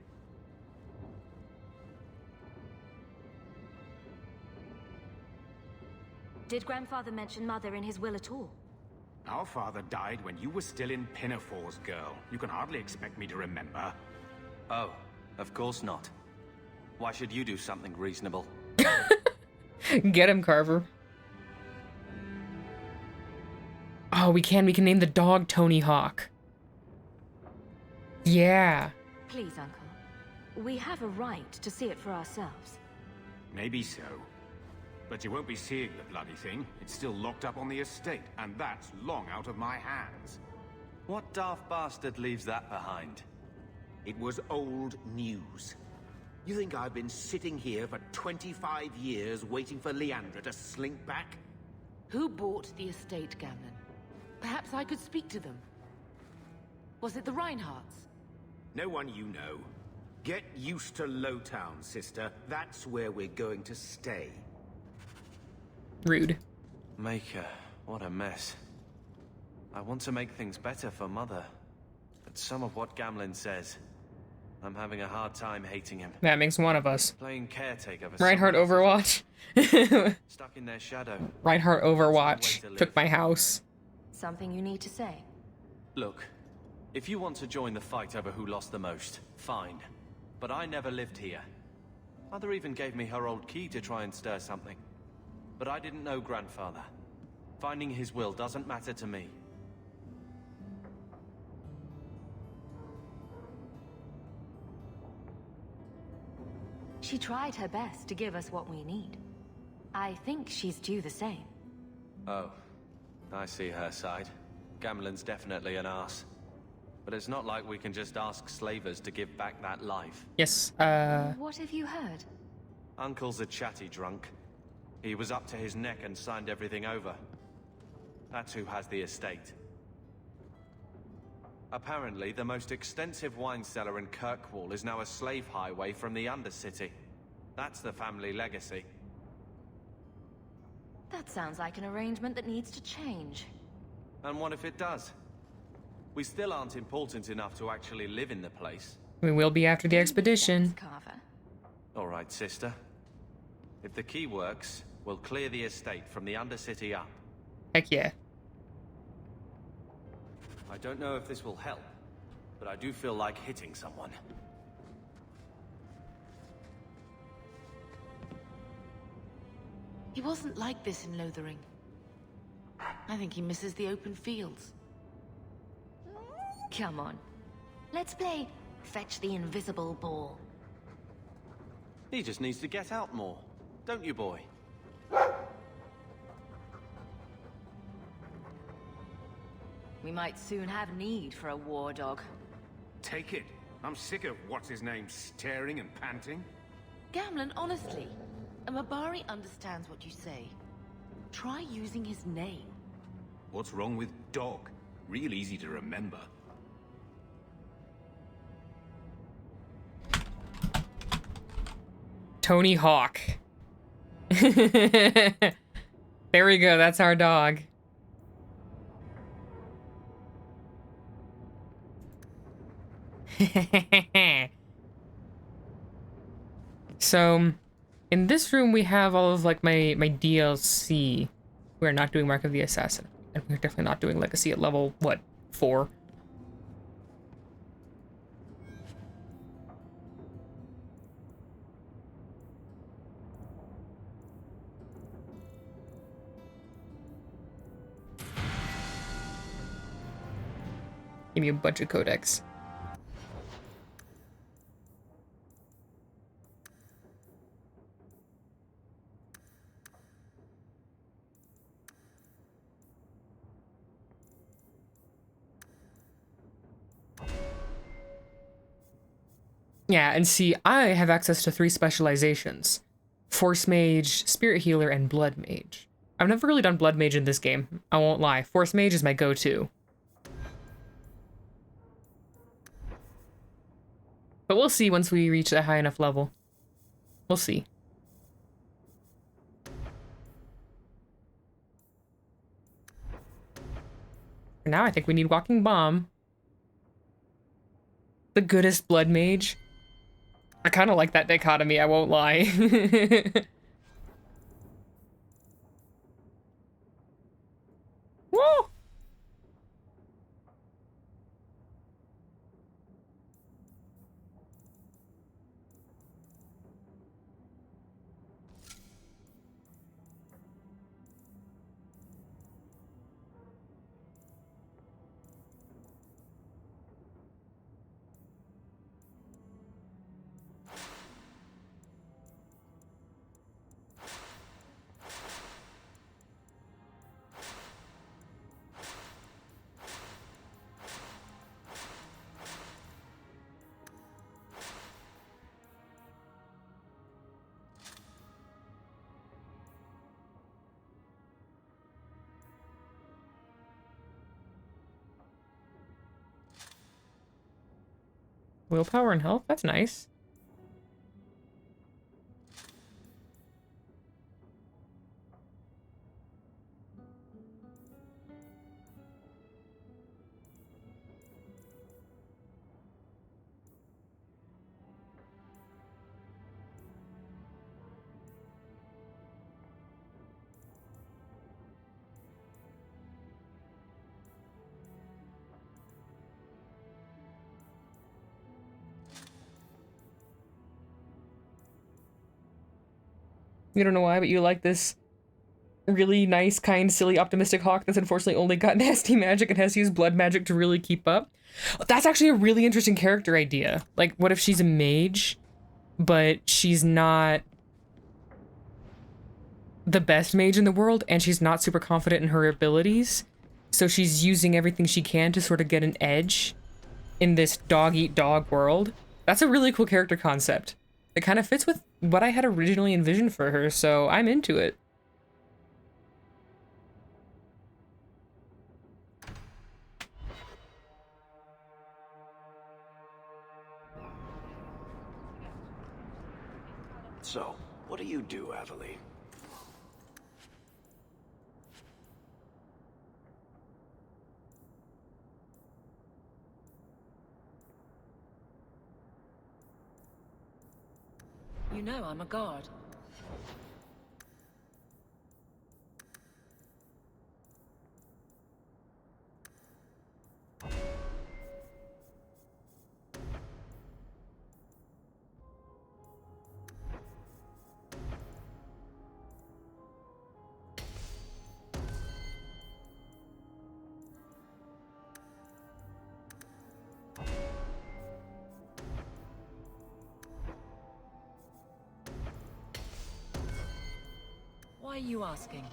Did Grandfather mention Mother in his will at all? Our father died when you were still in pinafores, girl. You can hardly expect me to remember. Oh, of course not. Why should you do something reasonable? Get him, Carver. Oh, we can name the dog Tony Hawk. Yeah. Please, Uncle. We have a right to see it for ourselves. Maybe so. But you won't be seeing the bloody thing. It's still locked up on the estate, and that's long out of my hands. What daft bastard leaves that behind? It was old news. You think I've been sitting here for 25 years waiting for Leandra to slink back? Who bought the estate, Gamlen? Perhaps I could speak to them. Was it the Reinhardts? No one you know. Get used to Lowtown, sister. That's where we're going to stay. Rude. Maker, what a mess. I want to make things better for Mother. But some of what Gamlen says, I'm having a hard time hating him. That makes one of us. Playing caretaker for Reinhardt Overwatch. Stuck in their shadow. Reinhardt Overwatch took my house. Something you need to say? Look, if you want to join the fight over who lost the most, fine. But I never lived here. Mother even gave me her old key to try and stir something. But I didn't know Grandfather. Finding his will doesn't matter to me. She tried her best to give us what we need. I think she's due the same. Oh, I see her side. Gamlen's definitely an arse. But it's not like we can just ask slavers to give back that life. Yes, What have you heard? Uncle's a chatty drunk. He was up to his neck and signed everything over. That's who has the estate. Apparently, the most extensive wine cellar in Kirkwall is now a slave highway from the Undercity. That's the family legacy. That sounds like an arrangement that needs to change. And what if it does? We still aren't important enough to actually live in the place. We will be after the expedition. All right, sister. If the key works, we'll clear the estate from the Undercity up. Heck yeah. I don't know if this will help, but I do feel like hitting someone. He wasn't like this in Lothering. I think he misses the open fields. Come on. Let's play fetch the invisible ball. He just needs to get out more, don't you, boy? We might soon have need for a war dog. Take it. I'm sick of what's-his-name staring and panting. Gamlen, honestly, a Mabari understands what you say. Try using his name. What's wrong with dog? Real easy to remember. Tony Hawk. There we go, that's our dog. So, in this room we have all of like my DLC. We're not doing Mark of the Assassin. And we're definitely not doing Legacy at level, what, 4? Give me a bunch of codex. Yeah, and see, I have access to 3 specializations. Force Mage, Spirit Healer, and Blood Mage. I've never really done Blood Mage in this game, I won't lie. Force Mage is my go-to. But we'll see once we reach a high enough level. We'll see. For now, I think we need Walking Bomb. The goodest Blood Mage. I kind of like that dichotomy, I won't lie. Willpower and health? That's nice. You don't know why, but you like this really nice, kind, silly, optimistic hawk that's unfortunately only got nasty magic and has to use blood magic to really keep up. That's actually a really interesting character idea. Like, what if she's a mage, but she's not the best mage in the world, and she's not super confident in her abilities, so she's using everything she can to sort of get an edge in this dog-eat-dog world? That's a really cool character concept. It kind of fits with what I had originally envisioned for her, so I'm into it. So, what do you do, Avelie? You know I'm a guard. Why are you asking?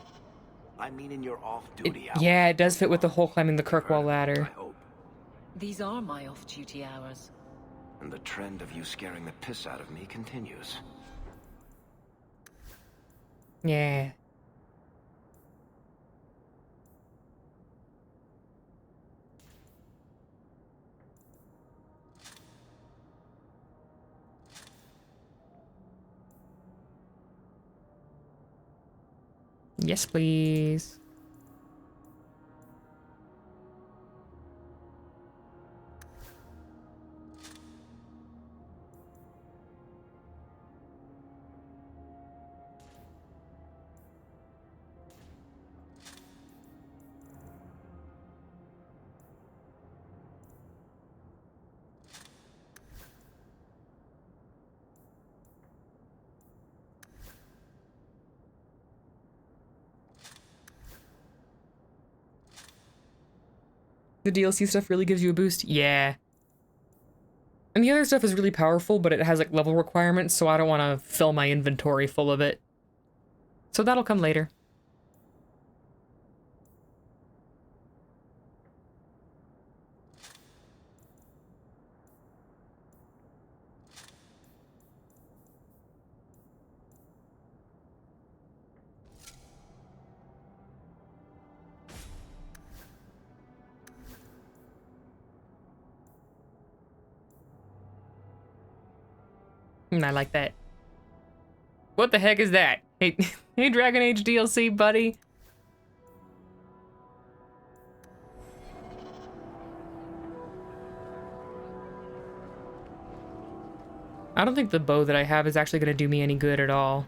I mean in your off-duty hours. Yeah, it does fit with the whole climbing the Kirkwall ladder. These are my off-duty hours. And the trend of you scaring the piss out of me continues. Yeah. Yes, please. The DLC stuff really gives you a boost? Yeah. And the other stuff is really powerful, but it has like level requirements, so I don't want to fill my inventory full of it. So that'll come later. I like that. What the heck is that? Hey, hey, Dragon Age DLC, buddy. I don't think the bow that I have is actually going to do me any good at all.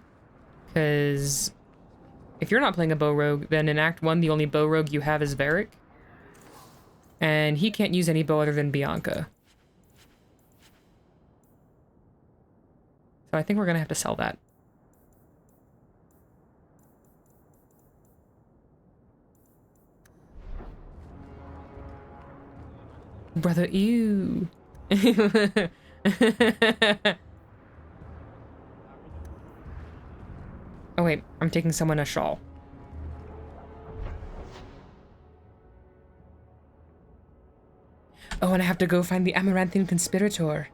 Because if you're not playing a bow rogue, then in Act 1, the only bow rogue you have is Varric. And he can't use any bow other than Bianca. So I think we're going to have to sell that. Brother, ew. Oh wait, I'm taking someone a shawl. Oh, and I have to go find the Amaranthian Conspirator.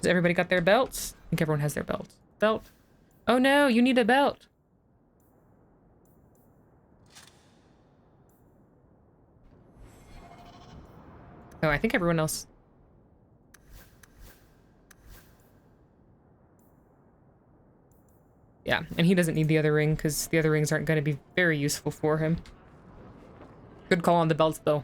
Does everybody got their belts? I think everyone has their belts. Belt. Oh no, you need a belt. Oh, I think everyone else... Yeah, and he doesn't need the other ring because the other rings aren't going to be very useful for him. Good call on the belts, though.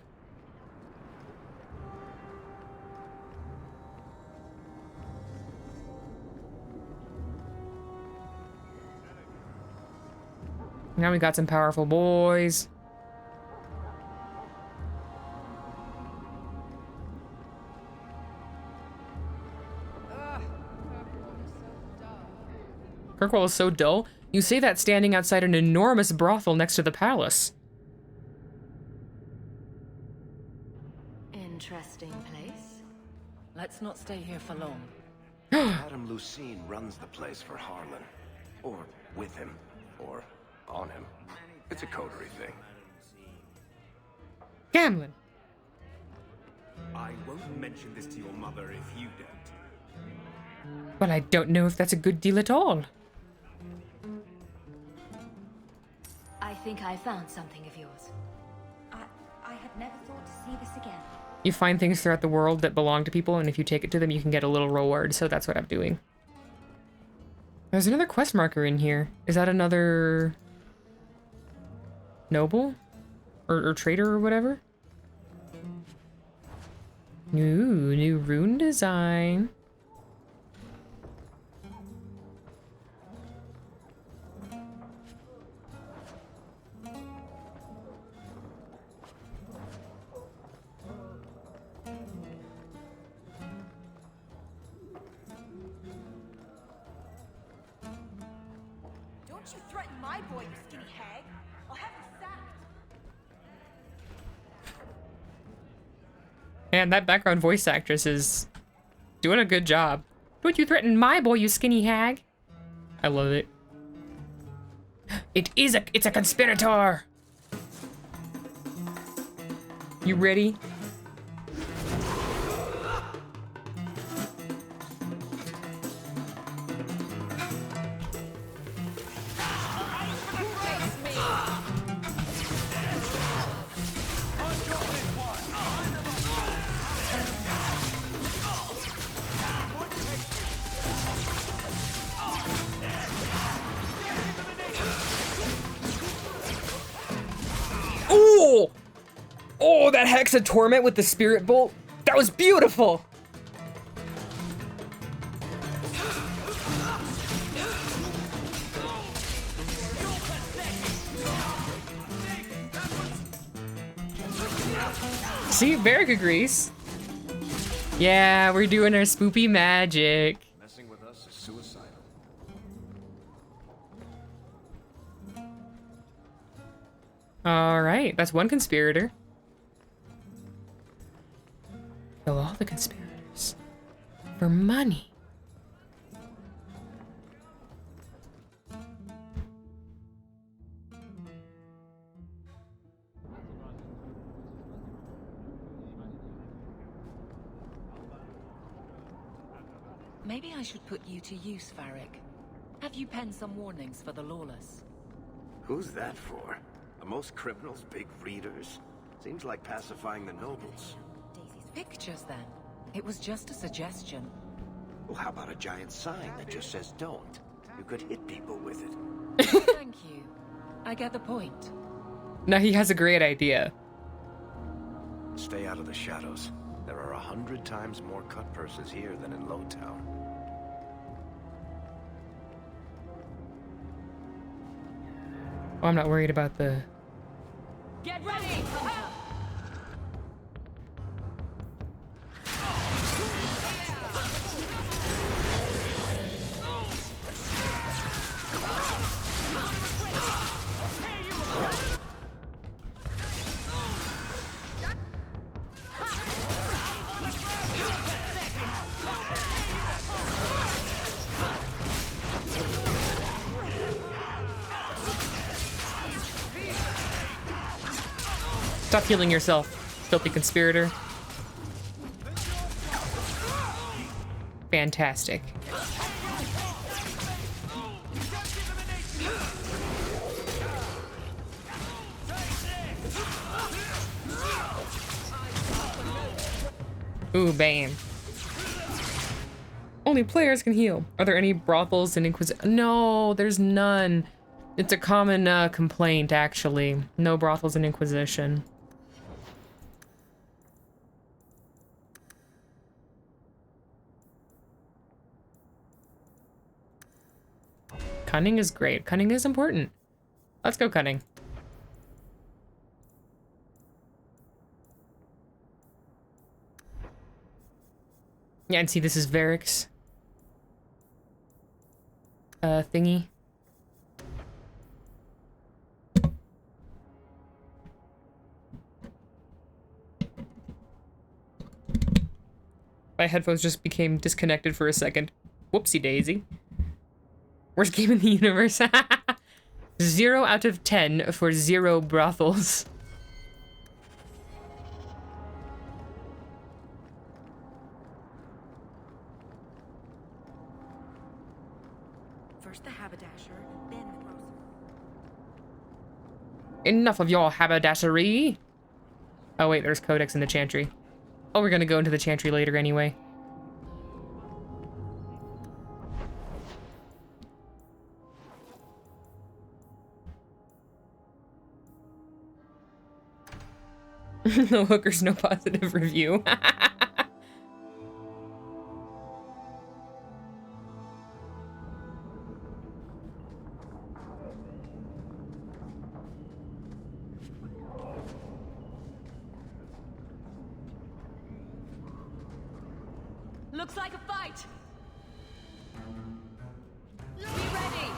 Now we got some powerful boys. Kirkwall is so dull. You say that standing outside an enormous brothel next to the palace. Interesting place. Let's not stay here for long. Madame Lucine runs the place for Harlan. Or with him. Or on him. It's a coterie thing. Gamlin! I won't mention this to your mother if you don't. Well, I don't know if that's a good deal at all. I think I found something of yours. I had never thought to see this again. You find things throughout the world that belong to people, and if you take it to them, you can get a little reward, so that's what I'm doing. There's another quest marker in here. Is that another... noble? Or trader or whatever? Ooh, new rune design. Don't you threaten my boy, you skinny hag. I'll have you sacked. Man, that background voice actress is doing a good job. Don't you threaten my boy, you skinny hag. I love it. It's a conspirator. You ready? Oh! Oh, that Hex of Torment with the Spirit Bolt. That was beautiful! See, Varric agrees. Yeah, we're doing our spoopy magic. Messing with us is suicidal. Alright, that's one conspirator. Kill all the conspirators. For money. Maybe I should put you to use, Varric. Have you penned some warnings for the lawless? Who's that for? Are most criminals big readers? Seems like pacifying the nobles. Pictures, then. It was just a suggestion. Well, how about a giant sign that just says don't? You could hit people with it. Thank you. I get the point. Now he has a great idea. Stay out of the shadows. There are 100 times more cut purses here than in Lowtown. Oh, I'm not worried about the... Get ready! Stop healing yourself, filthy conspirator. Fantastic. Ooh, bam. Only players can heal. Are there any brothels in Inquisition? No, there's none. It's a common complaint, actually. No brothels in Inquisition. Cunning is great. Cunning is important. Let's go cunning. Yeah, and see, this is Varric's thingy. My headphones just became disconnected for a second. Whoopsie daisy. Worst game in the universe. 0 out of 10 for 0 brothels. First the haberdasher, then the grocer. Enough of your haberdashery. Oh wait, there's Codex in the Chantry. Oh, we're gonna go into the Chantry later anyway. No hookers, no positive review. Looks like a fight. Be ready.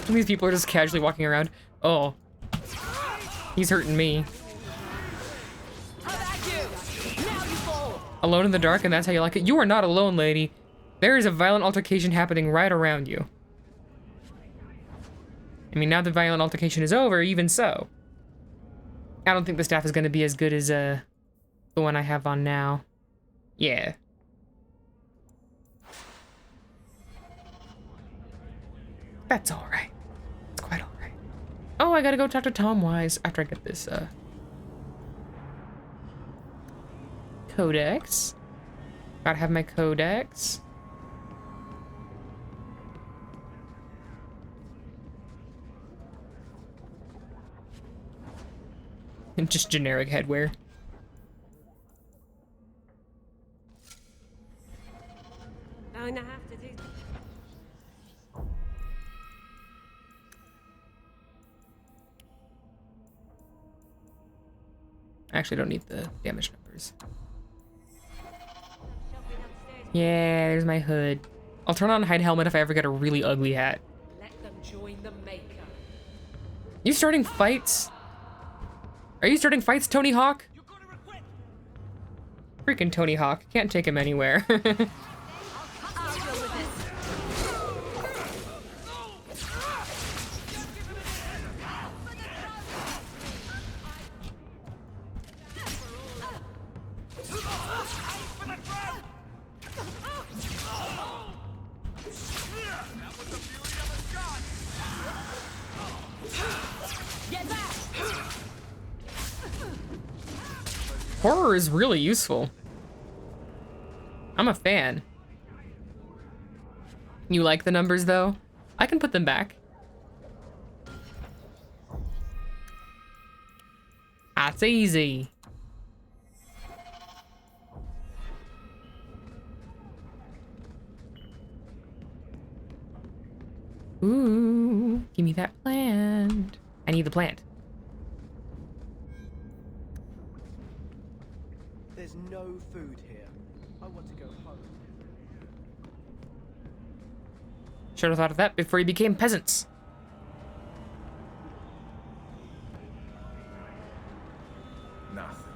These people are just casually walking around. Oh. He's hurting me. Alone in the dark, and that's how you like it? You are not alone, lady. There is a violent altercation happening right around you. I mean, now the violent altercation is over, even so. I don't think the staff is going to be as good as the one I have on now. Yeah. That's alright. It's quite alright. Oh, I gotta go talk to Tom Wise after I get this, Codex. Gotta have my Codex. And just generic headwear. Going to have to do. I actually don't need the damage numbers. Yeah, there's my hood. I'll turn on hide helmet if I ever get a really ugly hat. Let them join the maker. You starting fights? Are you starting fights, Tony Hawk? Freaking Tony Hawk. Can't take him anywhere. Horror is really useful. I'm a fan. You like the numbers, though? I can put them back. That's easy. Ooh, give me that plant. I need the plant. There's no food here. I want to go home. Should have thought of that before you became peasants. Nothing.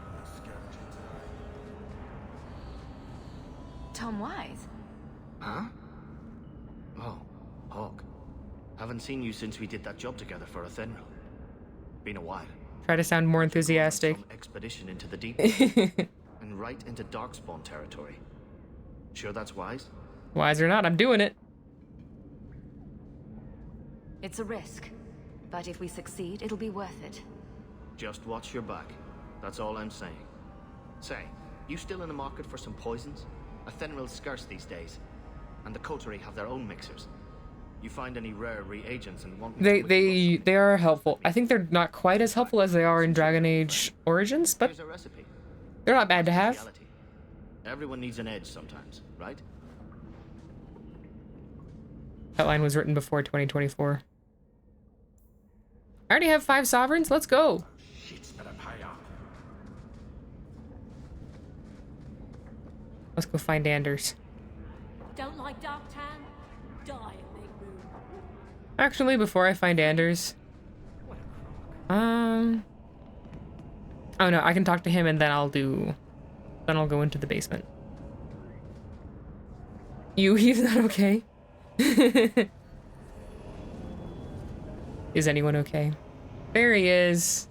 Tom Wise? Huh? Oh, Hawk. Haven't seen you since we did that job together for Athenril. Been a while. Try to sound more enthusiastic. Some expedition into the deep and right into Darkspawn territory. Sure that's wise? Wise or not, I'm doing it. It's a risk, but if we succeed, it'll be worth it. Just watch your back. That's all I'm saying. Say, you still in the market for some poisons? Athenril's scarce these days, and the coterie have their own mixers. You find any rare reagents and want me they are helpful. I think they're not quite as helpful as they are in Dragon Age Origins, but they're not bad to have. Everyone needs an edge sometimes, right? That line was written before 2024. I already have 5 sovereigns. Let's go. Let's go find Anders. Don't like dark tan? Die and make room. Actually, before I find Anders, oh no, I can talk to him and then I'll go into the basement. He's not okay. Is anyone okay? There he is.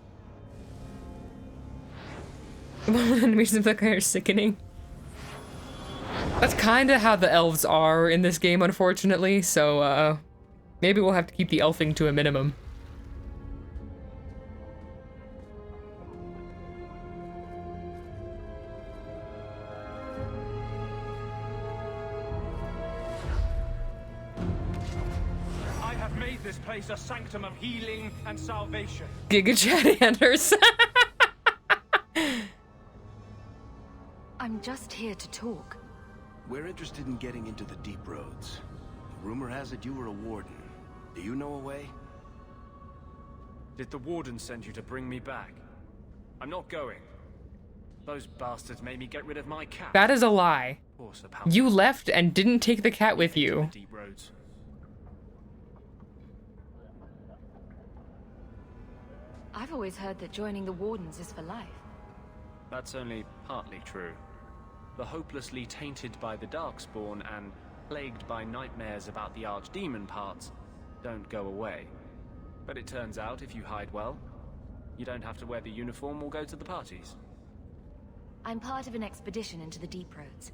Enemies of the guy are sickening. That's kind of how the elves are in this game, unfortunately, so, maybe we'll have to keep the elfing to a minimum. I have made this place a sanctum of healing and salvation. Giga Chat Anders. I'm just here to talk. We're interested in getting into the deep roads. Rumor has it you were a warden. Do you know a way? Did the warden send you to bring me back? I'm not going. Those bastards made me get rid of my cat. That is a lie. You left and didn't take the cat with you. Deep roads. I've always heard that joining the Wardens is for life. That's only partly true. The hopelessly tainted by the Darkspawn and plagued by nightmares about the Archdemon parts don't go away. But it turns out if you hide well, you don't have to wear the uniform or go to the parties. I'm part of an expedition into the deep roads.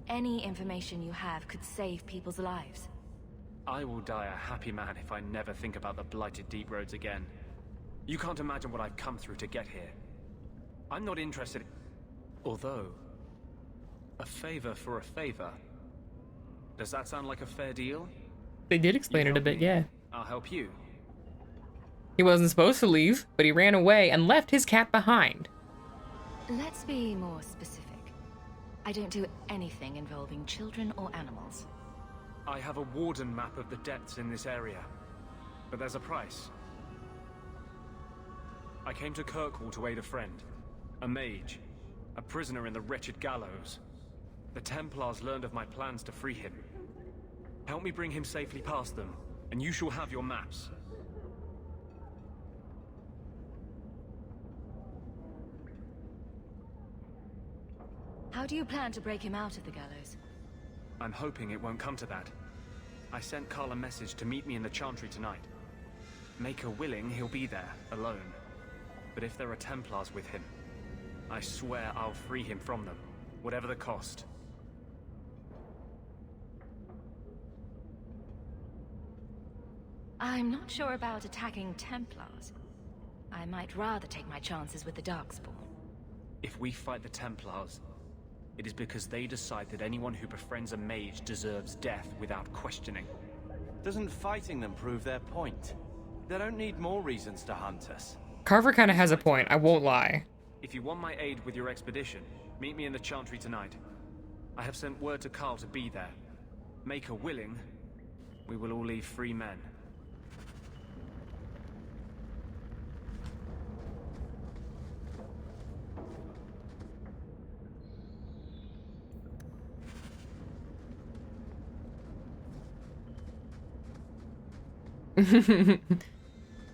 Any information you have could save people's lives. I will die a happy man if I never think about the blighted deep roads again. You can't imagine what I've come through to get here. I'm not interested. Although, a favor for a favor. Does that sound like a fair deal? They did explain it a bit, yeah. I'll help you. He wasn't supposed to leave, but he ran away and left his cat behind. Let's be more specific. I don't do anything involving children or animals. I have a warden map of the depths in this area, but there's a price. I came to Kirkwall to aid a friend, a mage, a prisoner in the wretched gallows. The Templars learned of my plans to free him. Help me bring him safely past them, and you shall have your maps. How do you plan to break him out of the gallows? I'm hoping it won't come to that. I sent Carl a message to meet me in the Chantry tonight. Make her willing, he'll be there, alone. But if there are Templars with him, I swear I'll free him from them, whatever the cost. I'm not sure about attacking Templars. I might rather take my chances with the Darkspawn. If we fight the Templars, it is because they decide that anyone who befriends a mage deserves death without questioning. Doesn't fighting them prove their point? They don't need more reasons to hunt us. Carver kind of has a point, I won't lie. If you want my aid with your expedition, meet me in the Chantry tonight. I have sent word to Carl to be there. Make her willing, we will all leave free men.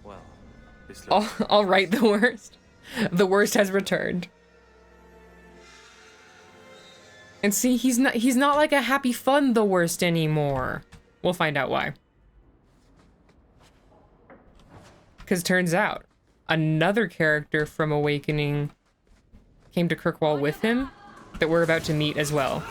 Well, this all right, the worst. The worst has returned. And see, he's not like a happy fun the worst anymore. We'll find out why. Because turns out, another character from Awakening came to Kirkwall with him that we're about to meet as well.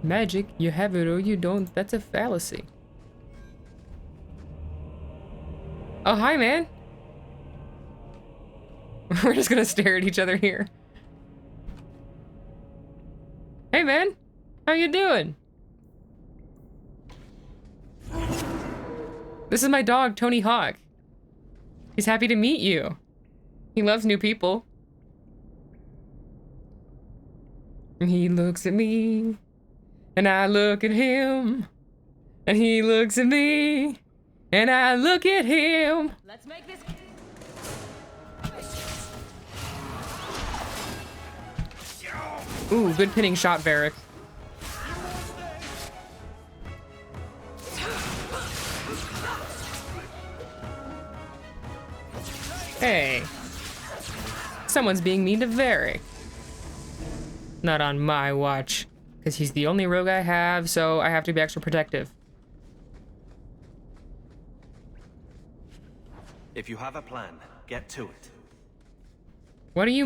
Magic, you have it or you don't. That's a fallacy. Oh, hi, man. We're just gonna stare at each other here. Hey, man. How you doing? This is my dog, Tony Hawk. He's happy to meet you. He loves new people. He looks at me, and I look at him, and he looks at me, and I look at him. Let's make this. Ooh, good pinning shot, Varric. Hey. Someone's being mean to Varric. Not on my watch. Because he's the only rogue I have, so I have to be extra protective. If you have a plan, get to it. What do you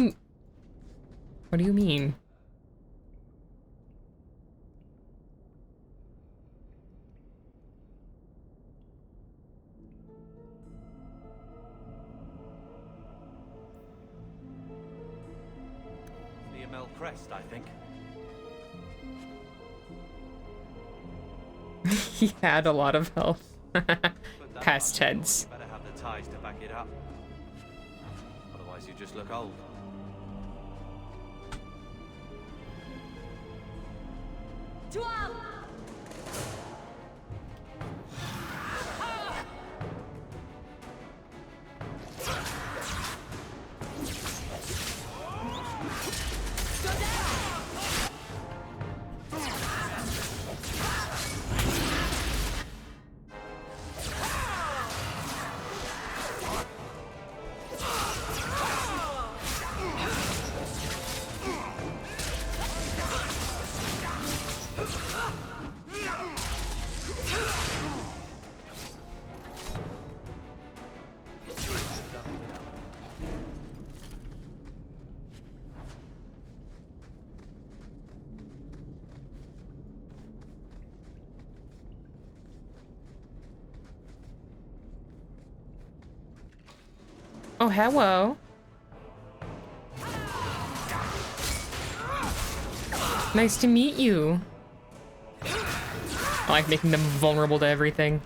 mean? The Amel Crest, I think. He had a lot of health. Past tense. You better have the ties to back it up. Otherwise you just look old. To up! Oh, hello. Nice to meet you. I like making them vulnerable to everything.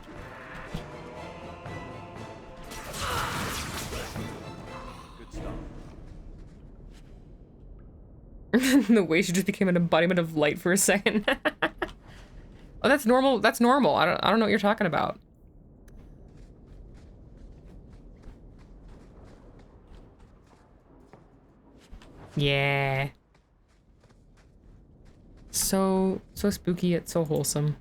The way she just became an embodiment of light for a second. Oh, that's normal. That's normal. I don't know what you're talking about. Yeah. So spooky yet so wholesome.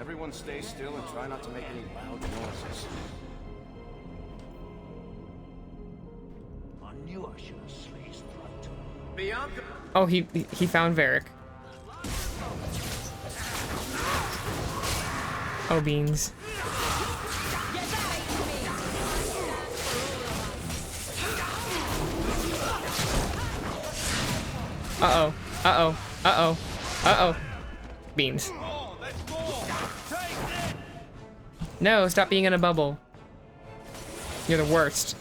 Everyone stay still and try not to make any loud noises. I knew I should have slit his throat. Bianca! Oh, he found Varric. Oh, beans. Uh-oh. Uh-oh. Uh-oh. Uh-oh. Beans. No, stop being in a bubble. You're the worst.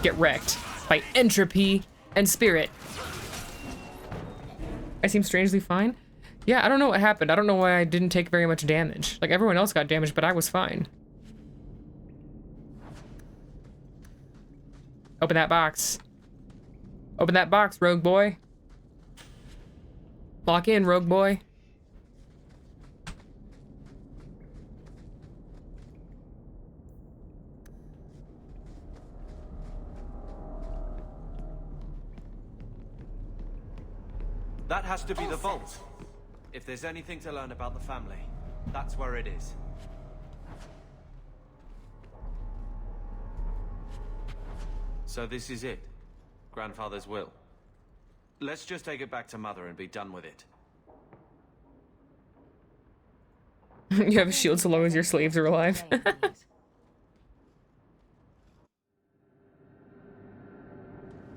Get wrecked by entropy and spirit. I seem strangely fine. Yeah, I don't know what happened. I don't know why I didn't take very much damage. Like, everyone else got damaged, but I was fine. Open that box. Open that box, rogue boy. Lock in, rogue boy. That has to be the vault. If there's anything to learn about the family, that's where it is. So this is it. Grandfather's will. Let's just take it back to Mother and be done with it. You have a shield so long as your slaves are alive.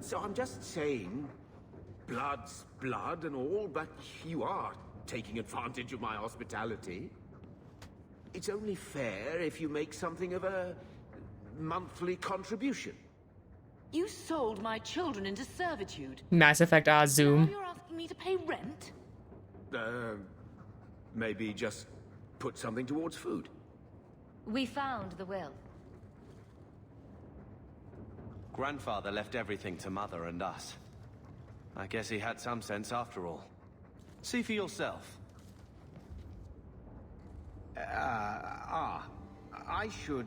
So I'm just saying, blood's blood and all, but you are taking advantage of my hospitality. It's only fair if you make something of a monthly contribution. You sold my children into servitude. Mass Effect Zoom. Now you're asking me to pay rent? Maybe just put something towards food. We found the will. Grandfather left everything to Mother and us. I guess he had some sense after all. See for yourself. I should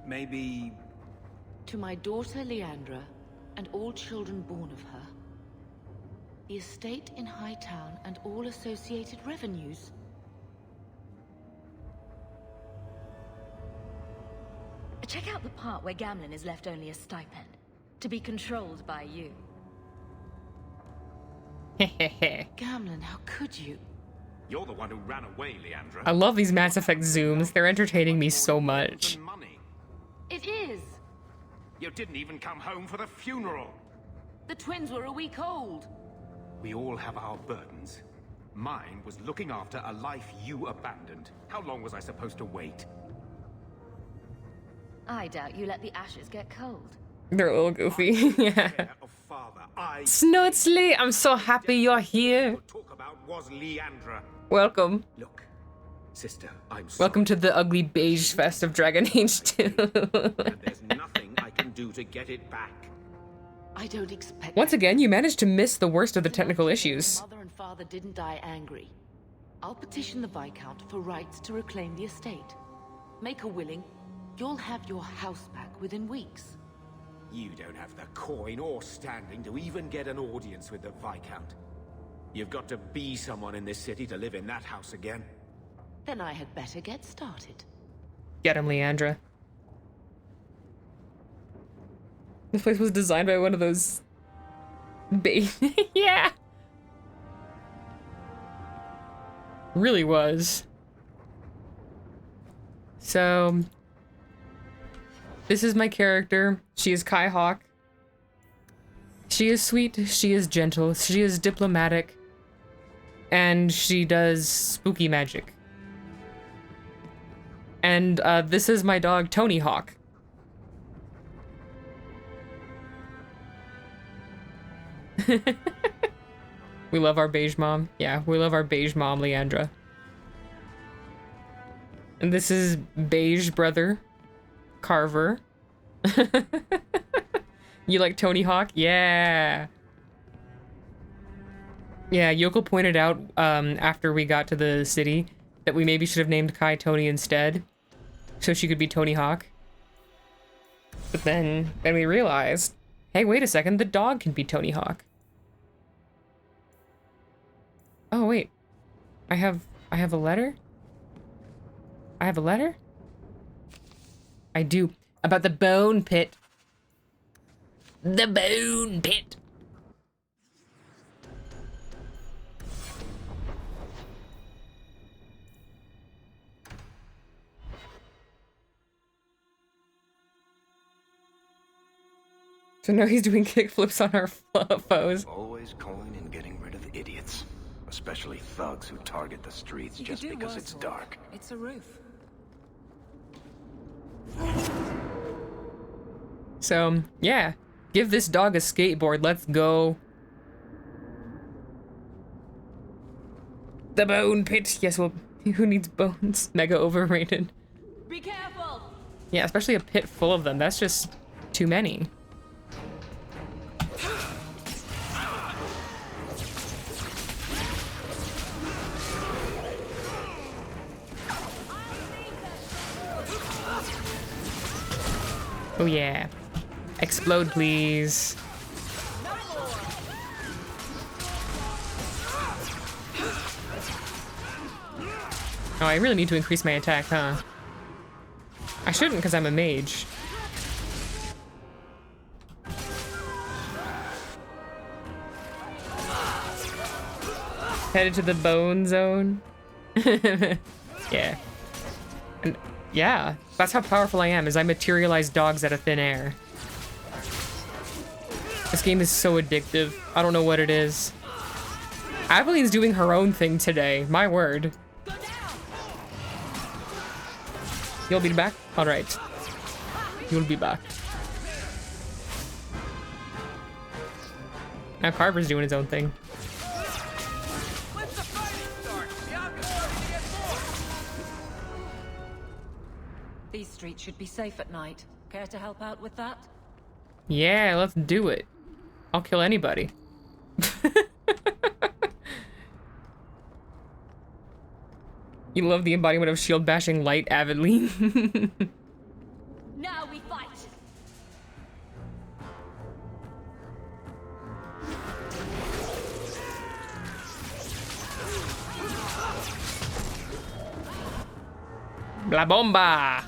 maybe... To my daughter Leandra, and all children born of her, the estate in Hightown and all associated revenues. Check out the part where Gamlin is left only a stipend, to be controlled by you. Gamlin, how could you? You're the one who ran away, Leandra. I love these Mass Effect zooms. They're entertaining me so much. It is! You didn't even come home for the funeral. The twins were a week old. We all have our burdens. Mine was looking after a life you abandoned. How long was I supposed to wait? I doubt you let the ashes get cold. They're a little goofy. Yeah. Snootsley, I'm so happy you're here. Talk about was Leandra. Welcome. Look, sister, I'm sorry. Welcome to the ugly beige fest of Dragon Age 2. And there's nothing I can do to get it back. I don't expect... Once again, you managed to miss the worst of the technical issues. Mother and father didn't die angry. I'll petition the Viscount for rights to reclaim the estate. Make her willing, you'll have your house back within weeks. You don't have the coin or standing to even get an audience with the Viscount. You've got to be someone in this city to live in that house again. Then I had better get started. Get him, Leandra. This place was designed by one of those... Yeah! Really was. So... This is my character. She is Kai Hawk. She is sweet, she is gentle, she is diplomatic, and she does spooky magic. And this is my dog, Tony Hawk. We love our beige mom. Yeah, we love our beige mom, Leandra. And this is beige brother, Carver. You like Tony Hawk? Yeah. Yeah, Yoko pointed out after we got to the city that we maybe should have named Kai Tony instead, so she could be Tony Hawk. But then we realized, hey, wait a second, the dog can be Tony Hawk. Oh wait, I have a letter? I have a letter? I do. About the bone pit. The bone pit. So now he's doing kickflips on our foes. Always calling and getting rid of idiots. Especially thugs who target the streets just because it's dark. It's a roof. So, yeah. Give this dog a skateboard. Let's go. The bone pit. Yes, well, who needs bones? Mega overrated. Be careful! Yeah, especially a pit full of them. That's just too many. Oh yeah. Explode, please. Oh, I really need to increase my attack, huh? I shouldn't, because I'm a mage. Headed to the bone zone. Yeah. And yeah, that's how powerful I am, is I materialize dogs out of thin air. This game is so addictive. I don't know what it is. Aveline's doing her own thing today. My word. You'll be back? Alright. You'll be back. Now Carver's doing his own thing. These streets should be safe at night. Care to help out with that? Yeah, let's do it. I'll kill anybody. You love the embodiment of shield bashing light, Aveline. Now we fight. La bomba!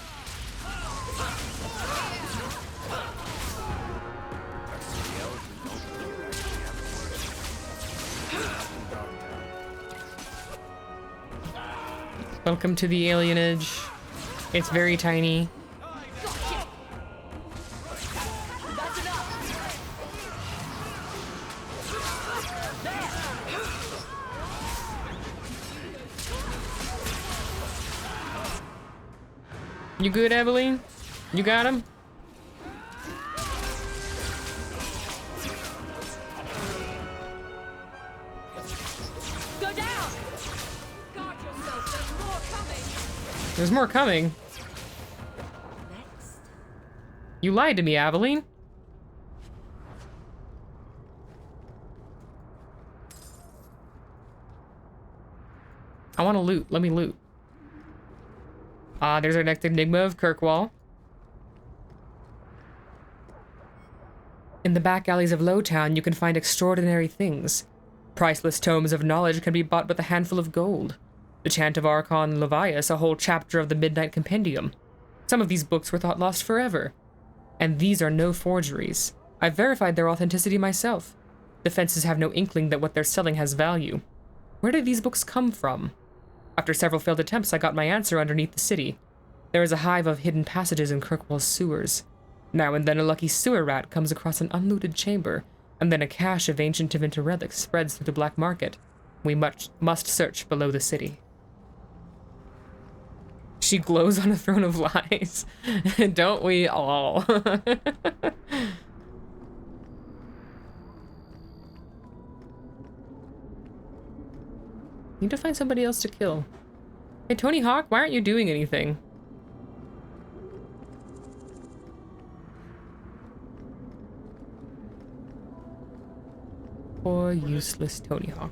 Welcome to the alienage. It's very tiny. You good, Aveline? You got him? Go down. Guard yourself. There's more coming. You lied to me, Aveline. I want to loot. Let me loot. There's our next enigma of Kirkwall. In the back alleys of Lowtown, you can find extraordinary things. Priceless tomes of knowledge can be bought with a handful of gold. The Chant of Archon Levias, a whole chapter of the Midnight Compendium. Some of these books were thought lost forever. And these are no forgeries. I've verified their authenticity myself. The fences have no inkling that what they're selling has value. Where did these books come from? After several failed attempts, I got my answer underneath the city. There is a hive of hidden passages in Kirkwall's sewers. Now and then a lucky sewer rat comes across an unlooted chamber, and then a cache of ancient Tevinter relics spreads through the black market. We must search below the city. She glows on a throne of lies. Don't we all? Need to find somebody else to kill. Hey, Tony Hawk, why aren't you doing anything? Poor useless Tony Hawk.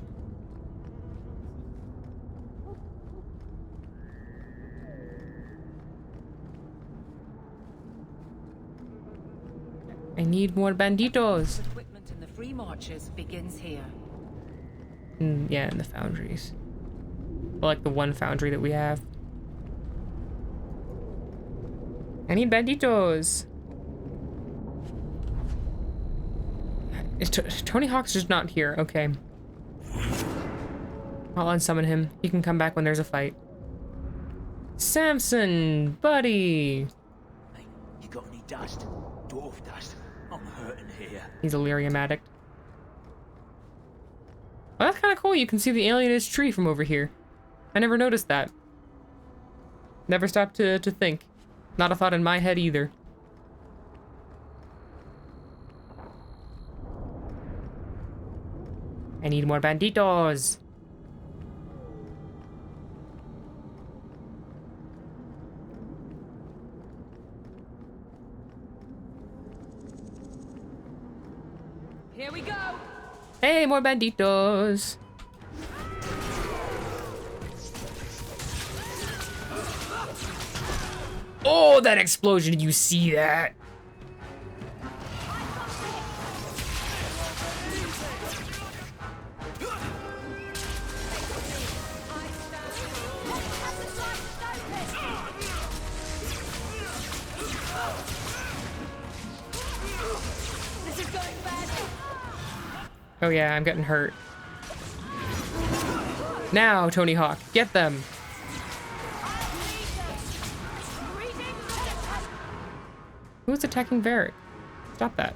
I need more banditos. Equipment in the free marches begins here. Yeah, in the foundries. Well, like the one foundry that we have. I need banditos. Tony Hawk's just not here. Okay. I'll unsummon him. He can come back when there's a fight. Samson, buddy. Hey, you got any dust? Dwarf dust? I'm hurting here. He's a lyrium addict. Well, that's kind of cool. You can see the alienage tree from over here. I never noticed that. Never stopped to think. Not a thought in my head either. I need more banditos. Here we go. Hey, more banditos. Oh, that explosion. Did you see that? Oh yeah, I'm getting hurt. Now, Tony Hawk, get them. Who's attacking Varric? Stop that.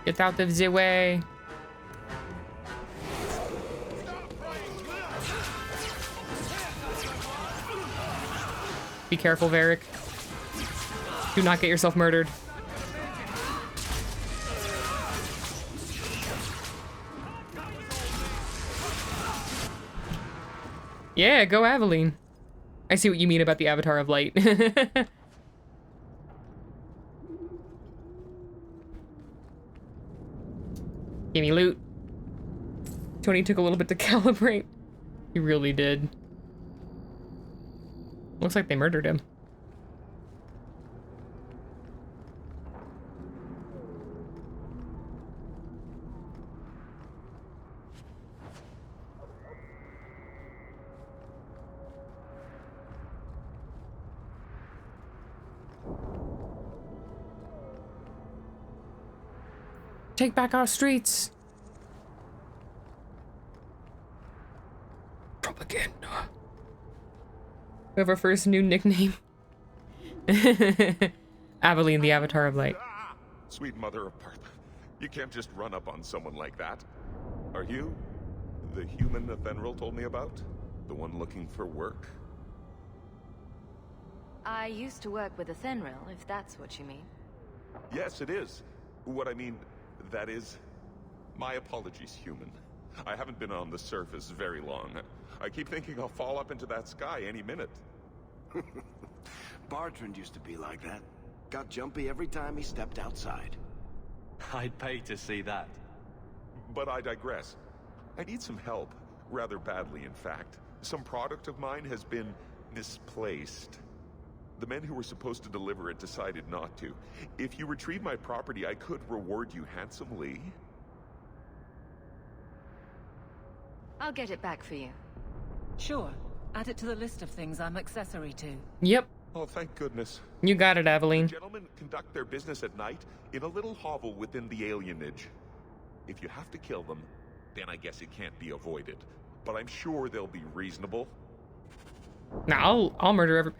Get out of the way. Be careful, Varric. Do not get yourself murdered. Yeah, go Aveline. I see what you mean about the Avatar of Light. Give me loot. Tony took a little bit to calibrate. He really did. Looks like they murdered him. Take back our streets. Propaganda. We have our first new nickname. Aveline, the Avatar of Light. Sweet mother of Parth, you can't just run up on someone like that. Are you the human Athenril told me about? The one looking for work? I used to work with Athenril, if that's what you mean. Yes, it is. What I mean, that is... My apologies, human. I haven't been on the surface very long. I keep thinking I'll fall up into that sky any minute. Bartrand used to be like that. Got jumpy every time he stepped outside. I'd pay to see that. But I digress. I need some help. Rather badly, in fact. Some product of mine has been misplaced. The men who were supposed to deliver it decided not to. If you retrieve my property, I could reward you handsomely. I'll get it back for you. Sure. Add it to the list of things I'm accessory to. Yep. Oh, thank goodness. You got it, Aveline. Gentlemen conduct their business at night in a little hovel within the alienage. If you have to kill them, then I guess it can't be avoided. But I'm sure they'll be reasonable. Nah, I'll murder every...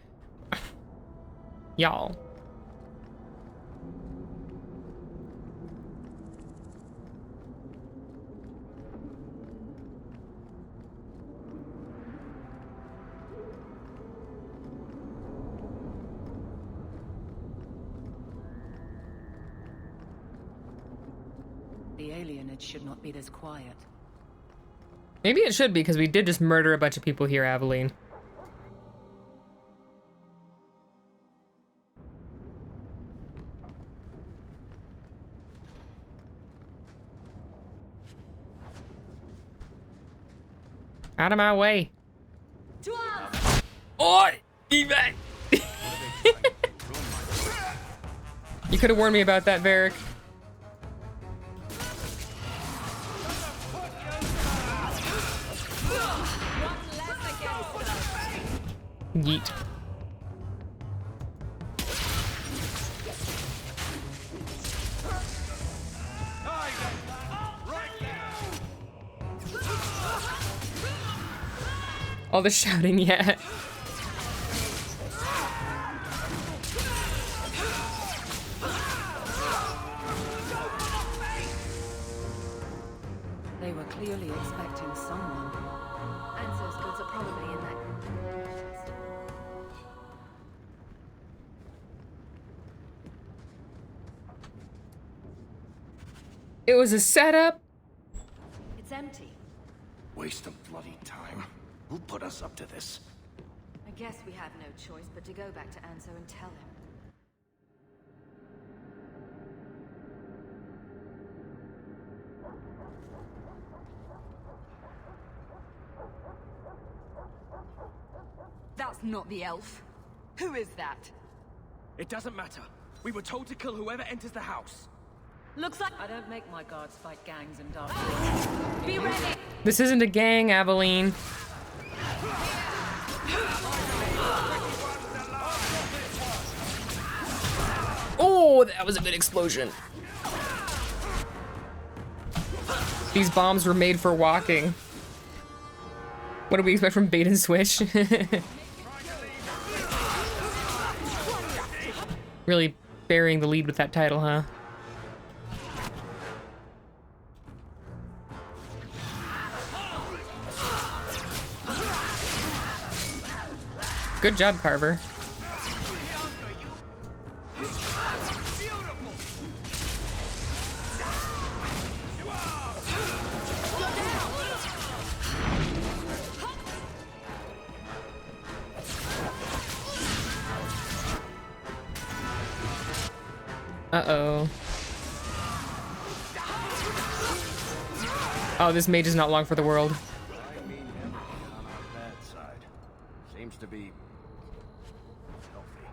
Y'all. The alienage should not be this quiet. Maybe it should be, because we did just murder a bunch of people here, Aveline. Out of my way. Oi! eBay! You could have warned me about that, Varric. Yeet. All the shouting, yeah. They were clearly expecting someone. Anso's goods are probably in that. It was a setup. It's empty. Waste of bloody time. Who put us up to this? I guess we have no choice but to go back to Anso and tell him. That's not the elf. Who is that? It doesn't matter. We were told to kill whoever enters the house. Looks like I don't make my guards fight gangs in dark places. Be ready! This isn't a gang, Aveline. Oh! Oh, that was a good explosion. These bombs were made for walking. What do we expect from bait and switch? Really burying the lead with that title, huh? Good job, Carver. Uh-oh. Oh, this mage is not long for the world. I mean him on our bad side. Seems to be healthy.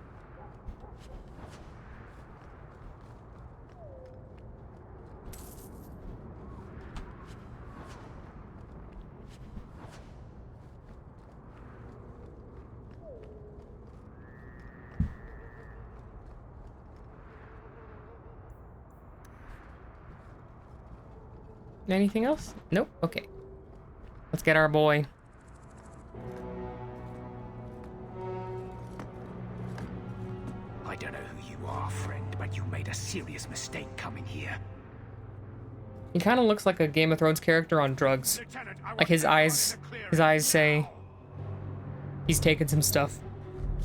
Anything else? Nope. Okay. Let's get our boy. I don't know who you are, friend, but you made a serious mistake coming here. He kind of looks like a Game of Thrones character on drugs. Like his eyes say he's taken some stuff.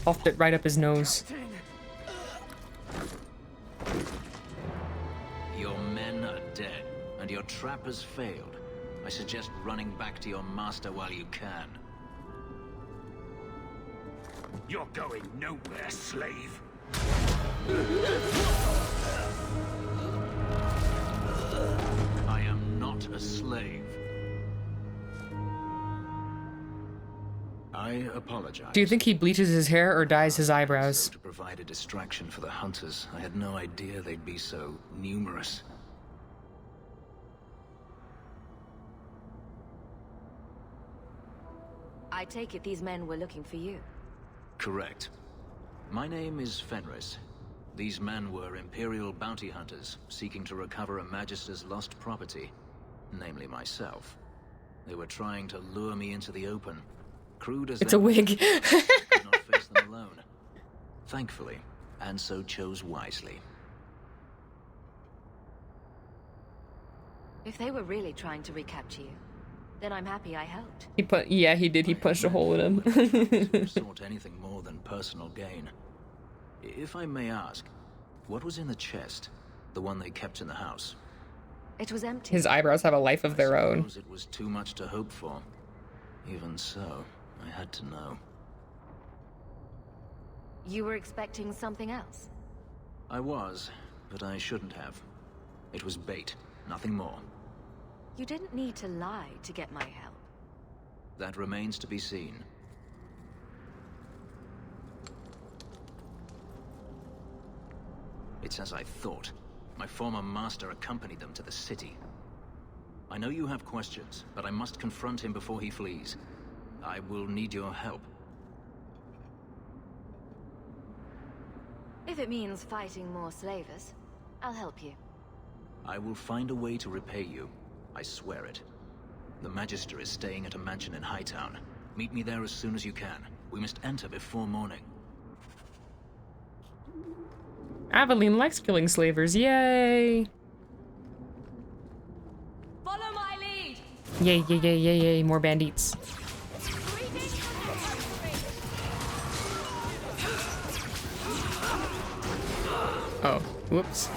Puffed it right up his nose. Your men are dead, and your trap has failed. I suggest running back to your master while you can. You're going nowhere, slave. I am not a slave. I apologize. Do you think he bleaches his hair or dyes his eyebrows? To provide a distraction for the hunters, I had no idea they'd be so numerous. I take it these men were looking for you. Correct. My name is Fenris. These men were Imperial bounty hunters, seeking to recover a Magister's lost property, namely myself. They were trying to lure me into the open. Crude as it's a wig. could not face them alone. Thankfully, and so chose wisely. If they were really trying to recapture you, then I'm happy I helped. Yeah, he did. He punched a hole in him. Sought anything more than personal gain. If I may ask, what was in the chest? The one they kept in the house? It was empty. His eyebrows have a life of their own. It was too much to hope for. Even so, I had to know. You were expecting something else? I was, but I shouldn't have. It was bait, nothing more. You didn't need to lie to get my help. That remains to be seen. It's as I thought. My former master accompanied them to the city. I know you have questions, but I must confront him before he flees. I will need your help. If it means fighting more slavers, I'll help you. I will find a way to repay you. I swear it. The Magister is staying at a mansion in Hightown. Meet me there as soon as you can. We must enter before morning. Aveline likes killing slavers. Yay! Follow my lead! Yay, yay, yay, yay, yay. More bandits. Oh, whoops.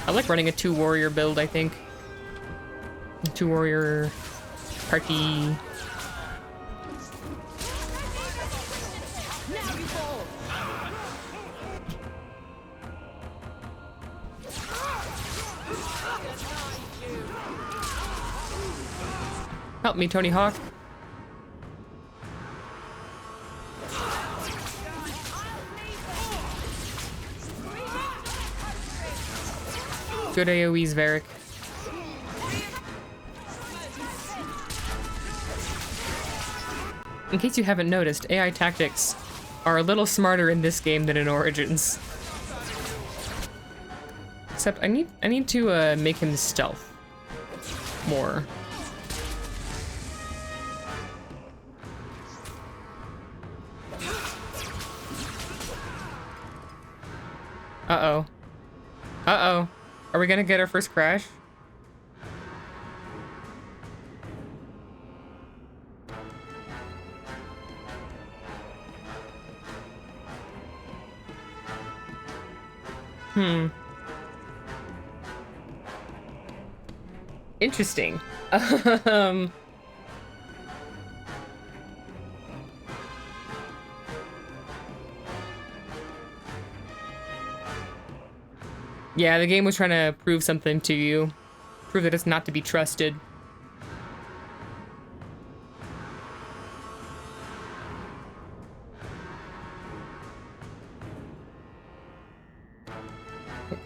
I like running a 2-warrior build, I think. 2-warrior party. Help me, Tony Hawk. Good AoEs, Varric. In case you haven't noticed, AI tactics are a little smarter in this game than in Origins. Except I need to make him stealth more. Uh-oh. Uh-oh. Are we gonna get our first crash? Interesting. Yeah, the game was trying to prove something to you. Prove that it's not to be trusted.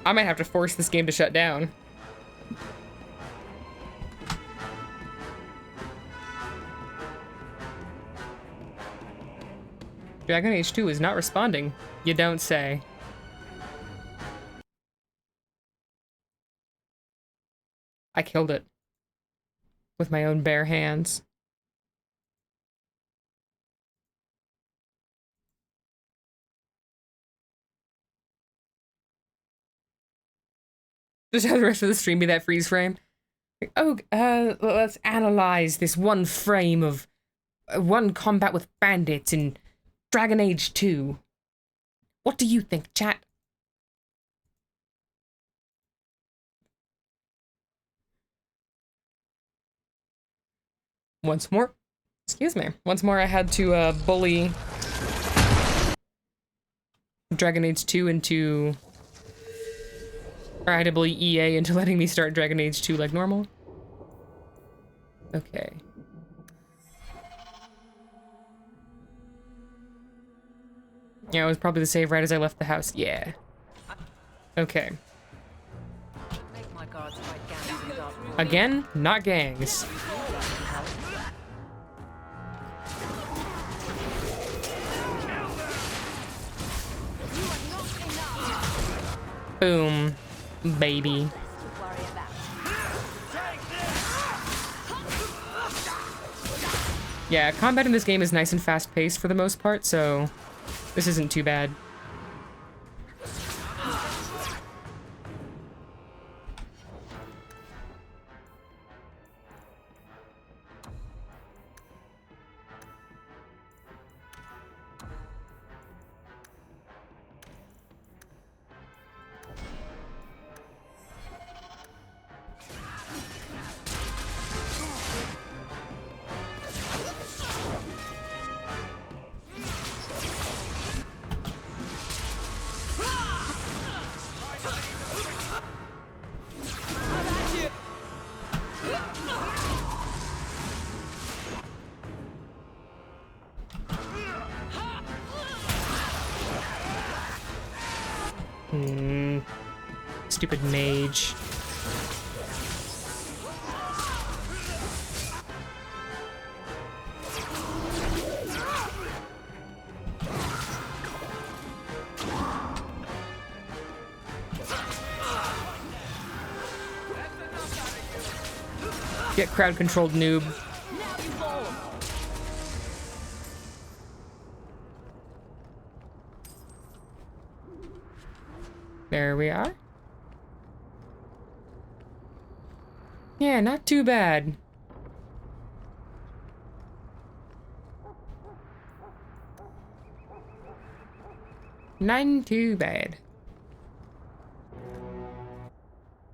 I might have to force this game to shut down. Dragon Age 2 is not responding. You don't say. I killed it. With my own bare hands. Just have the rest of the stream be that freeze frame. Oh, let's analyze this one frame of one combat with bandits in Dragon Age 2. What do you think, chat? Once more, excuse me. Once more, I had to bully Dragon Age 2 into, or I had to bully EA into letting me start Dragon Age 2 like normal. Okay. Yeah, it was probably the save right as I left the house. Yeah. Okay. Again, not gangs. Boom, baby. Yeah, combat in this game is nice and fast-paced for the most part, so this isn't too bad. Stupid mage. Get crowd-controlled, noob. There we are. Yeah, not too bad. Not too bad.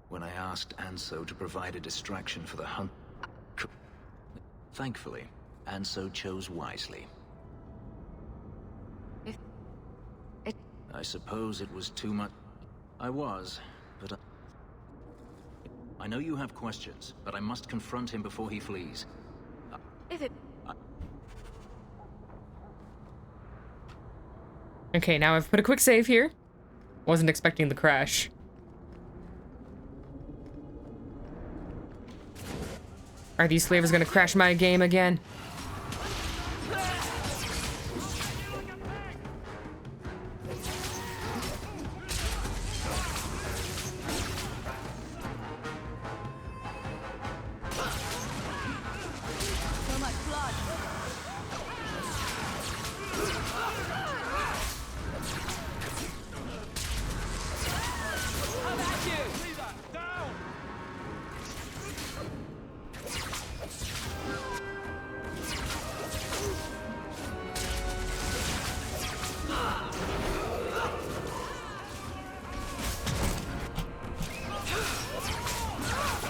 When I asked Anso to provide a distraction for the hunt... Thankfully, Anso chose wisely. I suppose it was too much... I was, but I know you have questions, but I must confront him before he flees. Okay, now I've put a quick save here. Wasn't expecting the crash. Are these slavers gonna crash my game again?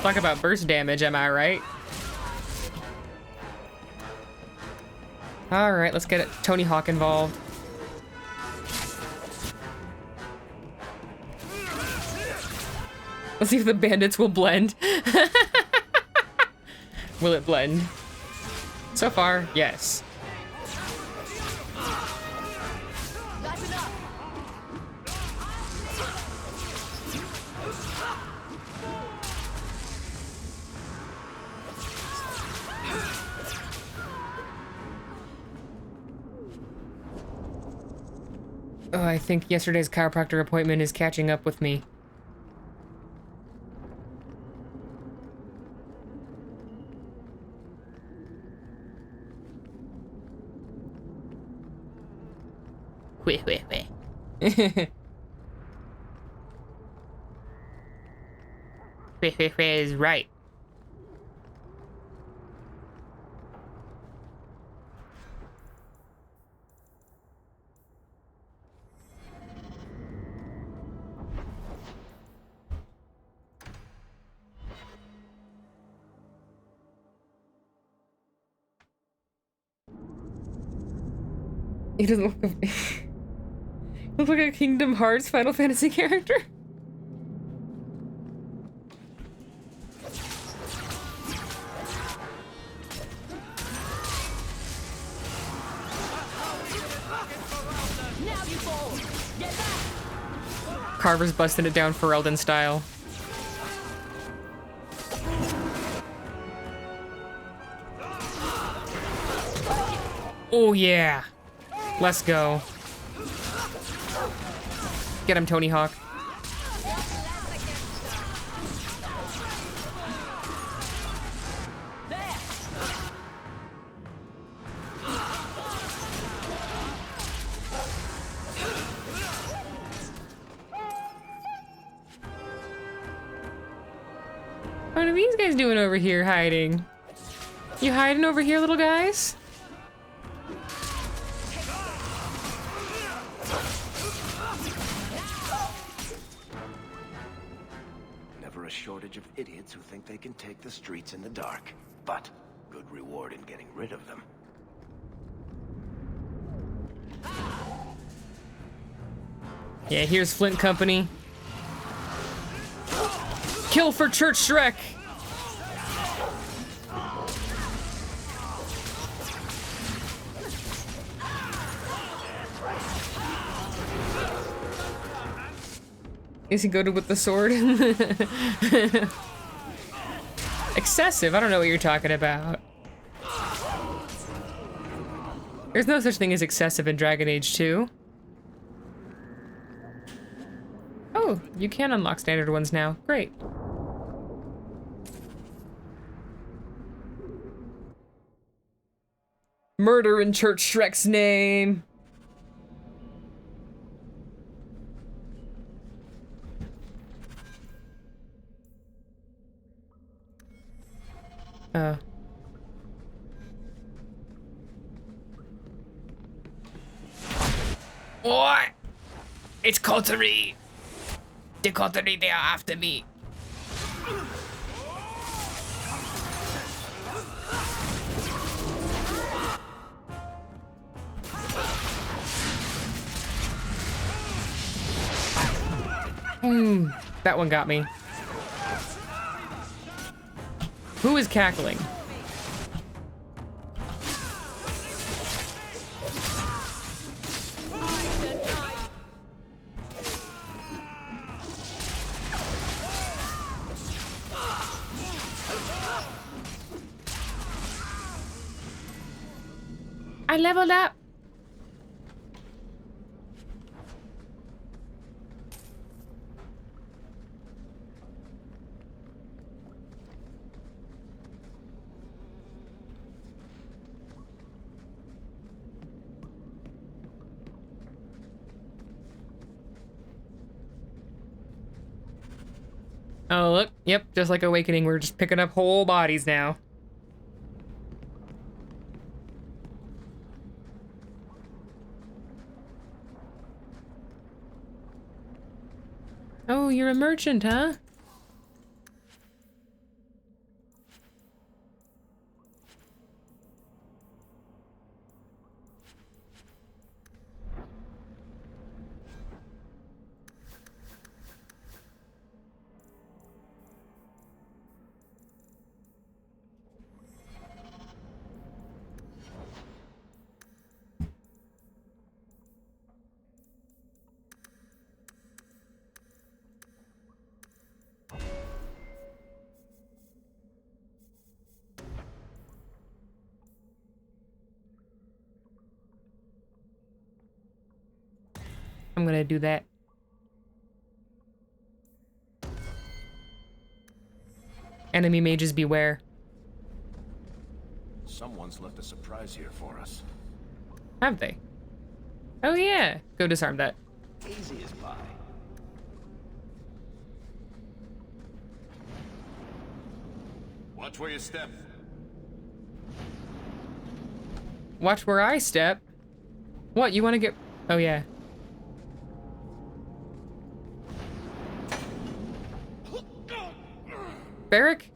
Talk about burst damage, am I right? Alright, let's get Tony Hawk involved. Let's see if the bandits will blend. Will it blend? So far, yes. Oh, I think yesterday's chiropractor appointment is catching up with me. Wait. Wait is right. He doesn't look look like a Kingdom Hearts Final Fantasy character. Carver's busting it down Ferelden style. Oh yeah. Let's go. Get him, Tony Hawk. What are these guys doing over here hiding? You hiding over here, little guys? Never a shortage of idiots who think they can take the streets in the dark, but good reward in getting rid of them. Yeah, here's Flint Company. Kill for Church Shrek! Is he good with the sword? Excessive, I don't know what you're talking about. There's no such thing as excessive in Dragon Age 2. Oh, you can unlock standard ones now. Great. Murder in Church Shrek's name. What? It's Coterie. The Coterie, they are after me. That one got me. Who is cackling? I leveled up. Oh, look. Yep, just like Awakening, we're just picking up whole bodies now. Oh, you're a merchant, huh? I'm gonna do that. Enemy mages beware. Someone's left a surprise here for us. Have they? Oh yeah. Go disarm that. Easy as pie. Watch where you step. Watch where I step. What, you want to get... Oh yeah. Barrick?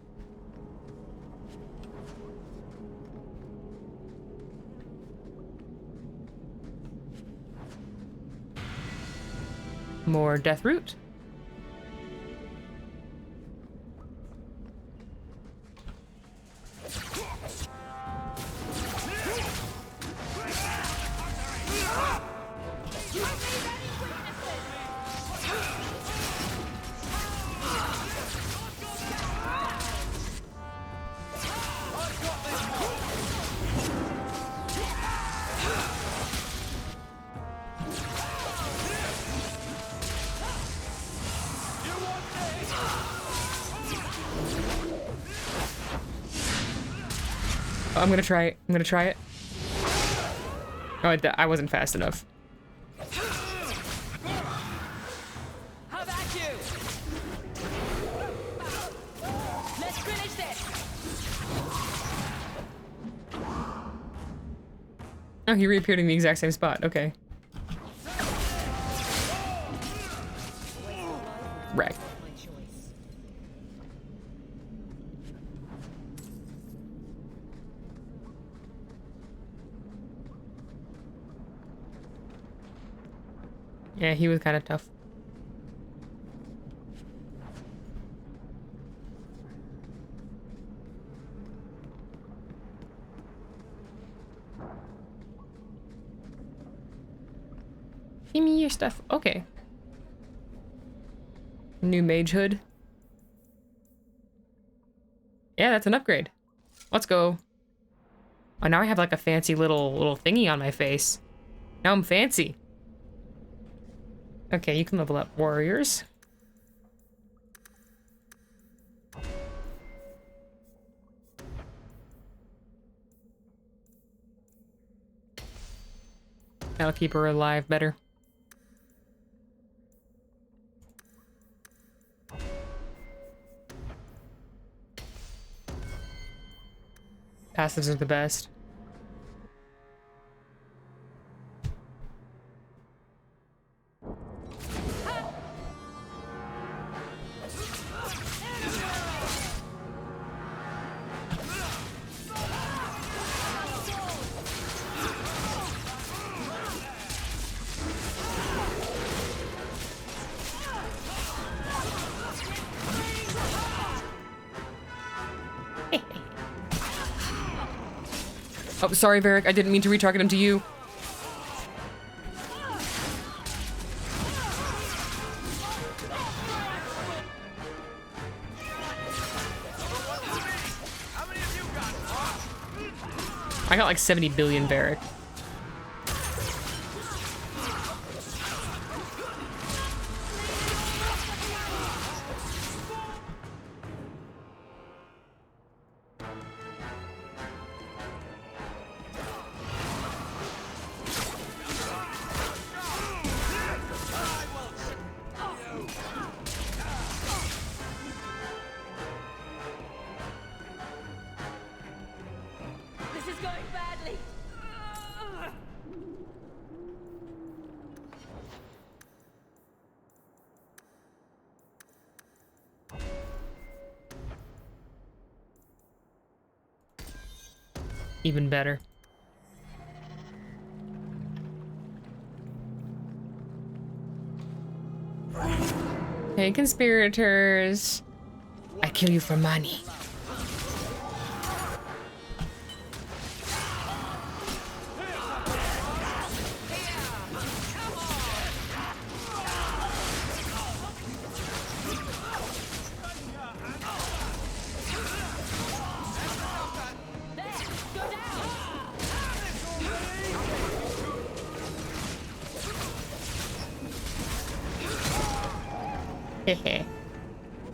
More death root. I'm gonna try it. I'm gonna try it. Oh, I wasn't fast enough. How about you? Let's finish this. Oh, he reappeared in the exact same spot. Okay. Wreck. Yeah, he was kind of tough. Give me your stuff. Okay. New mage hood. Yeah, that's an upgrade. Let's go. Oh, now I have like a fancy little thingy on my face. Now I'm fancy. Okay, you can level up warriors. That'll keep her alive better. Passives are the best. Oh, sorry, Varric. I didn't mean to retarget him to you. I got like 70 billion Varric. This is going badly. Even better. Hey, conspirators. I kill you for money.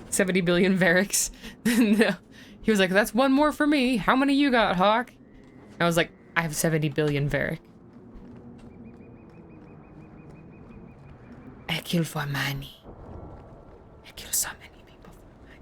70 billion Variks. No. He was like, that's one more for me. How many you got, Hawk? I was like, I have 70 billion Varik. I kill for money. I kill so many people for money.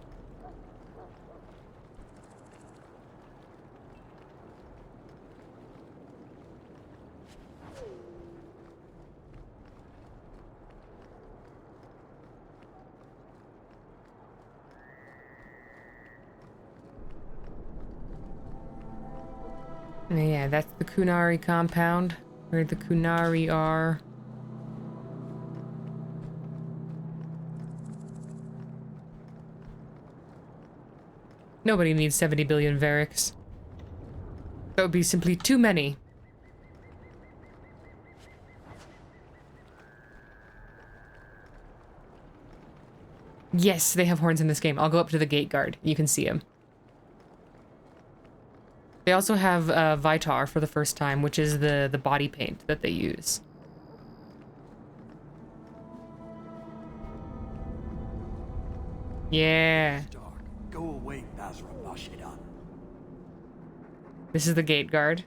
Yeah, that's the Kunari compound, where the Kunari are. Nobody needs 70 billion Variks. That would be simply too many. Yes, they have horns in this game. I'll go up to the gate guard. You can see him. They also have Vitar for the first time, which is the body paint that they use. Yeah. Go away, Bazra Bashidan. This is the gate guard.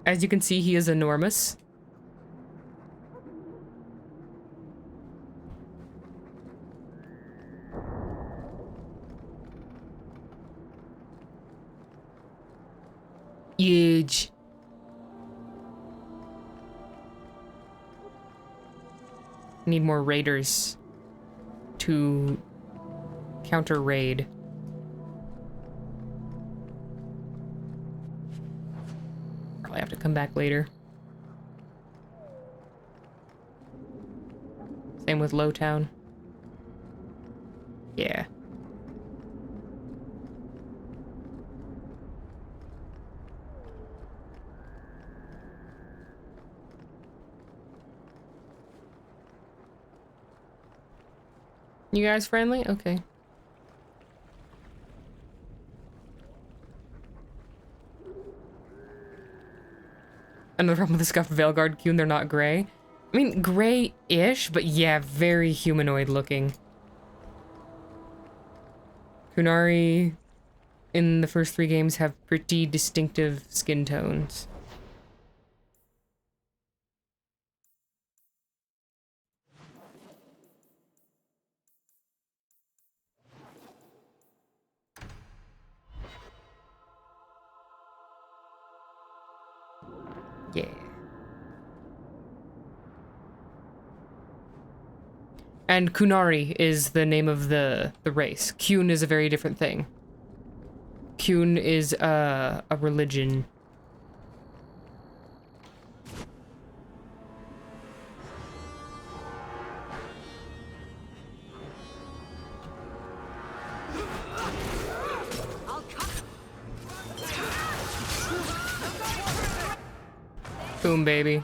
As you can see, he is enormous. Huge. Need more raiders to counter raid. Probably have to come back later. Same with Lowtown. Yeah. You guys friendly? Okay. Another problem with the scuffed Veilguard Qun, they're not gray. I mean, gray-ish, but yeah, very humanoid looking. Kunari in the first 3 games have pretty distinctive skin tones. Yeah. And Kunari is the name of the race. Qun is a very different thing. Qun is a religion. Boom, baby.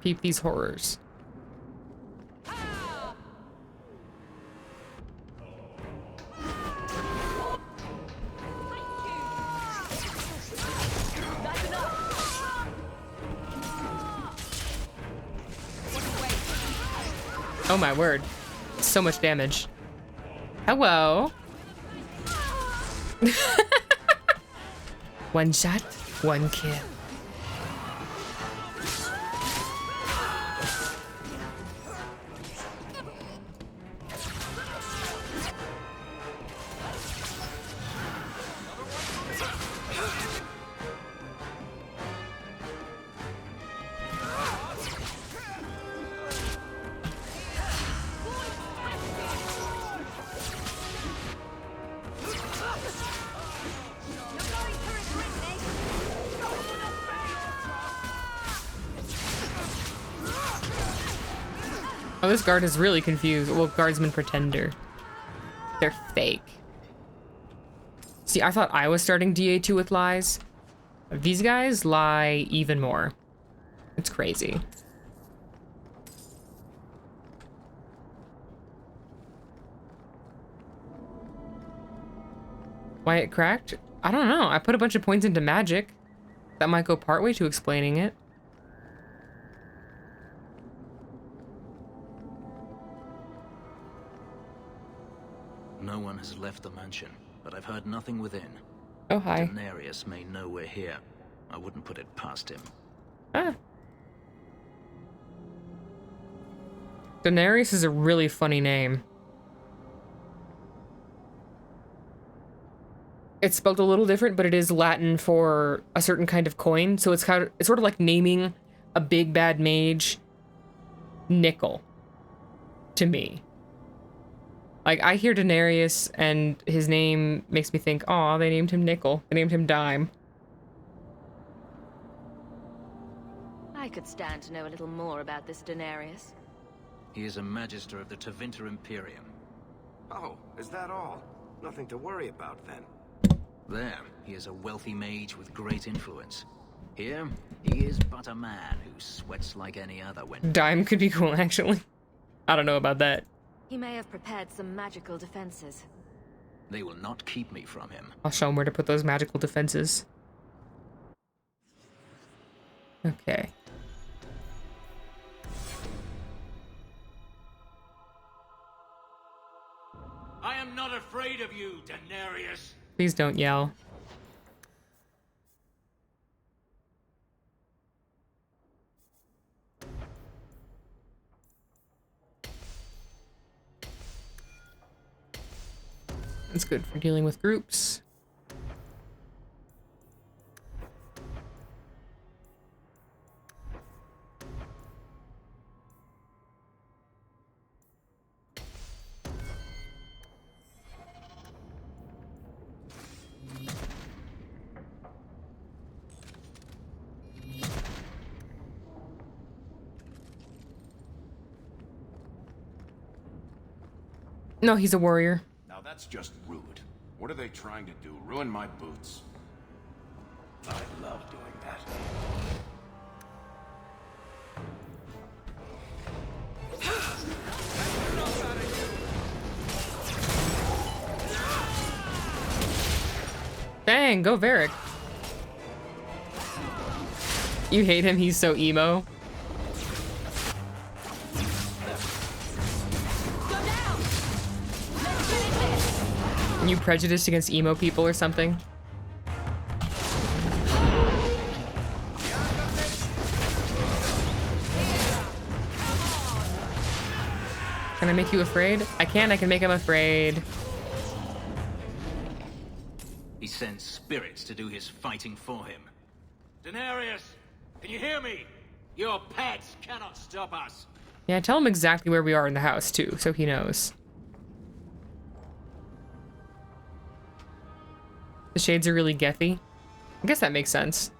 Peep these horrors. Oh my word. So much damage. Hello. One shot, one kill. Oh, this guard is really confused. Well, guardsman pretender. They're fake. See, I thought I was starting DA2 with lies. These guys lie even more. It's crazy. Why it cracked? I don't know. I put a bunch of points into magic. That might go partway to explaining it. No one has left the mansion, but I've heard nothing within. Oh, hi. Denarius may know we're here. I wouldn't put it past him. Ah. Denarius is a really funny name. It's spelled a little different, but it is Latin for a certain kind of coin. So it's sort of like naming a big bad mage Nickel to me. Like, I hear Denarius and his name makes me think, aw, they named him Nickel. They named him Dime. I could stand to know a little more about this Denarius. He is a magister of the Tevinter Imperium. Oh, is that all? Nothing to worry about then. There, he is a wealthy mage with great influence. Here, he is but a man who sweats like any other when... Dime could be cool, actually. I don't know about that. He may have prepared some magical defenses. They will not keep me from him. I'll show him where to put those magical defenses. Okay. I am not afraid of you, Denarius. Please don't yell. That's good for dealing with groups. No, he's a warrior. Now that's just rude. What are they trying to do? Ruin my boots? I love doing that. Dang, go Varric. You hate him, he's so emo. You prejudiced against emo people or something? Can I make you afraid? I can make him afraid. He sends spirits to do his fighting for him. Denarius, can you hear me? Your pets cannot stop us. Yeah, tell him exactly where we are in the house too, so he knows. The shades are really gethy. I guess that makes sense.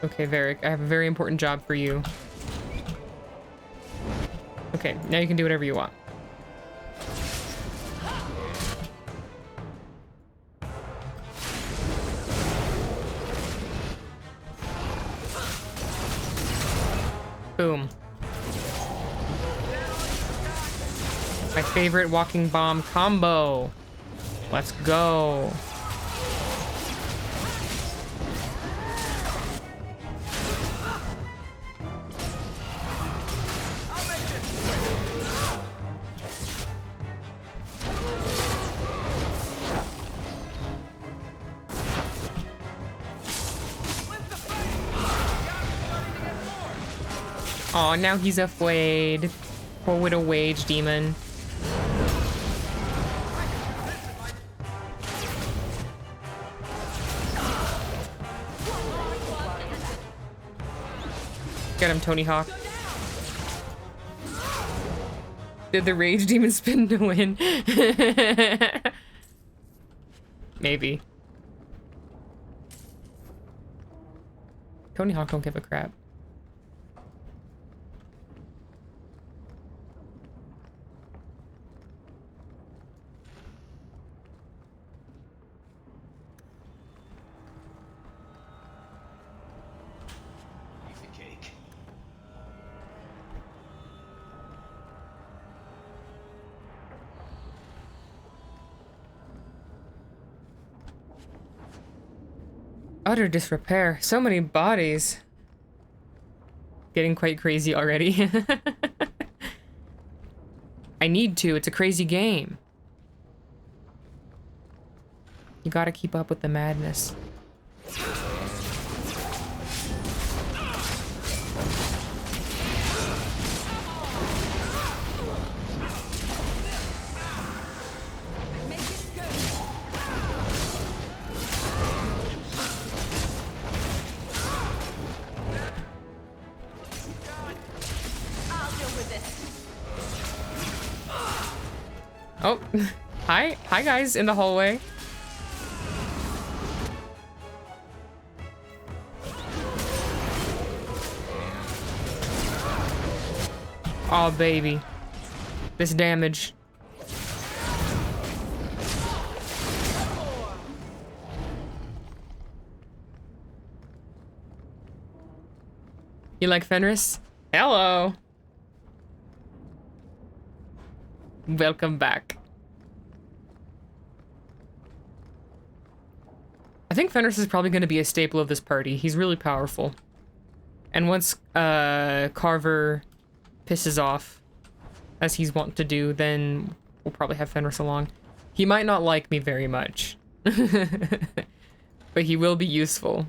Okay, Varric, I have a very important job for you. Okay, now you can do whatever you want. Boom. My favorite walking bomb combo. Let's go. Oh, now he's afraid. Poor little wage demon. Get him, Tony Hawk. Did the rage demon spin to win? Maybe. Tony Hawk don't give a crap. Utter disrepair. So many bodies. Getting quite crazy already. I need to. It's a crazy game. You gotta keep up with the madness. Oh, hi guys in the hallway. Oh baby, this damage. You like Fenris? Hello. Welcome back. I think Fenris is probably going to be a staple of this party. He's really powerful. And once Carver pisses off, as he's wont to do, then we'll probably have Fenris along. He might not like me very much. But he will be useful.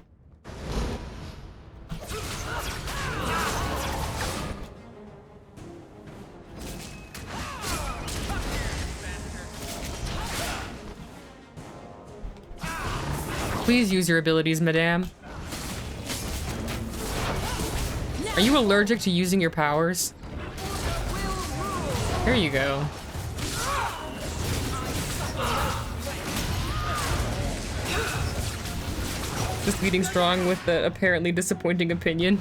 Please use your abilities, madame. Are you allergic to using your powers? Here you go. Just leading strong with the apparently disappointing opinion.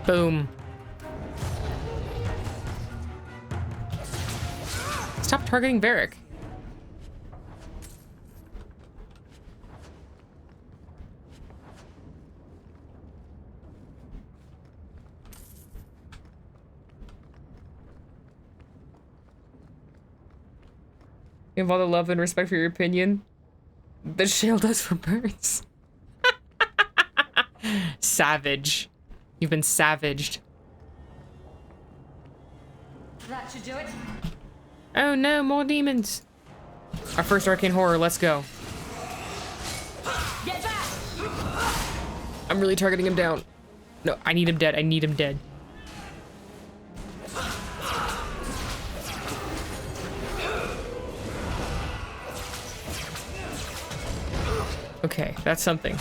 Boom. Stop targeting Varric. You have all the love and respect for your opinion that Shale does for birds. Savage. You've been savaged. That should do it. Oh no, more demons. Our first arcane horror, let's go. Get back! I'm really targeting him down. No, I need him dead. I need him dead. Okay, that's something.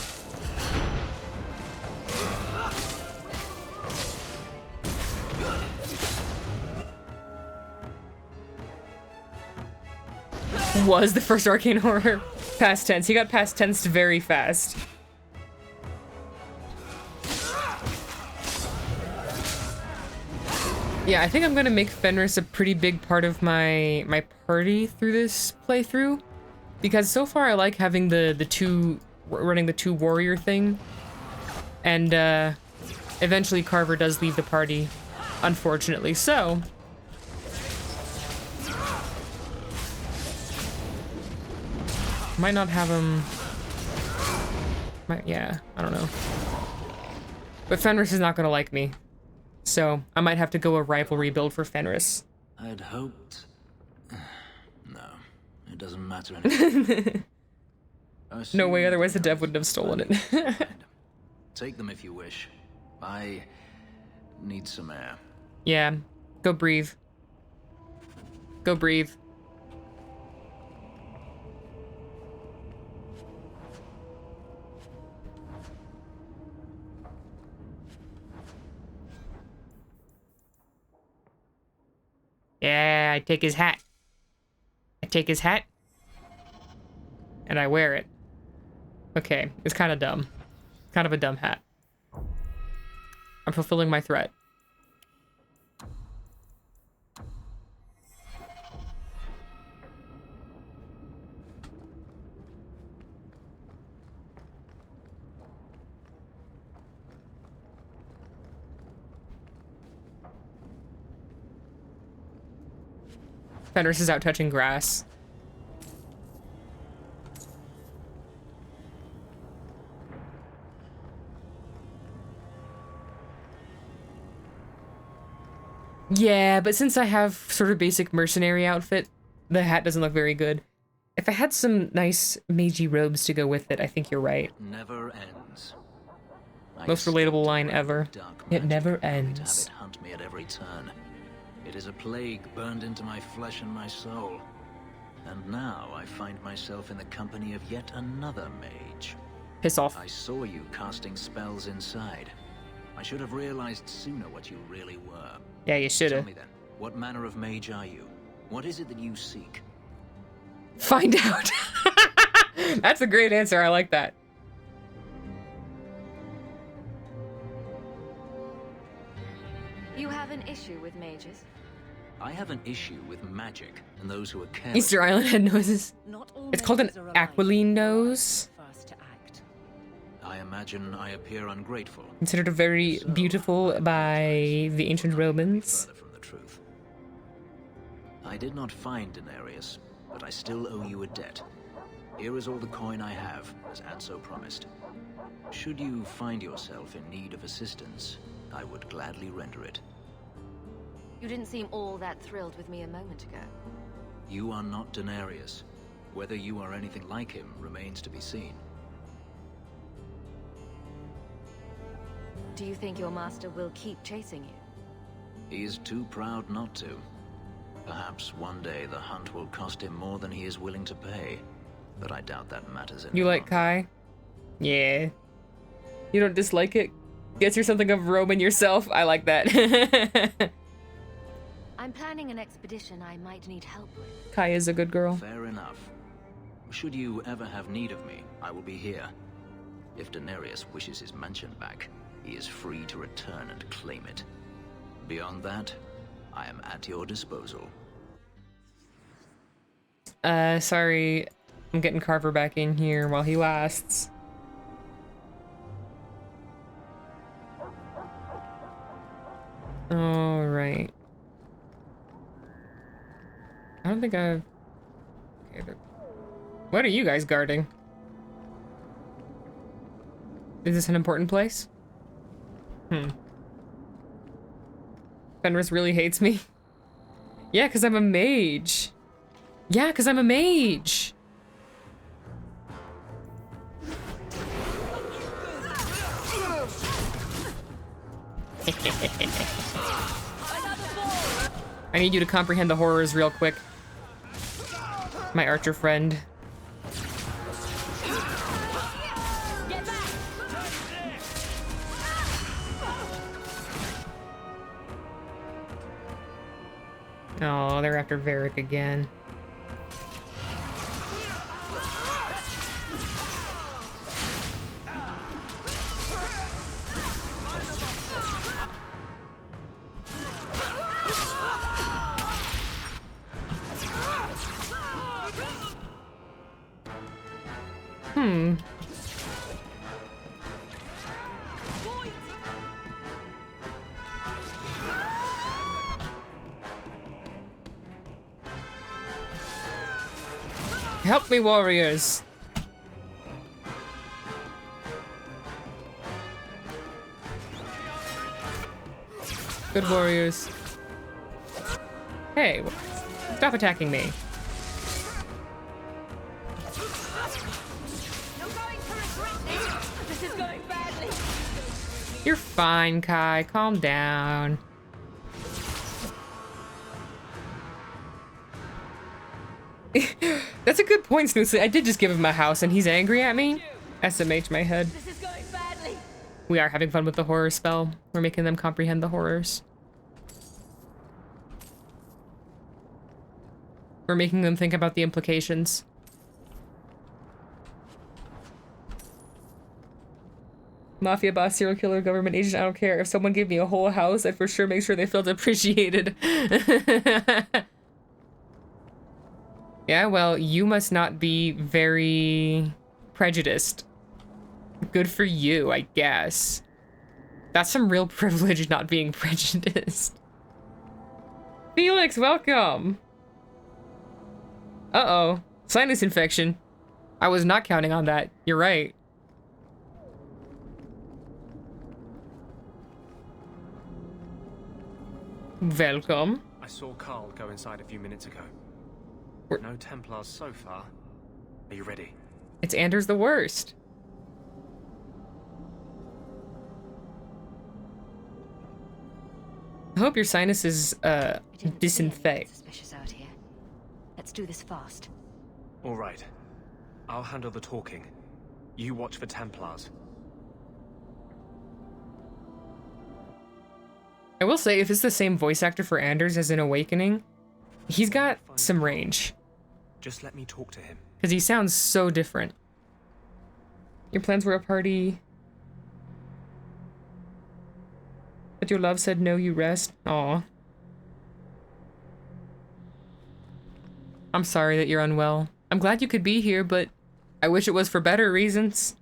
Was the first arcane horror past tense. He got past tense very fast. Yeah, I think I'm gonna make Fenris a pretty big part of my party through this playthrough, because so far I like having running the two warrior thing, and eventually Carver does leave the party, unfortunately. So Might not have him... yeah, I don't know. But Fenris is not gonna like me. So, I might have to go a rivalry build for Fenris. I'd hoped... No, it doesn't matter anymore. No way, otherwise the dev wouldn't have stolen it. Take them if you wish. I need some air. Yeah, go breathe. Go breathe. Yeah, I take his hat. I take his hat. And I wear it. Okay, it's kind of dumb. Kind of a dumb hat. I'm fulfilling my threat. Fenris is out touching grass. Yeah, but since I have sort of basic mercenary outfit, the hat doesn't look very good. If I had some nice magey robes to go with it, I think you're right. Never ends. Most relatable line ever. It never ends. To have it hunt me at every turn. It is a plague burned into my flesh and my soul. And now I find myself in the company of yet another mage. Piss off. I saw you casting spells inside. I should have realized sooner what you really were. Yeah, you should have. Tell me then, what manner of mage are you? What is it that you seek? Find out. That's a great answer. I like that. You have an issue with mages? I have an issue with magic and those who are careless. Easter Island head noses. It's called an aquiline nose. I imagine I appear ungrateful. Considered very beautiful by the ancient Romans. Further from the truth. I did not find Denarius, but I still owe you a debt. Here is all the coin I have, as Anso promised. Should you find yourself in need of assistance, I would gladly render it. You didn't seem all that thrilled with me a moment ago. You are not Denarius. Whether you are anything like him remains to be seen. Do you think your master will keep chasing you? He is too proud not to. Perhaps one day the hunt will cost him more than he is willing to pay. But I doubt that matters anymore. You like Kai? Yeah. You don't dislike it? Guess you're something of Roman yourself? I like that. I'm planning an expedition I might need help with. Kai is a good girl. Fair enough. Should you ever have need of me, I will be here. If Denarius wishes his mansion back, he is free to return and claim it. Beyond that, I am at your disposal. Sorry. I'm getting Carver back in here while he lasts. Alright. I don't think I've... Okay, what are you guys guarding? Is this an important place? Fenris really hates me. Yeah, because I'm a mage. Yeah, because I'm a mage. I need you to comprehend the horrors real quick. My archer friend. Oh, they're after Varric again. Help me, warriors! Good warriors. Hey, stop attacking me. This is going badly. You're fine, Kai. Calm down. That's a good point, Snootsley. I did just give him a house and he's angry at me. SMH my head. This is going badly. We are having fun with the horror spell. We're making them comprehend the horrors. We're making them think about the implications. Mafia boss, serial killer, government agent, I don't care. If someone gave me a whole house, I'd for sure make sure they felt appreciated. Yeah, well, you must not be very prejudiced. Good for you, I guess. That's some real privilege, not being prejudiced. Felix, welcome! Uh-oh. Sinus infection. I was not counting on that. You're right. Welcome. I saw Carl go inside a few minutes ago. No Templars so far. Are you ready? It's Anders the worst. I hope your sinuses disinfect. Suspicious out here. Let's do this fast. All right. I'll handle the talking. You watch for Templars. I will say, if it's the same voice actor for Anders as in Awakening, he's got some range. Just let me talk to him. Because he sounds so different. Your plans were a party. But your love said no, you rest. Aw. I'm sorry that you're unwell. I'm glad you could be here, but I wish it was for better reasons.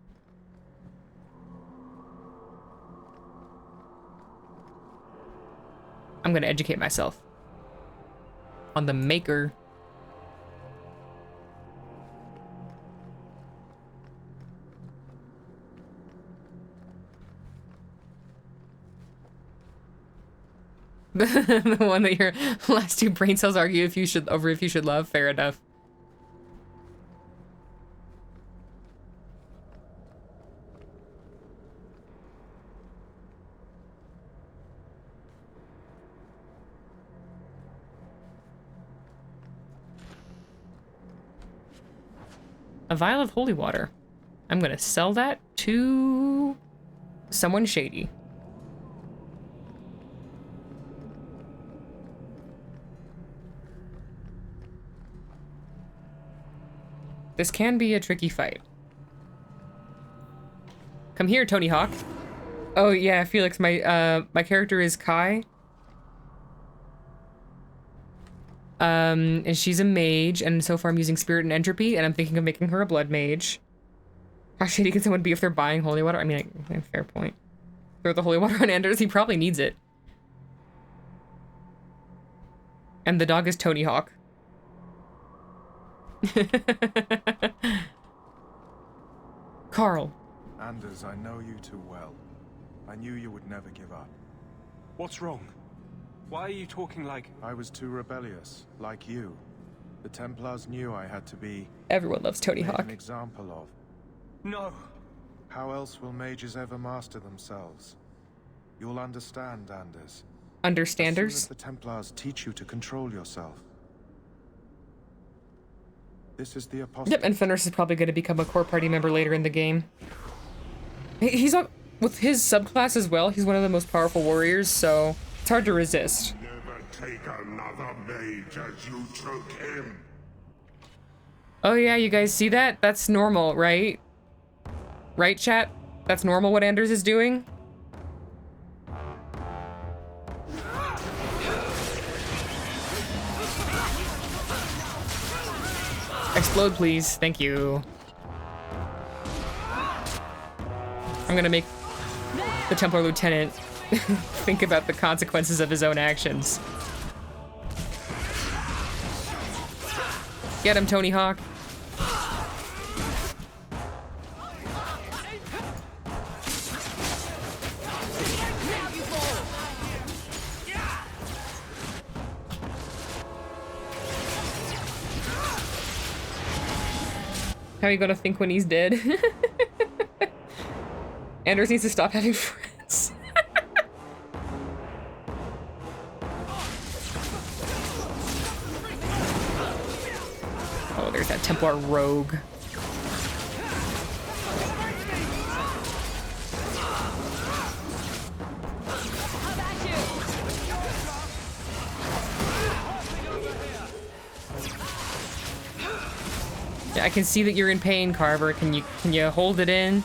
I'm gonna educate myself on the maker. The one that your last two brain cells argue if you should love. Fair enough. A vial of holy water. I'm gonna sell that to someone shady. This can be a tricky fight. Come here, Tony Hawk. Oh yeah, Felix, my character is Kai. And she's a mage, and so far I'm using Spirit and Entropy, and I'm thinking of making her a blood mage. How shady can someone be if they're buying holy water? I mean, fair point. Throw the holy water on Anders, he probably needs it. And the dog is Tony Hawk. Carl. Anders, I know you too well. I knew you would never give up. What's wrong? Why are you talking like... I was too rebellious, like you. The Templars knew I had to be... Everyone loves Tony Hawk. ...an example of. No. How else will mages ever master themselves? You'll understand, Anders. Understanders? As soon as the Templars teach you to control yourself. This is the apostle. Yep, and Fenris is probably going to become a core party member later in the game. He's on... With his subclass as well, he's one of the most powerful warriors, so... It's hard to resist. Never take another mage as you took him. Oh yeah, you guys see that? That's normal, right? Right, chat? That's normal what Anders is doing? Explode, please. Thank you. I'm gonna make the Templar Lieutenant think about the consequences of his own actions. Get him, Tony Hawk. How are you gonna think when he's dead? Anders needs to stop having friends. Oh, there's that Templar rogue. Yeah, I can see that you're in pain, Carver. Can you hold it in?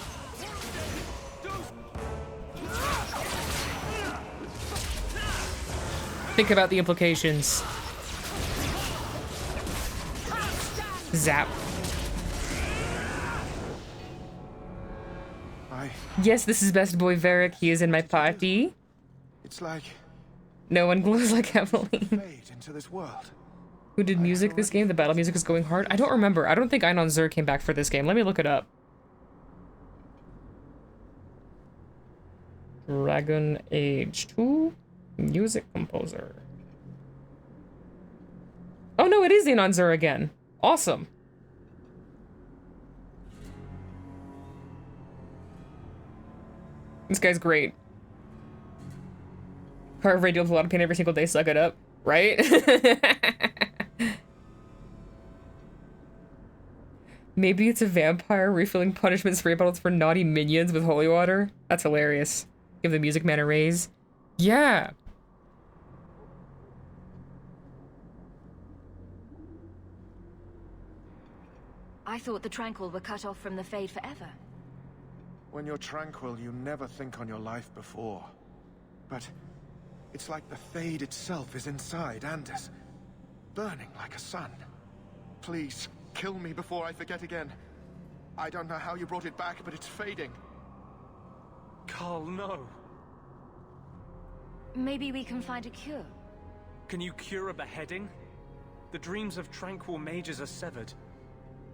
Think about the implications. Zap. Yes, this is best boy Varric. He is in my party. It's like no one glows like Evelyn. fade into this world. Who did music this game? The battle music is going hard. I don't remember. I don't think Einon Zur came back for this game. Let me look it up. Dragon Age 2 music composer. Oh no, it is Einon Zur again. Awesome. This guy's great. Carver deals with a lot of pain every single day. Suck it up, right? Maybe it's a vampire refilling punishment spray bottles for naughty minions with holy water. That's hilarious. Give the music man a raise. Yeah. I thought the Tranquil were cut off from the Fade forever. When you're tranquil, you never think on your life before. But it's like the Fade itself is inside Anders, burning like a sun. Please, kill me before I forget again. I don't know how you brought it back, but it's fading. Carl, no. Maybe we can find a cure. Can you cure a beheading? The dreams of tranquil mages are severed.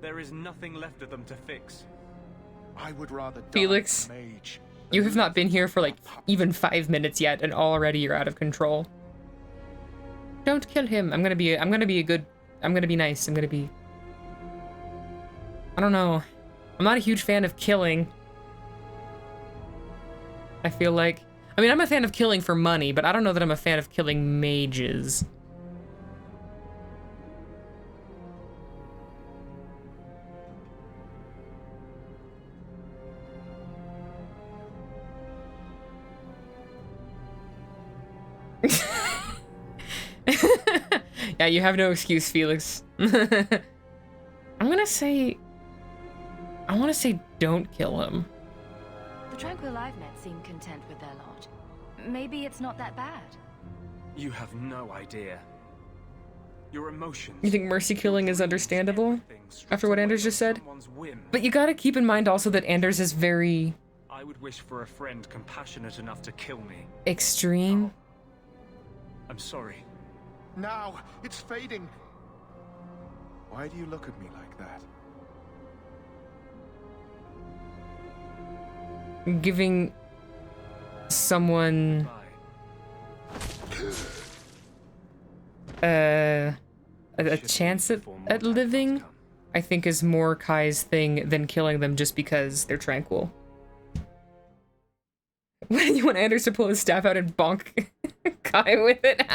There is nothing left of them to fix. I would rather die Felix, mage. you have not been here for like even 5 minutes yet, and already you're out of control. Don't kill him. I'm gonna be nice. I'm gonna be... I don't know. I'm not a huge fan of killing. I feel like... I mean, I'm a fan of killing for money, but I don't know that I'm a fan of killing mages. Yeah, you have no excuse, Felix. I want to say don't kill him. The Tranquil I've met seem content with their lot. Maybe it's not that bad. You have no idea. Your emotions... You think mercy killing is understandable? After what Anders just said? But you gotta keep in mind also that Anders is very... I would wish for a friend compassionate enough to kill me. extreme. I'm sorry. Now, it's fading. Why do you look at me like that? Giving someone a chance at living, I think, is more Kai's thing than killing them just because they're tranquil. When you want Anders to pull his staff out and bonk Kai with it.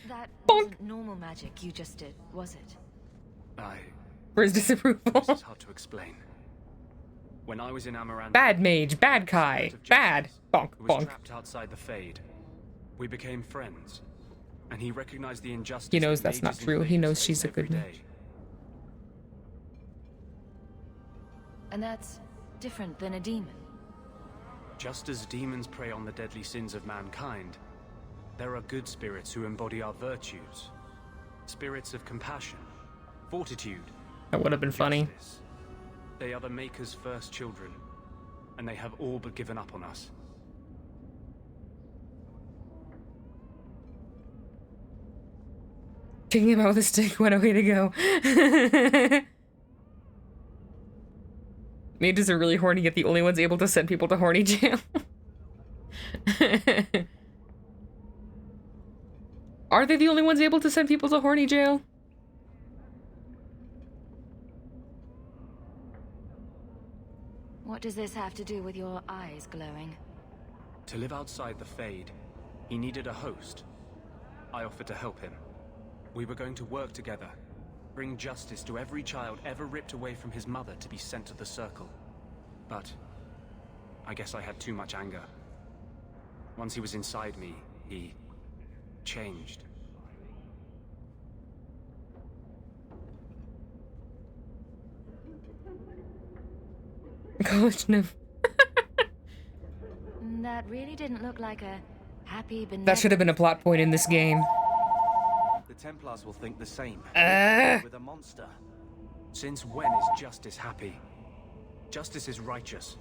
That wasn't normal magic you just did, was it? For his disapproval. This is hard to explain. When I was in Amaranth, Bad mage, bad Kai, bad. Bonk, who was bonk. trapped outside the Fade. We became friends, and he recognized the injustice. He knows that that's not mages true. and He mages knows she's a face every good day. mage. And that's different than a demon. Just as demons prey on the deadly sins of mankind, there are good spirits who embody our virtues. Spirits of compassion, fortitude. That would have been funny. Justice. They are the Maker's first children, and they have all but given up on us. Kicking him out with a stick, what a way to go. Mages are really horny, yet the only ones able to send people to horny jail. Are they the only ones able to send people to horny jail? What does this have to do with your eyes glowing? To live outside the Fade, he needed a host. I offered to help him. We were going to work together, bring justice to every child ever ripped away from his mother to be sent to the Circle. But I guess I had too much anger. Once he was inside me, he changed. College no. That really didn't look like a happy benevolent... That should have been a plot point in this game. The Templars will think the same. Ah. With a monster. Since when is justice happy? Justice is righteous.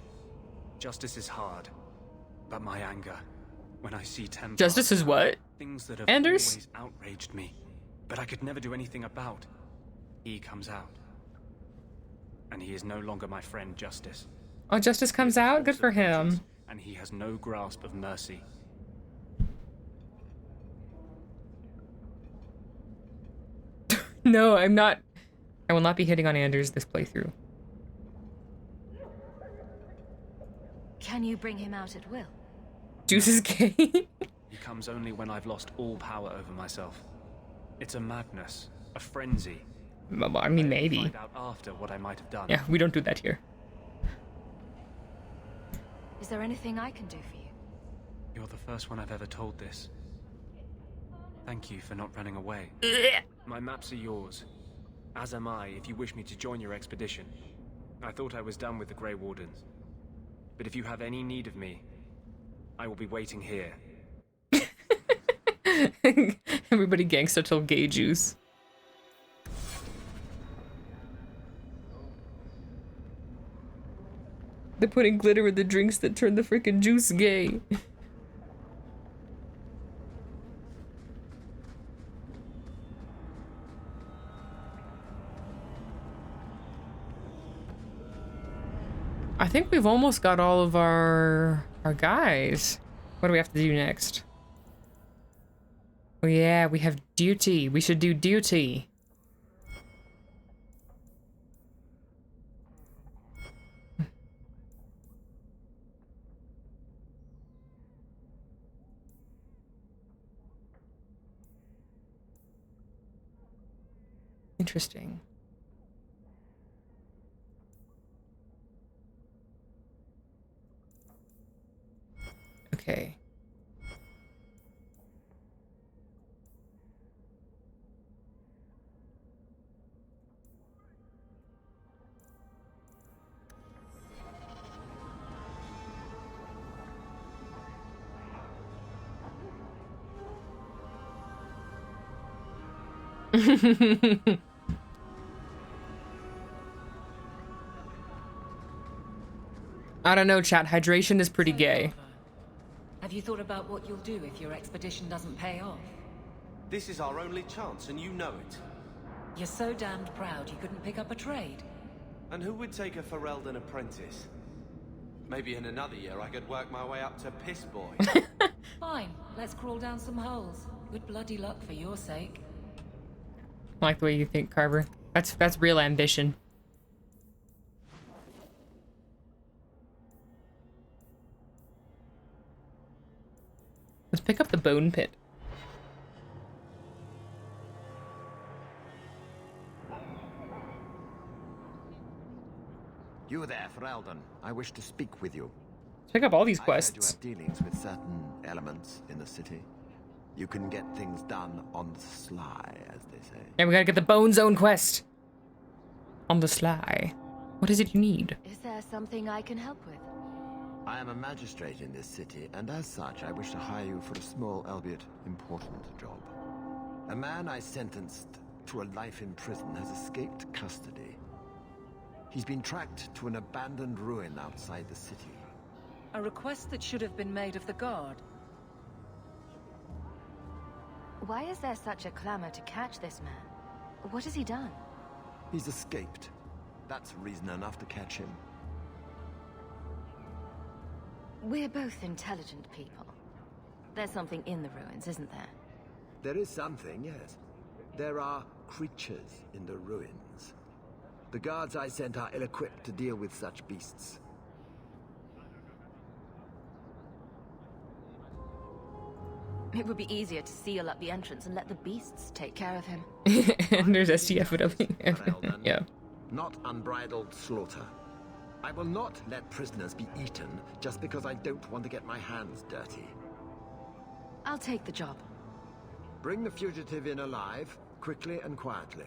Justice is hard. But my anger, when I see Templars... Justice is what? Things that have Anders? always outraged me, but I could never do anything about. He comes out. And he is no longer my friend, Justice. Oh, Justice comes out? Good for him. And he has no grasp of mercy. No, I'm not. I will not be hitting on Anders this playthrough. Can you bring him out at will? Juice is gay. He comes only when I've lost all power over myself. It's a madness, a frenzy. I mean, maybe. Find out after what I might have done. Yeah, we don't do that here. Is there anything I can do for you? You're the first one I've ever told this. Thank you for not running away. My maps are yours. As am I, if you wish me to join your expedition. I thought I was done with the Grey Wardens. But if you have any need of me, I will be waiting here. Everybody gangster till gay juice. They're putting glitter in the drinks that turn the freaking juice gay. I think we've almost got all of our guys. What do we have to do next? Oh yeah, we have duty. We should do duty. Interesting. Okay. I don't know, chat. Hydration is pretty gay. Have you thought about what you'll do if your expedition doesn't pay off? This is our only chance, and you know it. You're so damned proud you couldn't pick up a trade. And who would take a Ferelden apprentice? Maybe in another year I could work my way up to Piss Boy. Fine, let's crawl down some holes. Good bloody luck for your sake. I like the way you think, Carver. That's real ambition. Let's pick up the bone pit. You there, Ferelden. I wish to speak with you. Let's pick up all these I quests. heard you have dealings with certain elements in the city. You can get things done on the sly, as they say. And we gotta get the Bone Zone quest. On the sly. What is it you need? Is there something I can help with? I am a magistrate in this city, and as such, I wish to hire you for a small, albeit important, job. A man I sentenced to a life in prison has escaped custody. He's been tracked to an abandoned ruin outside the city. A request that should have been made of the guard. Why is there such a clamor to catch this man? What has he done? He's escaped. That's reason enough to catch him. We're both intelligent people. There's something in the ruins, isn't there? There is something, yes. There are creatures in the ruins. The guards I sent are ill-equipped to deal with such beasts. It would be easier to seal up the entrance and let the beasts take care of him. And there's STFW. Yeah. Not unbridled slaughter. I will not let prisoners be eaten just because I don't want to get my hands dirty. I'll take the job. Bring the fugitive in alive, quickly and quietly.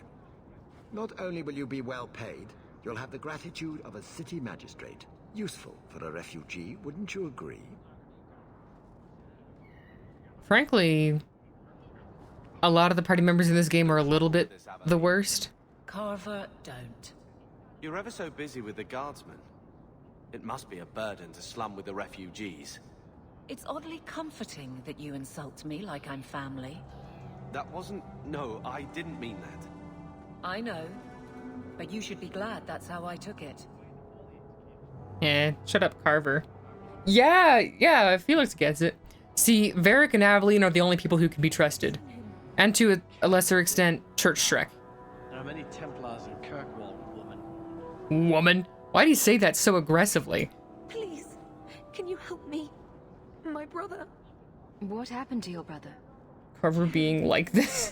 Not only will you be well paid, you'll have the gratitude of a city magistrate. Useful for a refugee, wouldn't you agree? Frankly, a lot of the party members in this game are a little bit the worst. Carver, don't. You're ever so busy with the guardsmen. It must be a burden to slum with the refugees. It's oddly comforting that you insult me like I'm family. That wasn't... No, I didn't mean that. I know, but you should be glad that's how I took it. Yeah, shut up, Carver. Yeah, Felix gets it. See, Varric and Aveline are the only people who can be trusted. And to a lesser extent, Church Shrek. There are many Templars in Kirkwall, woman. Woman? Why do you say that so aggressively? Please, can you help me? My brother. What happened to your brother? Carver being like this.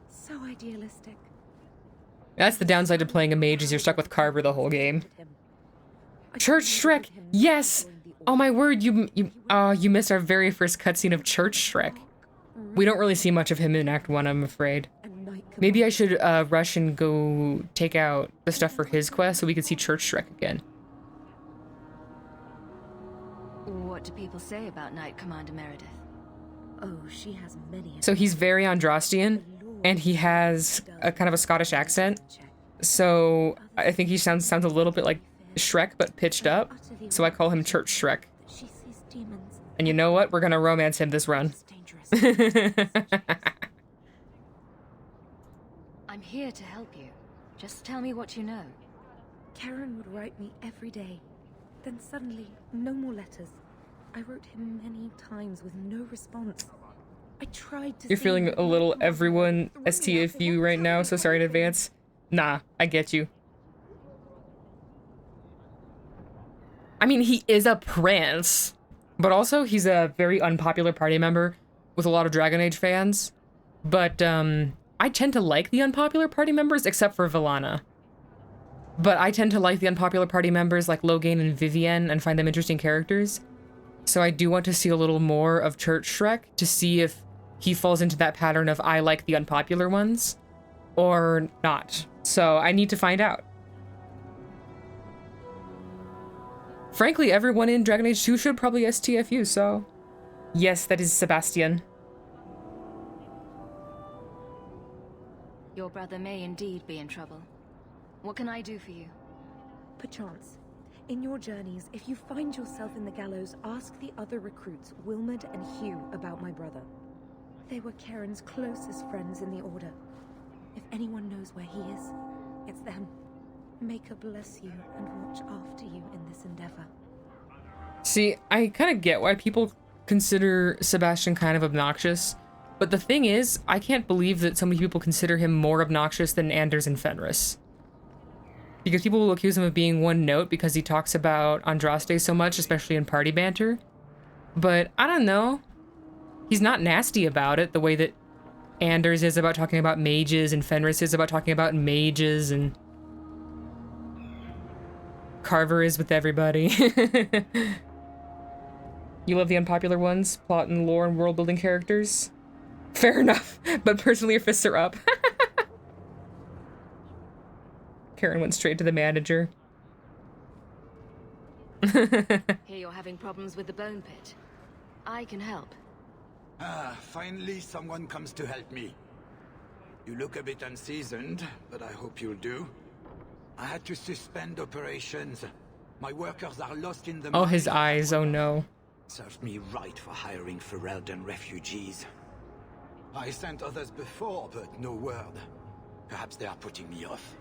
So idealistic. That's the downside to playing a mage, is you're stuck with Carver the whole game. Church Shrek! Yes! Oh my word, you missed our very first cutscene of Church Shrek. We don't really see much of him in Act 1, I'm afraid. Maybe I should rush and go take out the stuff for his quest so we can see Church Shrek again. What do people say about Knight Commander Meredith? Oh, she has many. So he's very Andrastian, and he has a kind of a Scottish accent. So I think he sounds a little bit like Shrek, but pitched up. So I call him Church Shrek. And you know what? We're gonna romance him this run. I'm here to help you. Just tell me what you know. Karen would write me every day. Then suddenly, no more letters. I wrote him many times with no response. I tried to. You're feeling a little everyone STFU right now, so sorry in advance. Nah, I get you. I mean, he is a prince, but also he's a very unpopular party member with a lot of Dragon Age fans. But I tend to like the unpopular party members, except for Villana. But I tend to like the unpopular party members like Logain and Vivienne and find them interesting characters. So I do want to see a little more of Church Shrek to see if he falls into that pattern of I like the unpopular ones or not. So I need to find out. Frankly, everyone in Dragon Age 2 should probably STFU, so... Yes, that is Sebastian. Your brother may indeed be in trouble. What can I do for you? Perchance. In your journeys, if you find yourself in the gallows, ask the other recruits, Wilmerd and Hugh, about my brother. They were Karen's closest friends in the Order. If anyone knows where he is, it's them. Maker bless you and watch after you in this endeavor. See, I kind of get why people consider Sebastian kind of obnoxious, but the thing is, I can't believe that so many people consider him more obnoxious than Anders and Fenris. Because people will accuse him of being one note because he talks about Andraste so much, especially in party banter. But I don't know. He's not nasty about it the way that Anders is about talking about mages and Fenris is about talking about mages and Carver is with everybody. You love the unpopular ones? Plot and lore and world building characters? Fair enough, but personally your fists are up. Karen went straight to the manager. Here you're having problems with the bone pit. I can help. Ah, finally someone comes to help me. You look a bit unseasoned, but I hope you'll do. I had to suspend operations. My workers are lost in the Oh, his mine. eyes, oh no. Served me right for hiring Ferelden refugees. I sent others before, but no word. Perhaps they are putting me off.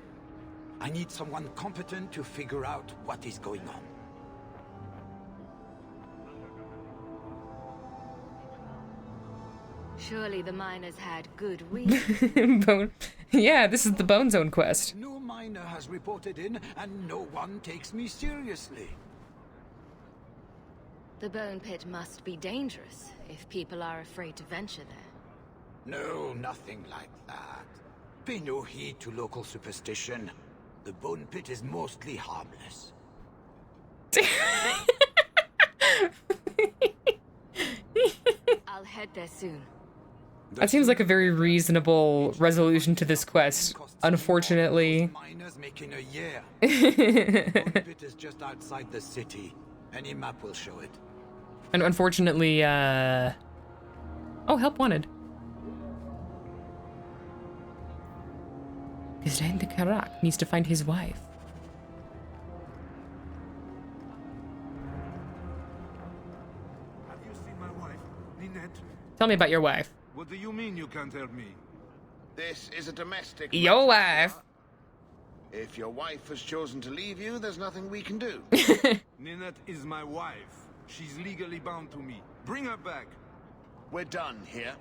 I need someone competent to figure out what is going on. Surely the miners had good reason. Bone. Yeah, this is the Bone Zone quest. No miner has reported in, and no one takes me seriously. The bone pit must be dangerous if people are afraid to venture there. No, nothing like that. Pay no heed to local superstition. The bone pit is mostly harmless. I'll head there soon. That seems like a very reasonable resolution to this quest. Unfortunately... Miners making a year. The bone pit is just outside the city. Any map will show it. And unfortunately, oh, help wanted. Ghislaine de Carac needs to find his wife. Have you seen my wife, Ninette? Tell me about your wife. What do you mean you can't help me? This is a domestic... Your wife. If your wife has chosen to leave you, there's nothing we can do. Ninette is my wife. She's legally bound to me. Bring her back. We're done here.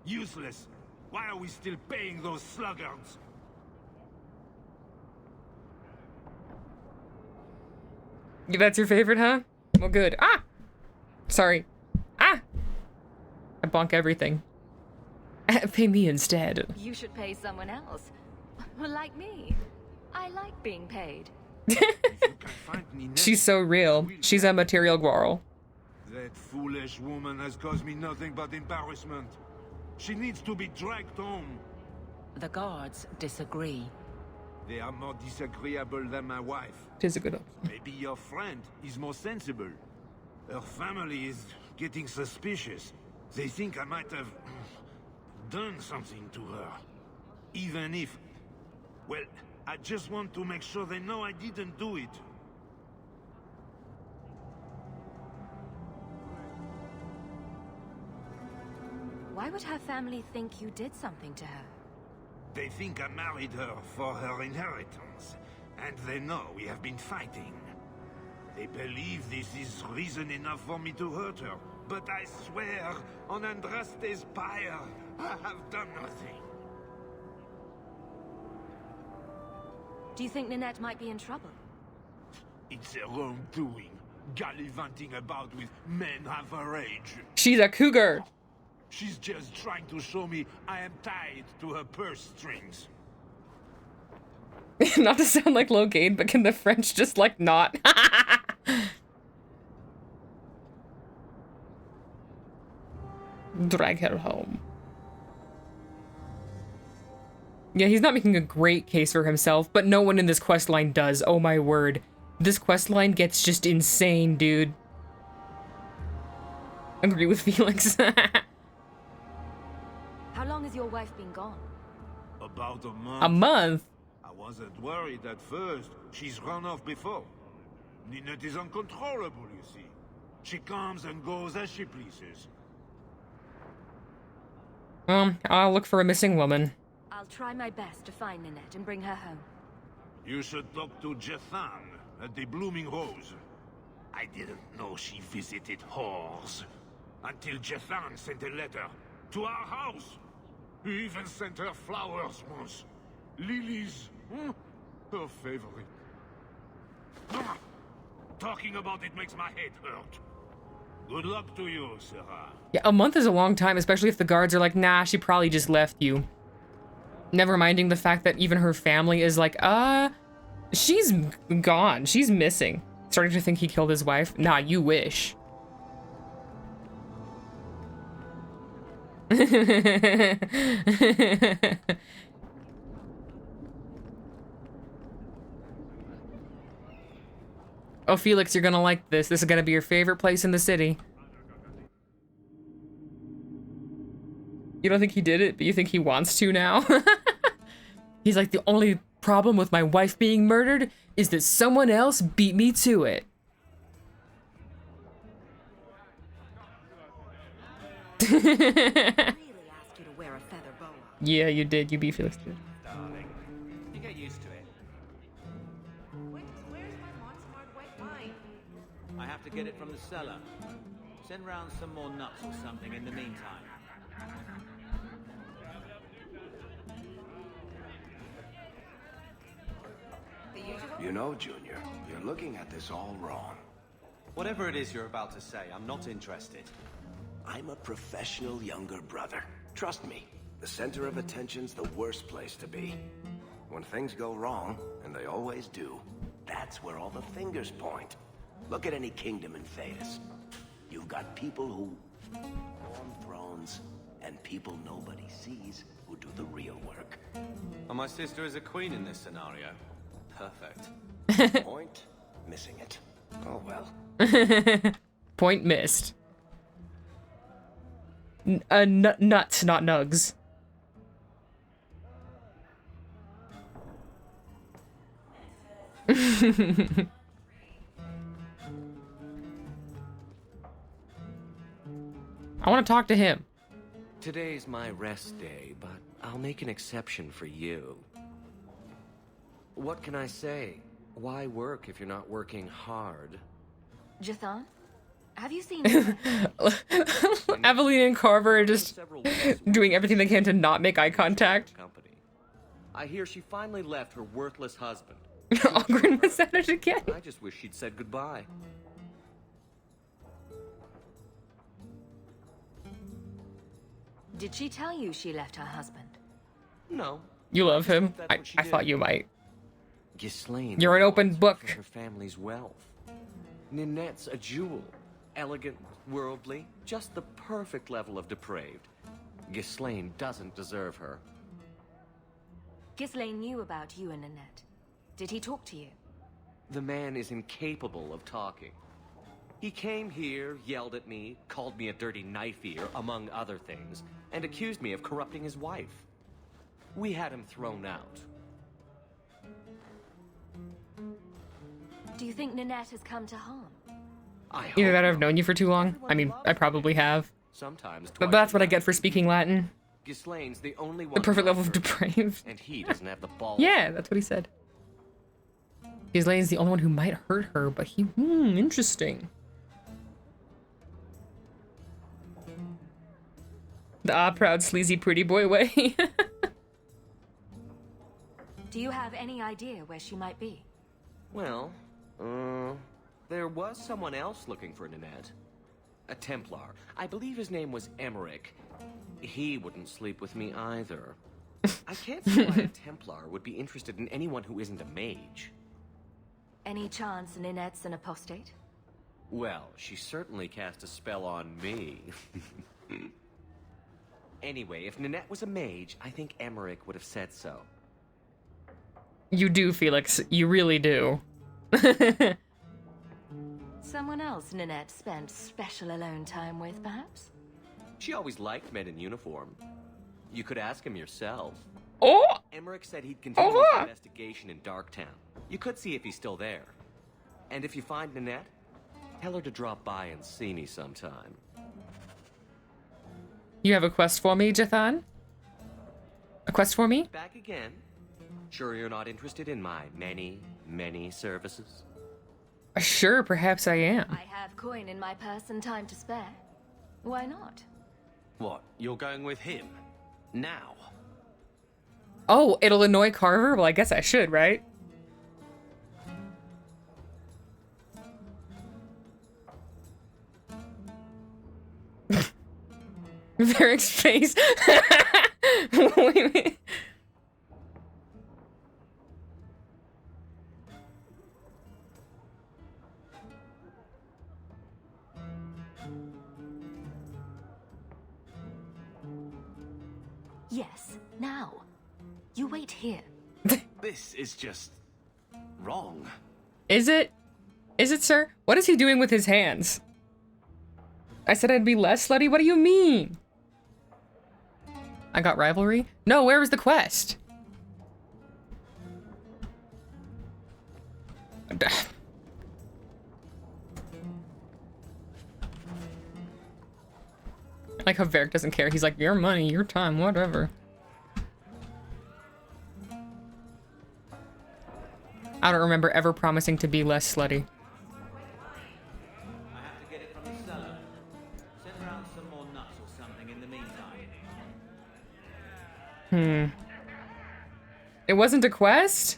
Useless. Why are we still paying those sluggards? That's your favorite, huh? Well, good. Ah! Sorry. Ah! I bonk everything. Pay me instead. You should pay someone else. Like me. I like being paid. She's so real. She's a material quarrel. That foolish woman has caused me nothing but embarrassment. She needs to be dragged home. The guards disagree. They are more disagreeable than my wife. Tis a good one. Maybe your friend is more sensible. Her family is getting suspicious. They think I might have done something to her. Even if... Well, I just want to make sure they know I didn't do it. Why would her family think you did something to her? They think I married her for her inheritance, and they know we have been fighting. They believe this is reason enough for me to hurt her, but I swear, on Andraste's pyre, I have done nothing. Do you think Ninette might be in trouble? It's their own doing, gallivanting about with men half her age. She's a cougar. She's just trying to show me I am tied to her purse strings. Not to sound like Logain, but can the French just, like, not? Drag her home. Yeah, he's not making a great case for himself, but no one in this questline does. Oh my word. This questline gets just insane, dude. Agree with Felix. How long has your wife been gone? About a month. A month? I wasn't worried at first. She's run off before. Ninette is uncontrollable, you see. She comes and goes as she pleases. I'll look for a missing woman. I'll try my best to find Ninette and bring her home. You should talk to Jethan at the Blooming Rose. I didn't know she visited whores. Until Jethan sent a letter to our house. He even sent her flowers once. Lilies. Her favorite. Talking about it makes my head hurt. Good luck to you, Sarah. Yeah, a month is a long time, especially if the guards are like, nah, she probably just left you. Never minding the fact that even her family is like, she's gone. She's missing. Starting to think he killed his wife. Nah, you wish. Oh, Felix, you're gonna like this. This is gonna be your favorite place in the city. You don't think he did it, but you think he wants to now? He's like, the only problem with my wife being murdered is that someone else beat me to it. Yeah, you did. You beat Felix too. Darling, you get used to it. Where's my Montsmart white wine? I have to get it from the cellar. Send round some more nuts or something in the meantime. The You know, Junior, you're looking at this all wrong. Whatever it is you're about to say, I'm not interested. I'm a professional younger brother. Trust me, the center of attention's the worst place to be. When things go wrong, and they always do, that's where all the fingers point. Look at any kingdom in Thedas. You've got people who on thrones, and people nobody sees who do the real work. And my sister is a queen in this scenario. Perfect. Point, missing it. Oh well. Point missed. Nuts, not nugs. I want to talk to him. Today's my rest day, but I'll make an exception for you. What can I say? Why work if you're not working hard? Jathan? Have you seen Evelyn and Carver are just doing everything they can to not make eye contact. I hear she finally left her worthless husband. Ogren was at it again. I just wish she'd said goodbye. Did she tell you she left her husband? No. You love him? I thought you might. Ghislaine. You're an open book. Her family's wealth. Ninette's a jewel. Elegant, worldly, just the perfect level of depraved. Ghislaine doesn't deserve her. Ghislaine knew about you and Ninette. Did he talk to you? The man is incapable of talking. He came here, yelled at me, called me a dirty knife-ear, among other things, and accused me of corrupting his wife. We had him thrown out. Do you think Ninette has come to harm? Either that or I've known you for too long. I mean, I probably have. Sometimes but that's what I get for speaking Latin. Ghislaine's the only one. The perfect level of depraved. And he doesn't have the balls. Yeah, that's what he said. Ghislaine's the only one who might hurt her, but he... interesting. The proud, sleazy, pretty boy way. Do you have any idea where she might be? Well, there was someone else looking for Ninette. A Templar. I believe his name was Emmerich. He wouldn't sleep with me either. I can't see why a Templar would be interested in anyone who isn't a mage. Any chance Ninette's an apostate? Well, she certainly cast a spell on me. Anyway, if Ninette was a mage, I think Emmerich would have said so. You do, Felix. You really do. Someone else Ninette spent special alone time with, perhaps? She always liked men in uniform. You could ask him yourself. Oh! Emmerich said he'd continue his investigation in Darktown. You could see if he's still there. And if you find Ninette, tell her to drop by and see me sometime. You have a quest for me, Jathan? A quest for me? Back again. Sure you're not interested in my many, many services? Sure, perhaps I am. I have coin in my purse and time to spare. Why not? What? You're going with him? Now? Oh, it'll annoy Carver? Well, I guess I should, right? Varric's face. Wait a minute. Yes, now. You wait here. This is just... wrong. Is it? Is it, sir? What is he doing with his hands? I said I'd be less slutty? What do you mean? I got rivalry? No, where was the quest? I like how Varric doesn't care. He's like, your money, your time, whatever. I don't remember ever promising to be less slutty. I have to get it from the cellar. Send round some more nuts or something in the meantime. It wasn't a quest?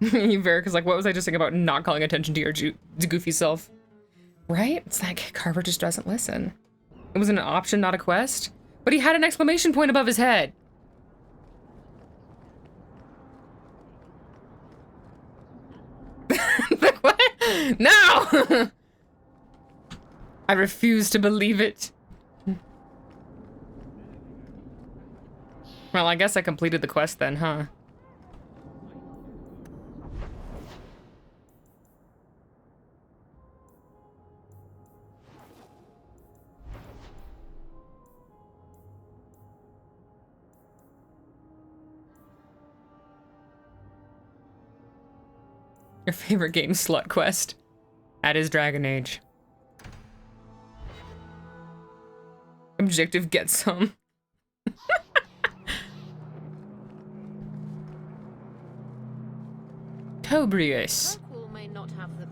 Varric is like, what was I just saying about not calling attention to your goofy self? Right? It's like, Carver just doesn't listen. It was an option, not a quest. But he had an exclamation point above his head. What? No! I refuse to believe it. Well, I guess I completed the quest then, huh? Your favorite game, Slut Quest. That is Dragon Age. Objective, get some. Tobrius. May not have the...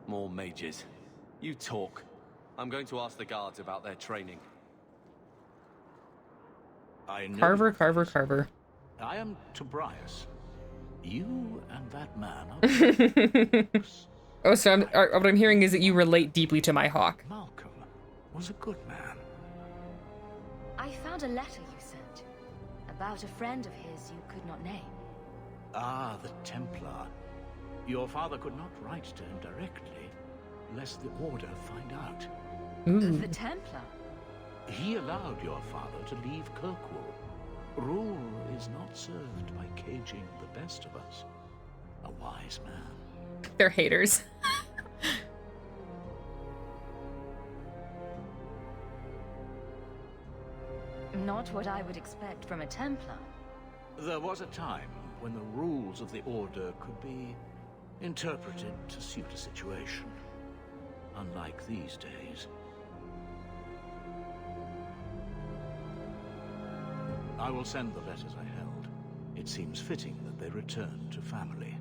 More mages. You talk. I'm going to ask the guards about their training. I know. Carver. I am Tobrias. You and that man are... Oh, so what I'm hearing is that you relate deeply to my hawk. Malcolm was a good man. I found a letter you sent about a friend of his you could not name. Ah, the Templar. Your father could not write to him directly, lest the Order find out. The Templar? He allowed your father to leave Kirkwall. Rule is not served by caging the best of us. A wise man. They're haters. Not what I would expect from a Templar. There was a time when the rules of the Order could be interpreted to suit a situation. Unlike these days. I will send the letters I held. It seems fitting that they return to family.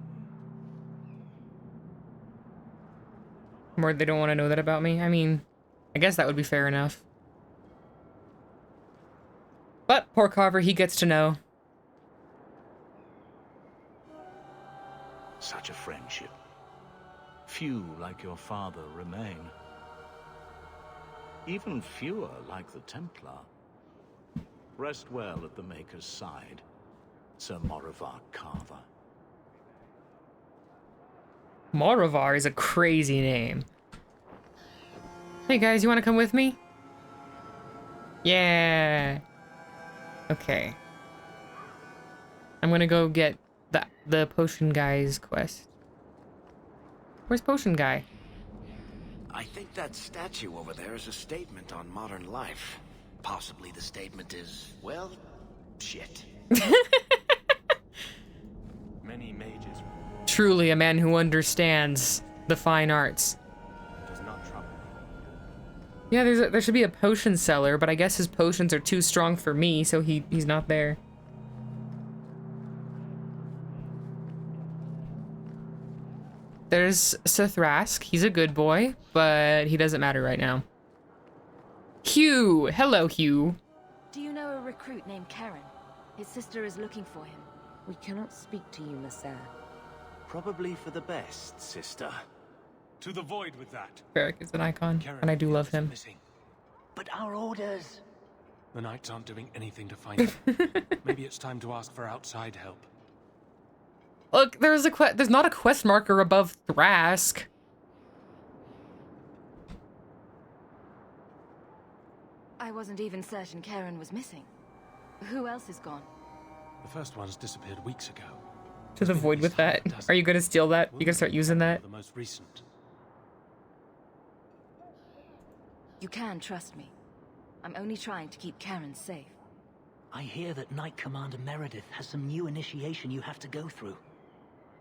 More they don't want to know that about me. I mean, I guess that would be fair enough. But poor Carver, he gets to know. Such a friendship. Few like your father remain. Even fewer like the Templar. Rest well at the Maker's side, Sir Morivar Carver. Morivar is a crazy name. Hey guys, you want to come with me? Yeah. Okay. I'm gonna go get the potion guy's quest. Where's potion guy? I think that statue over there is a statement on modern life. Possibly the statement is, well, shit. Many mages. Truly a man who understands the fine arts. Does not trouble. Yeah, there should be a potion seller, but I guess his potions are too strong for me, so he's not there. There's Sithrask. He's a good boy, but he doesn't matter right now. Hugh! Hello, Hugh. Do you know a recruit named Karen? His sister is looking for him. We cannot speak to you, Messer. Probably for the best, sister. To the void with that. Varric is an icon, and I do love him. But our orders... The Knights aren't doing anything to find him. Maybe it's time to ask for outside help. Look, there's not a quest marker above Thrask. I wasn't even certain Karen was missing. Who else is gone? The first one's disappeared weeks ago. To the void with that. Are you gonna steal that? You gonna start using that? The most recent. You can trust me. I'm only trying to keep Karen safe. I hear that Knight Commander Meredith has some new initiation you have to go through.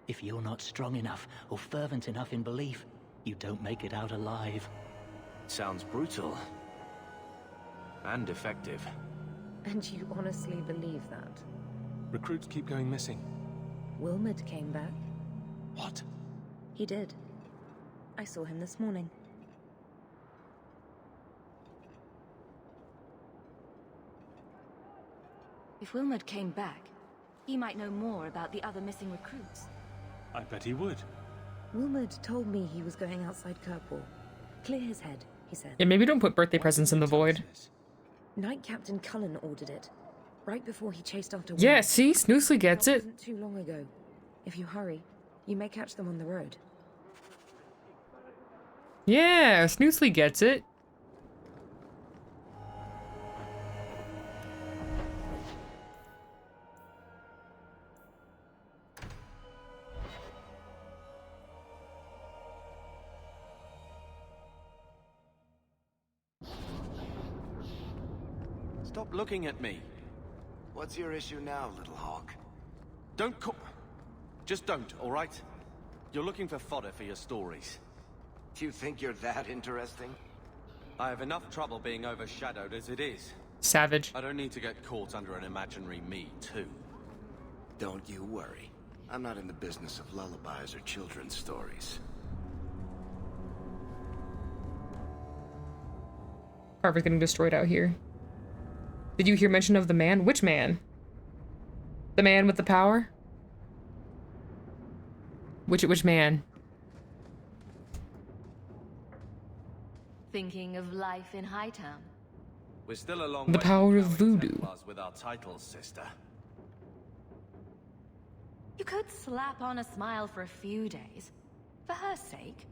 If you're not strong enough or fervent enough in belief, you don't make it out alive. Sounds brutal. And effective. And you honestly believe that? Recruits keep going missing. Wilmot came back. What? He did. I saw him this morning. If Wilmot came back, He might know more about the other missing recruits. I bet he would. Wilmerd told me he was going outside Kirkwall. Clear his head, he said. Yeah, maybe don't put birthday presents in the void. Knight Captain Cullen ordered it, right before he chased after Yeah, Wilmerd. see? Snoosley gets it. Wasn't too long ago. If you hurry, you may catch them on the road. Yeah, Snoosley gets it. Stop looking at me. What's your issue now, little hawk? Don't call... Just don't, all right? You're looking for fodder for your stories. Do you think you're that interesting? I have enough trouble being overshadowed as it is. Savage. I don't need to get caught under an imaginary me, too. Don't you worry. I'm not in the business of lullabies or children's stories. Carver's getting destroyed out here. Did you hear mention of the man? Which man? The man with the power? Which man? Thinking of life in Hightown? We're still a long The way power from of powering voodoo. Templars with our titles, sister. You could slap on a smile for a few days. For her sake.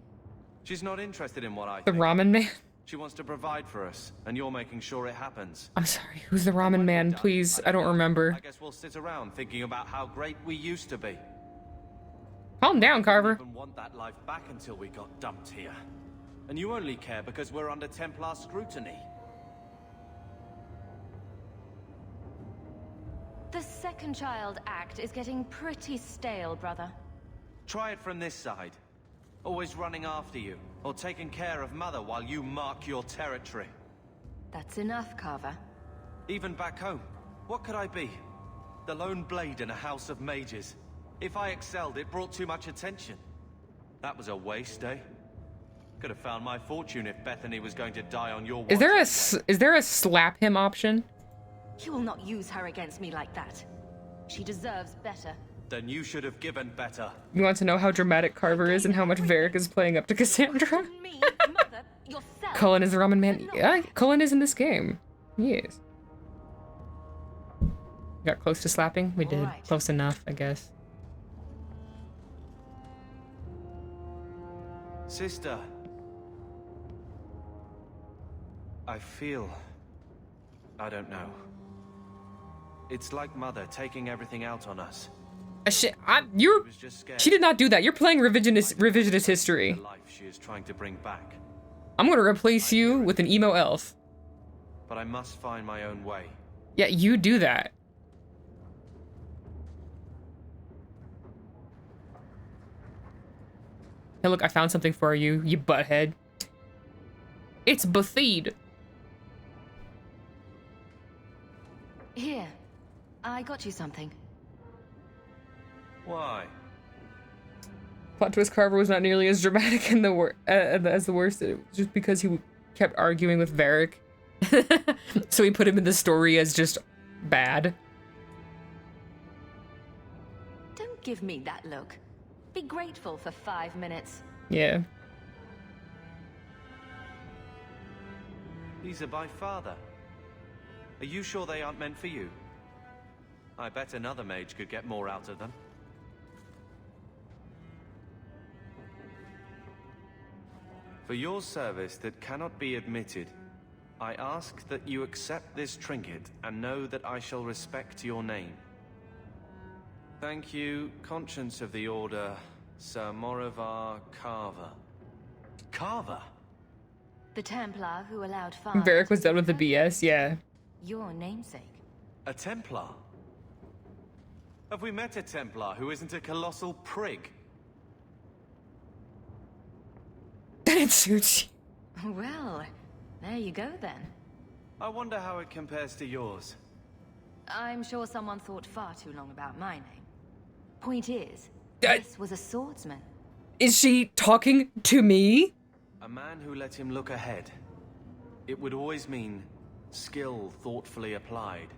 She's not interested in what I The think. ramen man? She wants to provide for us, and you're making sure it happens. I'm sorry, who's the ramen man? Please, I don't remember. I guess we'll sit around thinking about how great we used to be. Calm down, Carver. We didn't want that life back until we got dumped here. And you only care because we're under Templar scrutiny. The second child act is getting pretty stale, brother. Try it from this side. Always running after you, or taking care of Mother while you mark your territory. That's enough, Carver. Even back home, what could I be? The lone blade in a house of mages. If I excelled, it brought too much attention. That was a waste, eh? Could have found my fortune if Bethany was going to die on your watch. Is there a slap him option? You will not use her against me like that. She deserves better. Then you should have given better. You want to know how dramatic Carver is and how much Varric is playing up to Cassandra? Cullen is the ramen man. Yeah, Cullen is in this game. He is. Got close to slapping? We did. Right. Close enough, I guess. Sister. I feel... I don't know. It's like Mother taking everything out on us. She did not do that. You're playing revisionist history. The life she is trying to bring back. I'm gonna replace you with an emo elf. But I must find my own way. Yeah, you do that. Hey, look, I found something for you, you butthead. It's Bethede. Here, I got you something. Why? Plot twist: Carver was not nearly as dramatic in the as the worst, just because he kept arguing with Varric. So he put him in the story as just bad. Don't give me that look. Be grateful for 5 minutes. Yeah. These are by father. Are you sure they aren't meant for you? I bet another mage could get more out of them. For your service that cannot be admitted, I ask that you accept this trinket and know that I shall respect your name. Thank you, Conscience of the Order, Sir Morivar Carver. Carver? The Templar who allowed father. Varric was done with the BS, yeah. Your namesake. A Templar? Have we met a Templar who isn't a colossal prig? Then it suits you. Well, there you go then. I wonder how it compares to yours. I'm sure someone thought far too long about my name. Point is, this was a swordsman. Is she talking to me? A man who let him look ahead. It would always mean skill thoughtfully applied.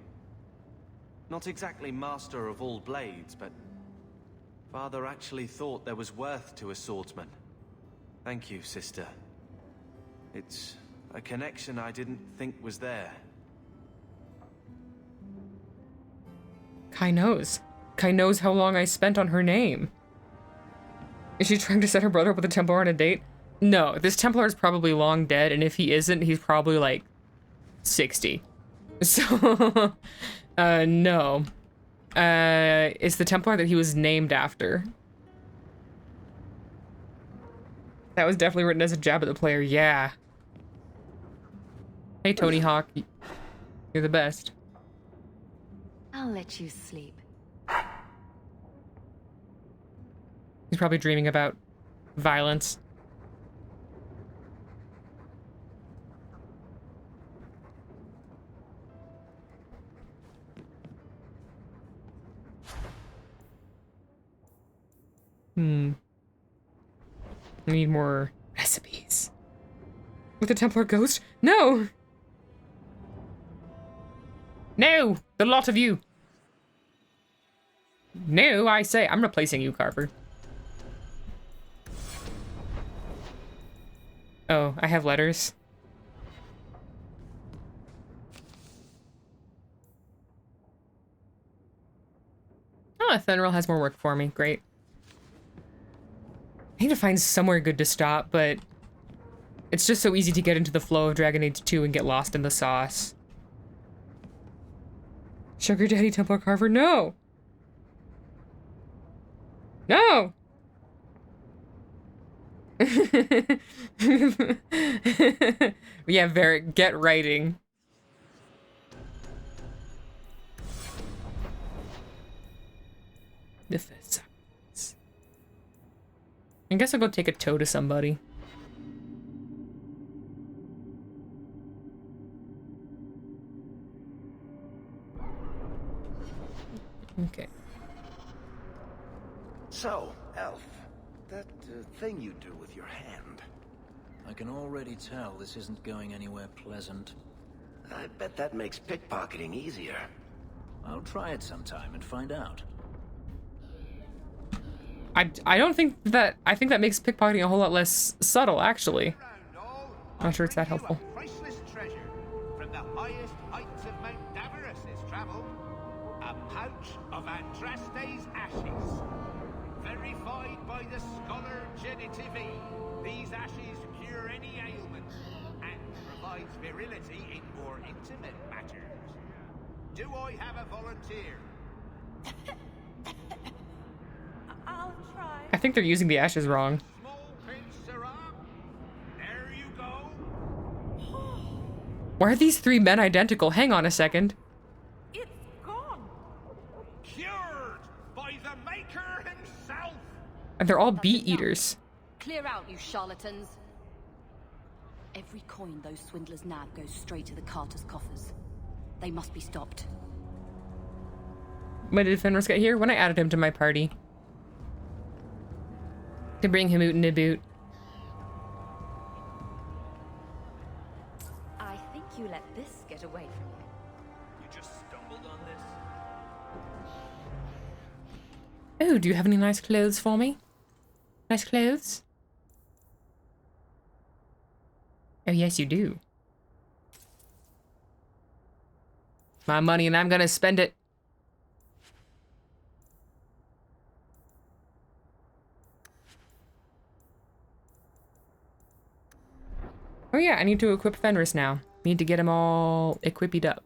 Not exactly master of all blades, but Father actually thought there was worth to a swordsman. Thank you, sister. It's a connection I didn't think was there. Kai knows. Kai knows how long I spent on her name. Is she trying to set her brother up with a Templar on a date? No, this Templar is probably long dead, and if he isn't, he's probably like 60. So, no. It's the Templar that he was named after. That was definitely written as a jab at the player, yeah. Hey, Tony Hawk. You're the best. I'll let you sleep. He's probably dreaming about violence. We need more recipes. With the Templar ghost? No! No! The lot of you! No, I say. I'm replacing you, Carver. Oh, I have letters. Oh, Fenrir has more work for me. Great. I need to find somewhere good to stop, but it's just so easy to get into the flow of Dragon Age 2 and get lost in the sauce. Sugar Daddy Templar Carver, no! No! Yeah, Varric, get writing. The fist. I guess I'll go take a tow to somebody. Okay. So, Elf, that thing you do with your hand. I can already tell this isn't going anywhere pleasant. I bet that makes pickpocketing easier. I'll try it sometime and find out. I don't think that... I think that makes pickpocketing a whole lot less subtle, actually. Not sure it's that helpful. Priceless treasure from the highest heights of Mount Davarus' travel. A pouch of Andraste's ashes. Verified by the scholar Genitivi, these ashes cure any ailment and provides virility in more intimate matters. Do I have a volunteer? I'll try. I think they're using the ashes wrong. There you go. Why are these three men identical? Hang on a second. It's gone. Cured by the Maker himself. And they're all beet eaters. Clear out, you charlatans. Every coin those swindlers nab goes straight to the Carter's coffers. They must be stopped. When did Fenris get here? When I added him to my party. To bring him out in a boot. I think you let this get away from you. You just stumbled on this. Oh, do you have any nice clothes for me? Nice clothes? Oh, yes, you do. My money and I'm gonna spend it. Oh yeah, I need to equip Fenris now. Need to get him all equipped up.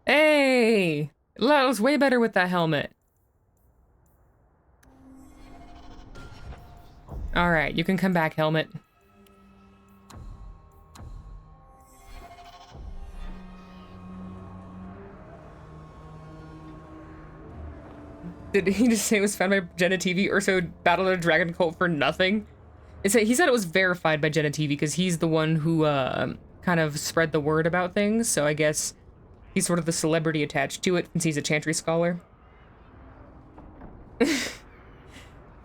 Hey! That was way better with that helmet. Alright, you can come back, helmet. Did he just say it was found by Jenna TV? Urso battled a dragon cult for nothing? He said it was verified by Jenna TV because he's the one who kind of spread the word about things. So I guess he's sort of the celebrity attached to it since he's a Chantry scholar.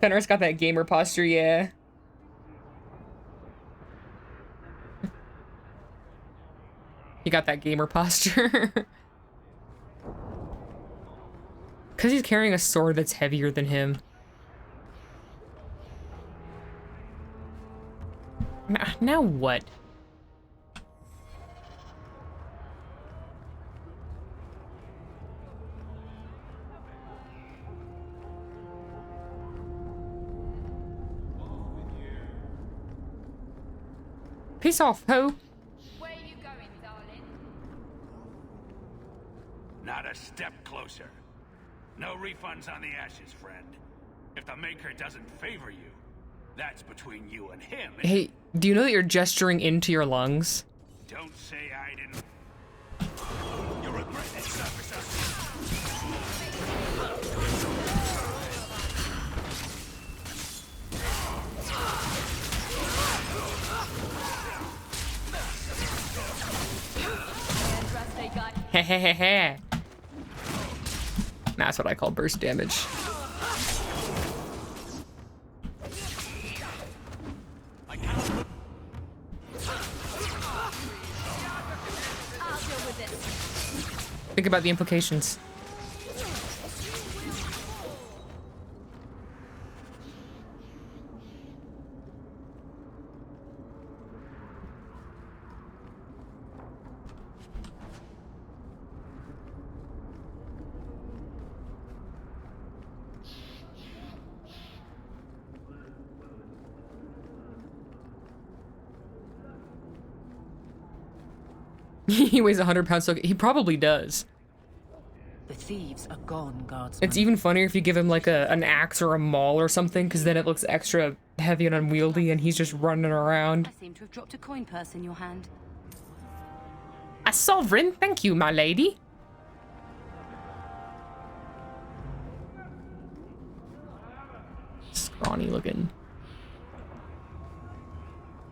Fenris got that gamer posture, yeah. He got that gamer posture. Because he's carrying a sword that's heavier than him. Now what? Peace off, ho. Where are you going, darling? Not a step closer. No refunds on the ashes, friend. If the Maker doesn't favor you, that's between you and him. Hey, do you know that you're gesturing into your lungs? Don't say I didn't. You'll regret it, officer. Hehehehe. That's what I call burst damage. Think about the implications. He weighs 100 pounds, so he probably does. The thieves are gone, guardsman. It's even funnier if you give him like an axe or a maul or something, because then it looks extra heavy and unwieldy, and he's just running around. I seem to have dropped a coin purse in your hand. A sovereign, thank you, my lady. Scrawny looking.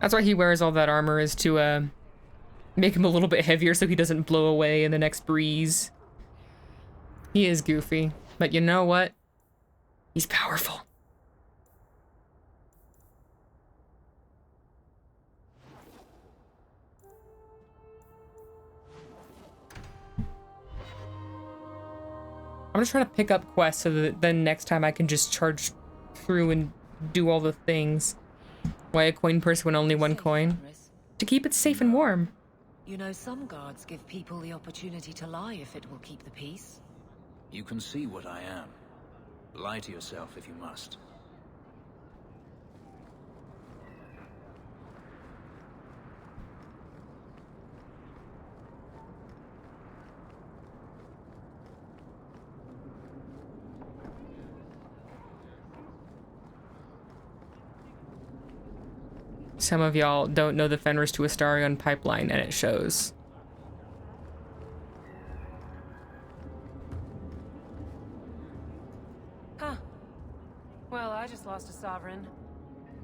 That's why he wears all that armor, is to make him a little bit heavier so he doesn't blow away in the next breeze. He is goofy, but you know what? He's powerful. I'm just trying to pick up quests so that then next time I can just charge through and do all the things. Why a coin purse when only one coin? To keep it safe and warm. You know, some guards give people the opportunity to lie if it will keep the peace. You can see what I am. Lie to yourself if you must. Some of y'all don't know the Fenris to Astarion pipeline, and it shows. Huh. Well, I just lost a sovereign.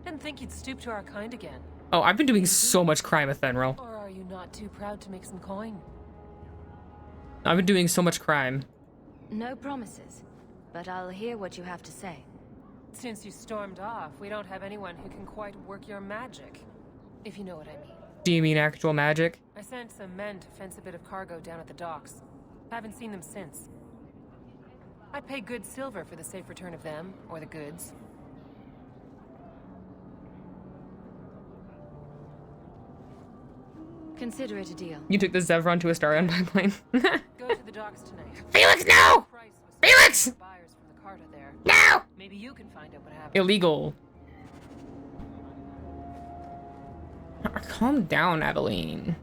Didn't think you'd stoop to our kind again. Oh, I've been doing so much crime, Athenril. Or are you not too proud to make some coin? I've been doing so much crime. No promises, but I'll hear what you have to say. Since you stormed off, we don't have anyone who can quite work your magic, if you know what I mean. Do you mean actual magic? I sent some men to fence a bit of cargo down at the docks. Haven't seen them since. I'd pay good silver for the safe return of them, or the goods. Consider it a deal. You took the Zevron to Astarion pipeline. Go to the docks tonight. Felix, no! Felix! No! Maybe you can find out what happened. Illegal. Calm down, Aveline.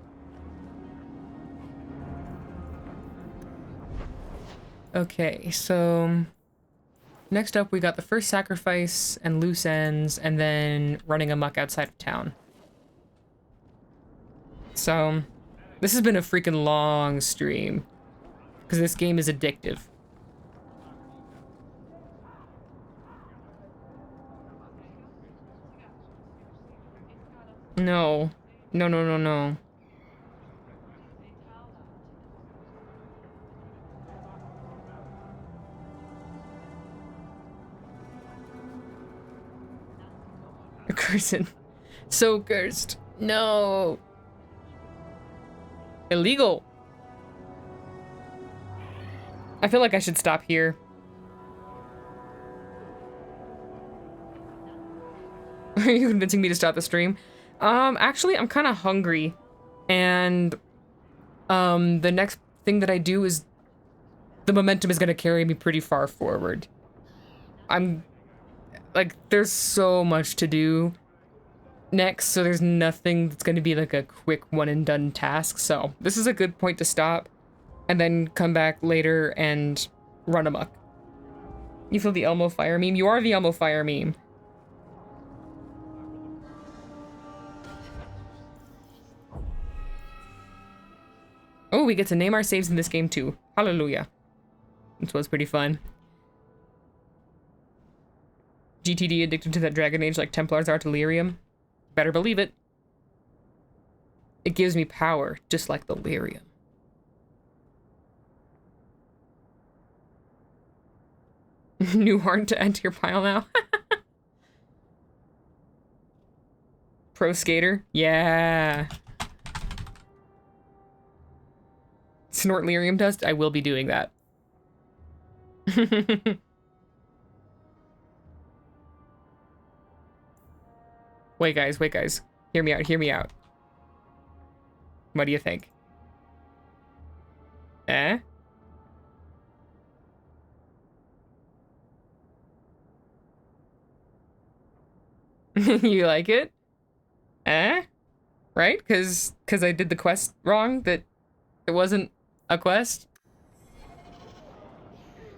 Okay, so next up we got the first sacrifice and loose ends, and then running amok outside of town. So this has been a freaking long stream because this game is addictive. No. No, no, no, no. Cursed. So cursed. No. Illegal. I feel like I should stop here. Are you convincing me to stop the stream? Actually, I'm kind of hungry. And, the next thing that I do is... the momentum is going to carry me pretty far forward. I'm... like, there's so much to do next, so there's nothing that's going to be like a quick one-and-done task. So, this is a good point to stop. And then come back later and run amok. You feel the Elmo fire meme? You are the Elmo fire meme. Oh, we get to name our saves in this game too. Hallelujah. This was pretty fun. GTD addicted to that Dragon Age like Templars are to lyrium? Better believe it. It gives me power, just like the lyrium. New heart to add to your pile now. Pro skater? Yeah. Snort lyrium dust? I will be doing that. Wait guys. Hear me out. What do you think? Eh? You like it? Eh? Right? Cause I did the quest wrong, that it wasn't a quest?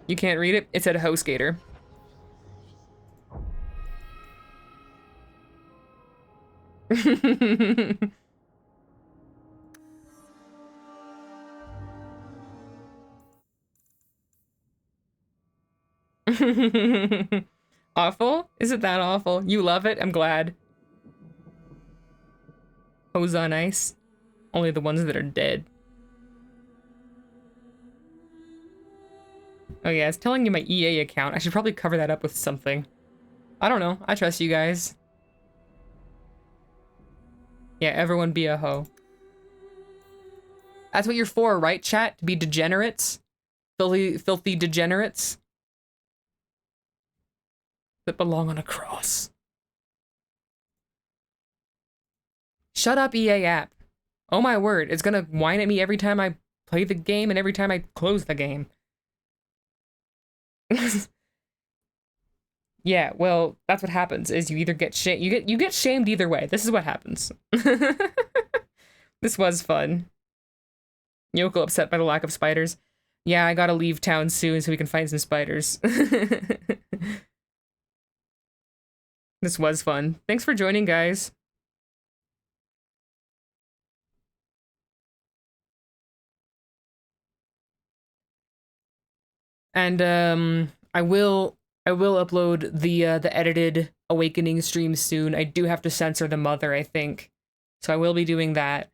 You can't read it? It said Ho Skater. Awful? Is it that awful? You love it? I'm glad. Hoes on ice. Only the ones that are dead. Oh yeah, it's telling you my EA account. I should probably cover that up with something. I don't know. I trust you guys. Yeah, everyone be a hoe. That's what you're for, right, chat? To be degenerates? Filthy degenerates? That belong on a cross. Shut up, EA app. Oh my word, it's gonna whine at me every time I play the game and every time I close the game. Yeah, well, that's what happens, is you either get shamed, you get shamed either way. This is what happens. This was fun. Yoko upset by the lack of spiders. Yeah, I gotta leave town soon so we can find some spiders. This was fun. Thanks for joining, guys. And I will upload the edited Awakening stream soon. I do have to censor the mother, I think. So I will be doing that.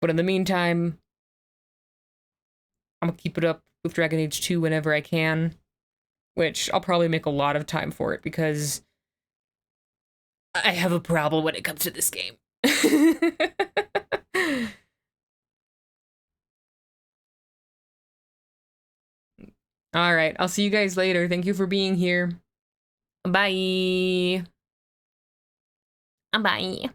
But in the meantime, I'm gonna keep it up with Dragon Age 2 whenever I can. Which I'll probably make a lot of time for it because I have a problem when it comes to this game. Alright, I'll see you guys later. Thank you for being here. Bye. Bye.